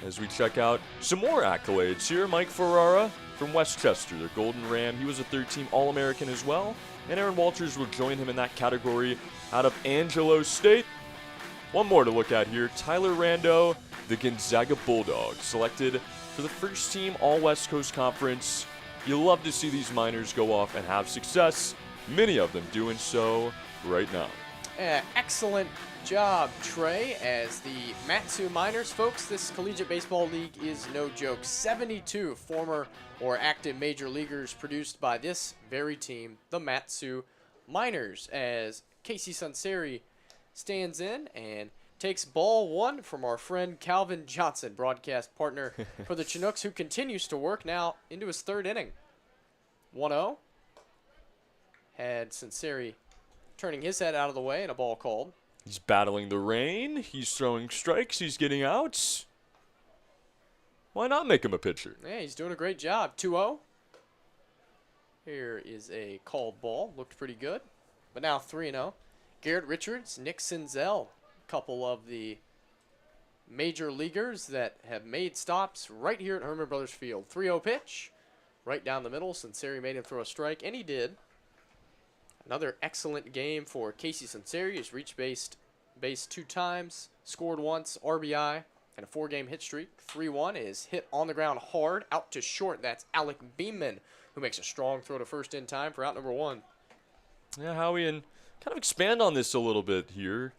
As we check out some more accolades here, Mike Ferrara from Westchester, their Golden Ram. He was a third team All-American as well. And Aaron Walters will join him in that category out of Angelo State. One more to look at here, Tyler Rando, the Gonzaga Bulldogs, selected for the first team All-West Coast Conference. You love to see these Miners go off and have success, many of them doing so right now. Excellent job, Trey, as the Matsu Miners. Folks, this collegiate baseball league is no joke. 72 former or active major leaguers produced by this very team, the Matsu Miners, as Casey Sunseri stands in and takes ball 1 from our friend Calvin Johnson, broadcast partner for the Chinooks, who continues to work now into his 3rd inning. 1-0. Had Sunseri turning his head out of the way and a ball called. He's battling the rain. He's throwing strikes. He's getting outs. Why not make him a pitcher? Yeah, he's doing a great job. 2-0. Here is a called ball. Looked pretty good. But now 3-0. Garrett Richards, Nick Sinzel, a couple of the major leaguers that have made stops right here at Herman Brothers Field. 3-0 pitch. Right down the middle. Sunseri made him throw a strike, and he did. Another excellent game for Casey Sunseri. He's reached base 2 times, scored once, RBI, and a 4-game hit streak. 3-1 is hit on the ground hard, out to short. That's Alec Beeman, who makes a strong throw to first in time for out number 1. Yeah, Howie, and kind of expand on this a little bit here.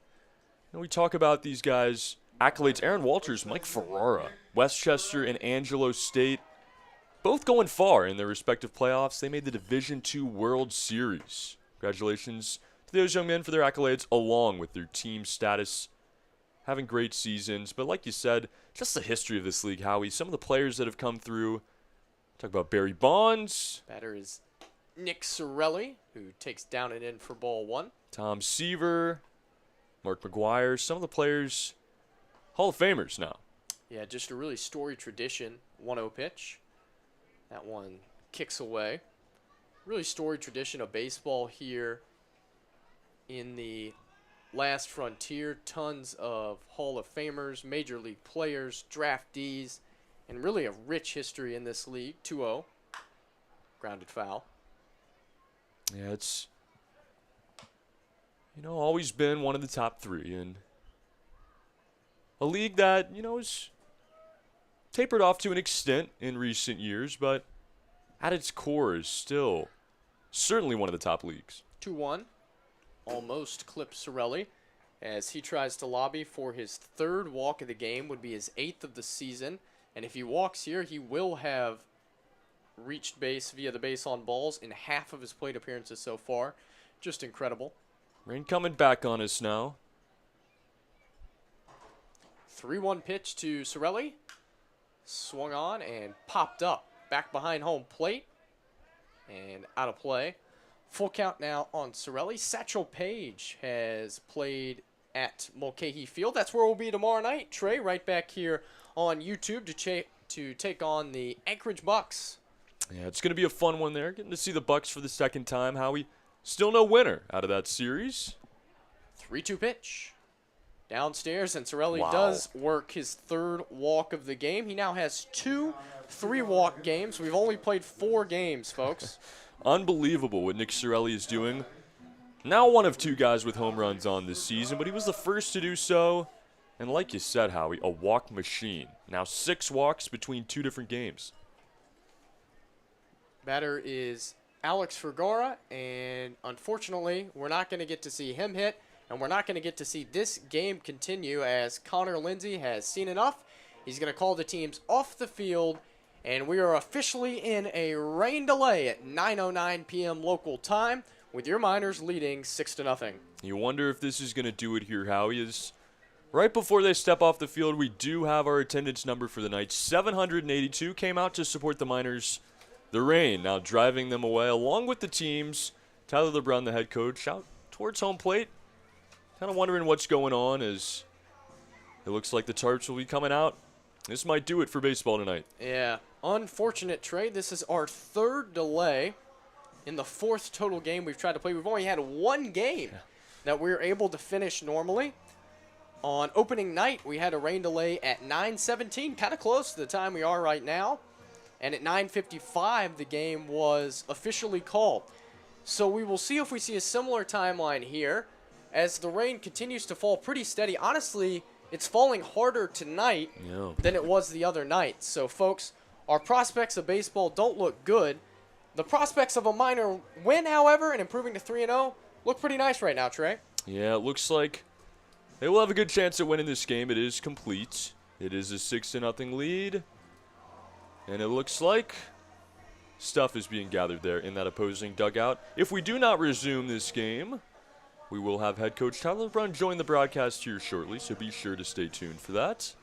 And we talk about these guys, accolades, Aaron Walters, Mike Ferrara, Westchester, and Angelo State, both going far in their respective playoffs. They made the Division II World Series. Congratulations to those young men for their accolades, along with their team status, having great seasons. But like you said, just the history of this league, Howie, some of the players that have come through. Talk about Barry Bonds. Batter is Nick Sorelli, who takes down and in for ball 1. Tom Seaver, Mark McGuire, some of the players, Hall of Famers now. Yeah, just a really storied tradition. 1-0 pitch. That one kicks away. Really storied tradition of baseball here in the last frontier. Tons of Hall of Famers, Major League players, draftees, and really a rich history in this league. 2-0. Grounded foul. Yeah, it's, always been one of the top 3. And a league that, is tapered off to an extent in recent years, but at its core is still certainly one of the top leagues. 2-1. Almost clipped Sorelli as he tries to lobby for his 3rd walk of the game, would be his 8th of the season. And if he walks here, he will have reached base via the base on balls in half of his plate appearances so far. Just incredible. Rain coming back on us now. 3-1 pitch to Sorelli. Swung on and popped up. Back behind home plate. And out of play. Full count now on Sorelli. Satchel Paige has played at Mulcahy Field. That's where we'll be tomorrow night. Trey, right back here on YouTube to take on the Anchorage Bucks. Yeah, it's going to be a fun one there. Getting to see the Bucks for the 2nd time. Howie, still no winner out of that series. 3-2 pitch. Downstairs, and Sorelli Wow. does work his 3rd walk of the game. He now has 2 3-walk games. We've only played 4 games, folks. Unbelievable what Nick Sorelli is doing. Now one of 2 guys with home runs on this season, but he was the first to do so. And like you said, Howie, a walk machine. Now 6 walks between 2 different games. Batter is Alex Fergara, and unfortunately, we're not going to get to see him hit, and we're not going to get to see this game continue as Connor Lindsay has seen enough. He's going to call the teams off the field, and we are officially in a rain delay at 9:09 p.m. local time, with your Miners leading 6-0. You wonder if this is going to do it here, Howie. Is right before they step off the field, we do have our attendance number for the night. 782 came out to support the Miners. The rain now driving them away, along with the teams. Tyler LeBron, the head coach, out towards home plate. Kind of wondering what's going on as it looks like the tarps will be coming out. This might do it for baseball tonight. Yeah, unfortunate trade. This is our 3rd delay in the 4th total game we've tried to play. We've only had 1 game that we were able to finish normally. On opening night, we had a rain delay at 9:17, kind of close to the time we are right now. And at 9:55, the game was officially called. So we will see if we see a similar timeline here as the rain continues to fall pretty steady. Honestly, it's falling harder tonight than it was the other night. So, folks, our prospects of baseball don't look good. The prospects of a minor win, however, and improving to 3-0 look pretty nice right now, Trey. Yeah, it looks like they will have a good chance at winning this game. It is complete. It is a 6-0 lead. And it looks like stuff is being gathered there in that opposing dugout. If we do not resume this game, we will have head coach Tyler LeBron join the broadcast here shortly, so be sure to stay tuned for that.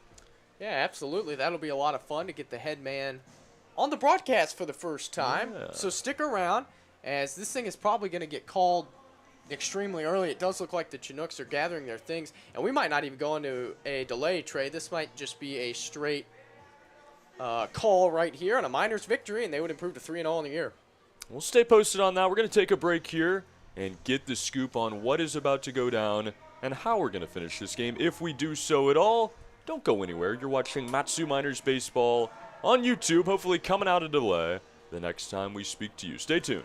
Yeah, absolutely. That'll be a lot of fun to get the head man on the broadcast for the first time. Yeah. So stick around, as this thing is probably going to get called extremely early. It does look like the Chinooks are gathering their things, and we might not even go into a delay trade. This might just be a straight call right here on a Miners victory, and they would improve to 3-0 in the year. We'll stay posted on that. We're going to take a break here and get the scoop on what is about to go down and how we're going to finish this game. If we do so at all, don't go anywhere. You're watching Matsu Miners Baseball on YouTube, hopefully coming out of delay the next time we speak to you. Stay tuned.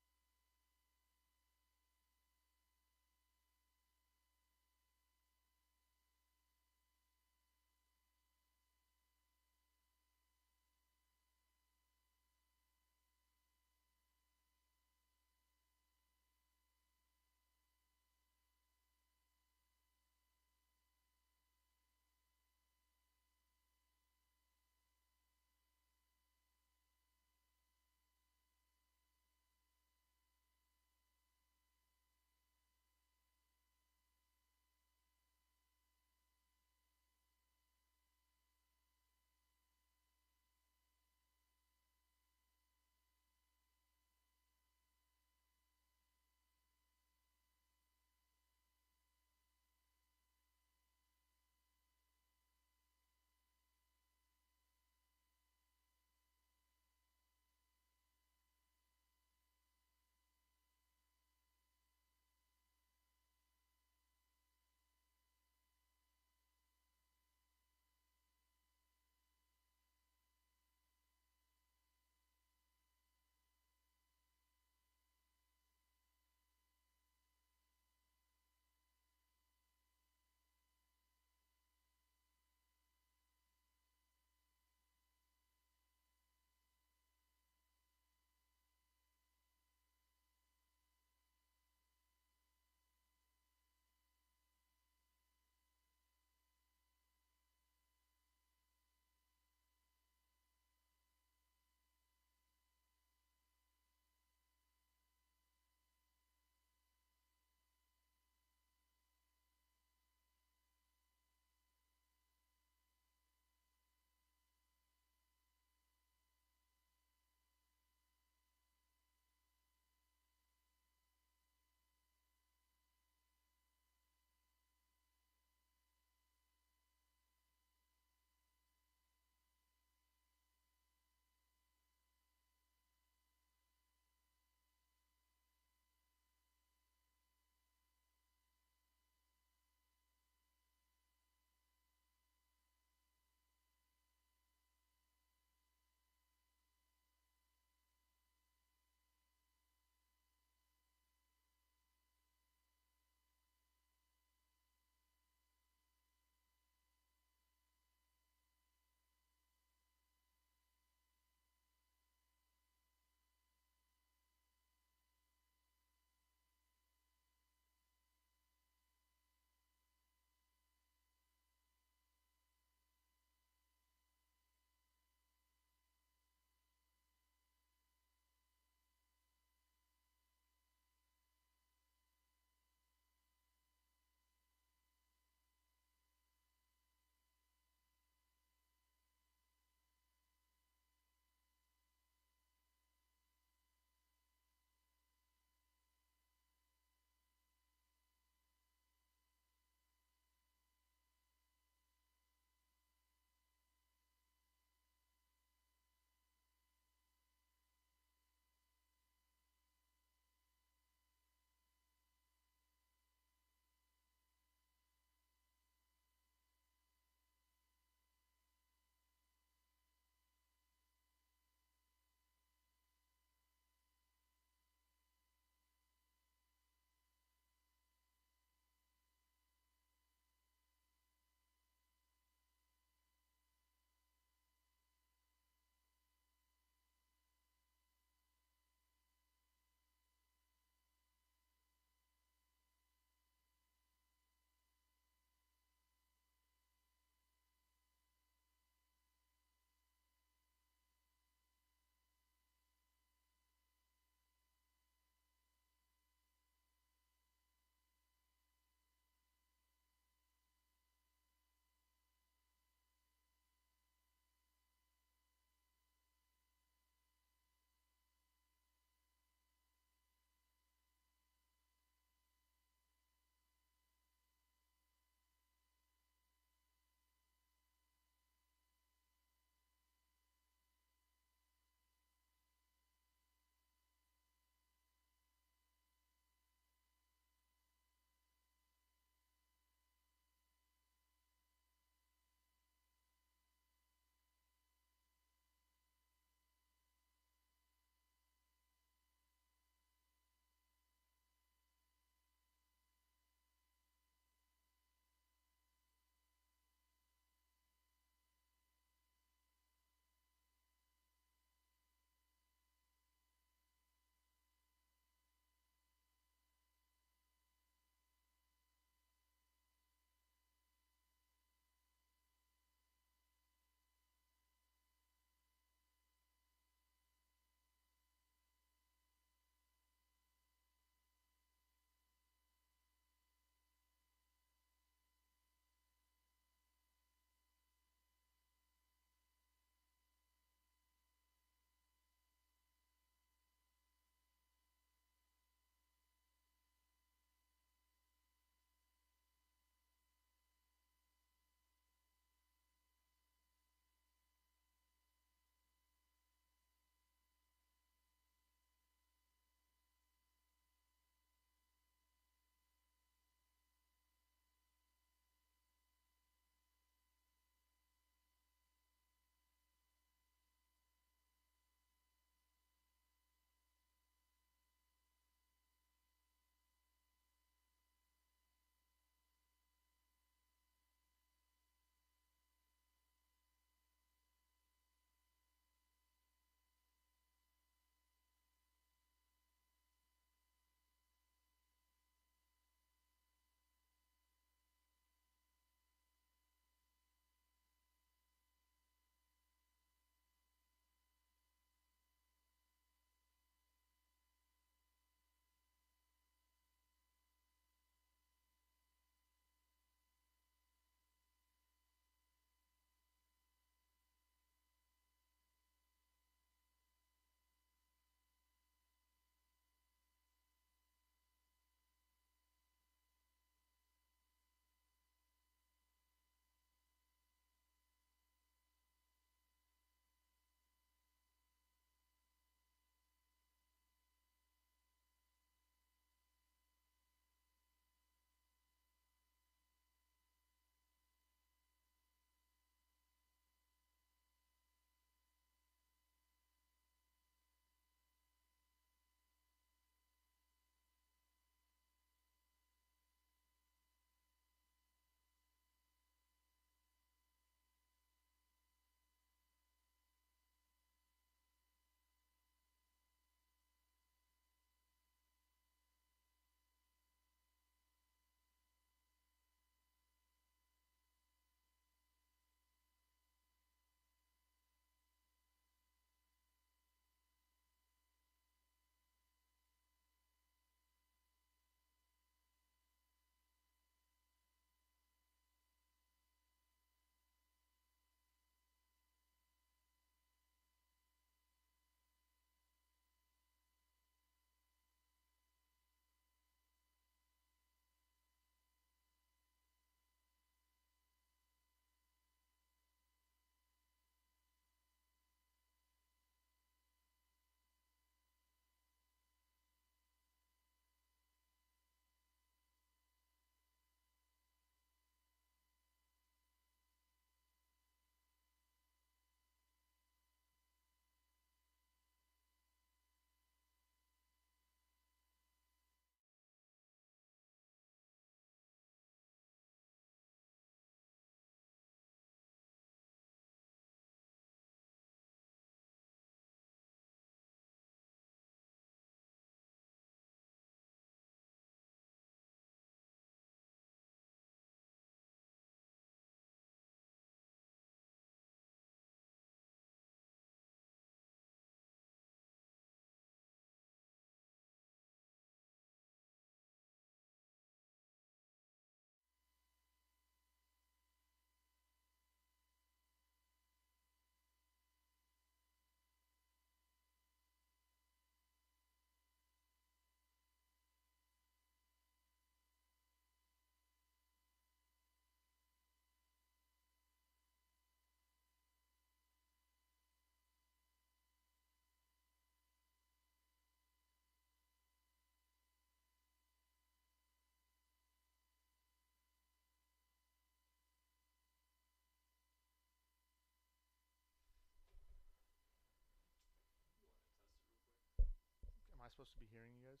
supposed to be hearing you guys?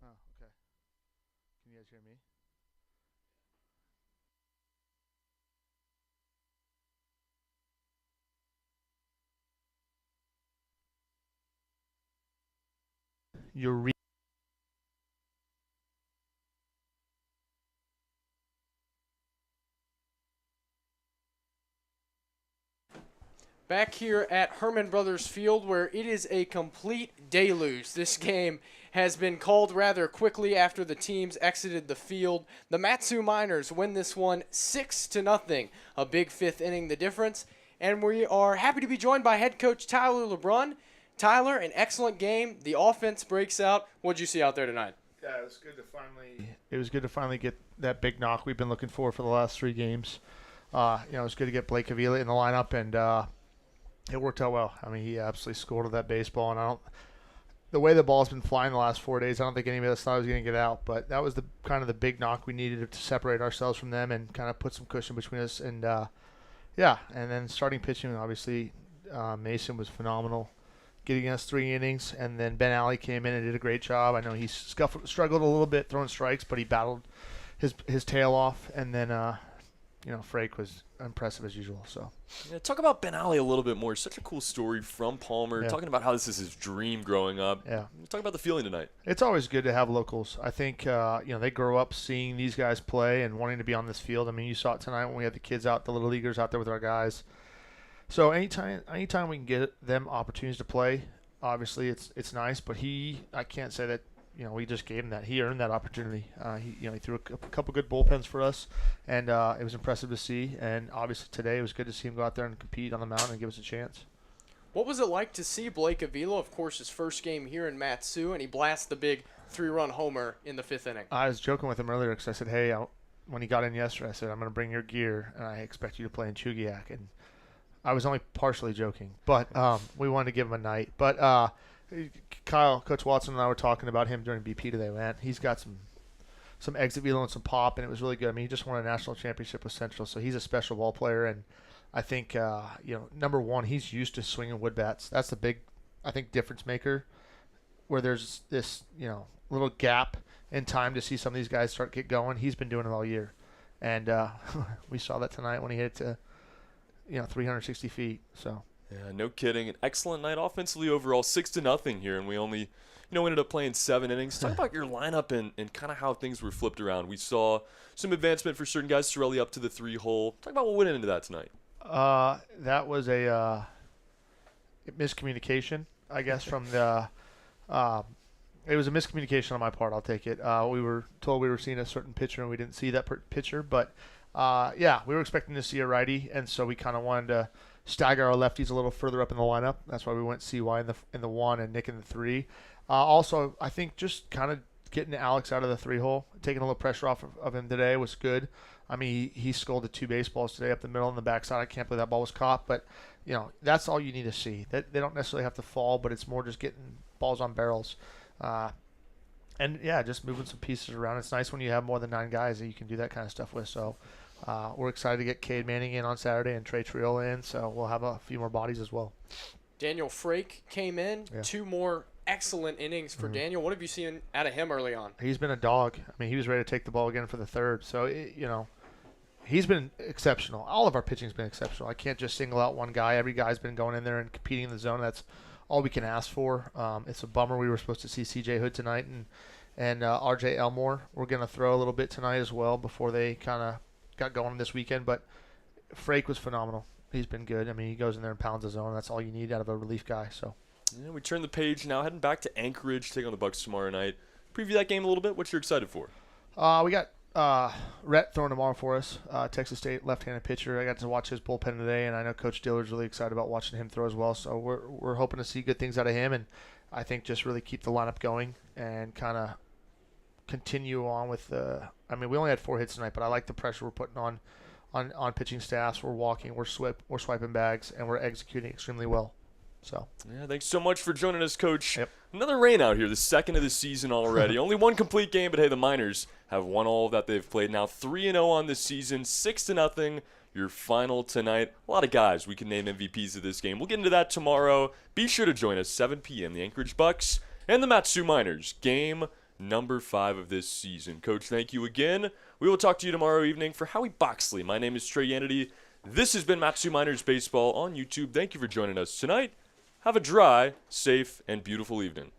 Oh, okay. Can you guys hear me? You're Back here at Herman Brothers Field, where it is a complete deluge. This game has been called rather quickly after the teams exited the field. The Matsu Miners win this one 6-0, a big fifth inning the difference. And we are happy to be joined by head coach Tyler LeBrun. Tyler, an excellent game. The offense breaks out. What did you see out there tonight? Yeah, it was good to finally get that big knock we've been looking for the last 3 games. It was good to get Blake Avila in the lineup, and it worked out well. I mean, he absolutely scored with that baseball, and the way the ball's been flying the last 4 days, I don't think any of us thought it was going to get out. But that was the kind of the big knock we needed to separate ourselves from them and kind of put some cushion between us. And and then starting pitching, obviously, Mason was phenomenal, getting us 3 innings, and then Ben Alley came in and did a great job. I know he struggled a little bit throwing strikes, but he battled his tail off, and then Frake was impressive as usual. So yeah, talk about Ben Alley a little bit more. Such a cool story from Palmer, talking about how this is his dream growing up. Yeah, talk about the feeling tonight. It's always good to have locals. I think they grow up seeing these guys play and wanting to be on this field. I mean, you saw it tonight when we had the kids out, the little leaguers out there with our guys. So anytime we can get them opportunities to play, obviously it's nice. But I can't say that we just gave him that. He earned that opportunity. He threw a couple good bullpens for us, and it was impressive to see. And obviously today it was good to see him go out there and compete on the mound and give us a chance. What was it like to see Blake Avila, of course, his first game here in Matsu, and he blasts the big 3-run homer in the 5th inning? I was joking with him earlier because I said, hey, when he got in yesterday, I said, I'm going to bring your gear, and I expect you to play in Chugiak. And I was only partially joking, but we wanted to give him a night. But Coach Watson and I were talking about him during BP today, man. He's got some exit velo and some pop, and it was really good. I mean, he just won a national championship with Central, so he's a special ball player. And I think, number one, he's used to swinging wood bats. That's the big, I think, difference maker, where there's this, little gap in time to see some of these guys get going. He's been doing it all year. And we saw that tonight when he hit it to, 360 feet, so. Yeah, no kidding. An excellent night offensively overall, 6-0 here, and we only, ended up playing 7 innings. Talk about your lineup and kind of how things were flipped around. We saw some advancement for certain guys. Sorelli up to the 3-hole. Talk about what went into that tonight. That was a miscommunication, I guess, from the. It was a miscommunication on my part. I'll take it. We were told we were seeing a certain pitcher, and we didn't see that pitcher. But we were expecting to see a righty, and so we kind of wanted to stagger our lefties a little further up in the lineup. That's why we went CY in the 1 and Nick in the 3. Also, I think just kind of getting Alex out of the 3-hole, taking a little pressure off of him today was good. I mean, he scolded 2 baseballs today up the middle and the backside. I can't believe that ball was caught, but that's all you need to see. That they don't necessarily have to fall, but it's more just getting balls on barrels. Just moving some pieces around. It's nice when you have more than 9 guys that you can do that kind of stuff with. So we're excited to get Cade Manning in on Saturday and Trey Triola in, so we'll have a few more bodies as well. Daniel Frake came in, 2 more excellent innings for Daniel. What have you seen out of him early on? He's been a dog. I mean, he was ready to take the ball again for the 3rd. So, he's been exceptional. All of our pitching's been exceptional. I can't just single out one guy. Every guy's been going in there and competing in the zone. That's all we can ask for. It's a bummer we were supposed to see C.J. Hood tonight and R.J. Elmore. We're going to throw a little bit tonight as well before they kind of got going this weekend. But Frake was phenomenal. He's been good. I mean, he goes in there and pounds the zone. That's all you need out of a relief guy. So. Yeah, we turn the page now, heading back to Anchorage, take on the Bucks tomorrow night. Preview that game a little bit. What you're excited for? We got Rhett throwing tomorrow for us, Texas State left-handed pitcher. I got to watch his bullpen today, and I know Coach Dillard's really excited about watching him throw as well. So we're hoping to see good things out of him, and I think just really keep the lineup going and kind of continue on with the. I mean, we only had 4 hits tonight, but I like the pressure we're putting on pitching staffs. We're walking, we're swiping bags, and we're executing extremely well. So. Yeah, thanks so much for joining us, Coach. Yep. Another rain out here, the 2nd of the season already. Only 1 complete game, but hey, the Miners have won all that they've played. Now 3-0 on this season, 6-0. Your final tonight. A lot of guys we can name MVPs of this game. We'll get into that tomorrow. Be sure to join us 7 p.m. The Anchorage Bucks and the Matsu Miners. Game number 5 of this season. Coach, thank you again. We will talk to you tomorrow evening for Howie Boxley. My name is Trey Yanity. This has been Matsu Miners Baseball on YouTube. Thank you for joining us tonight. Have a dry, safe, and beautiful evening.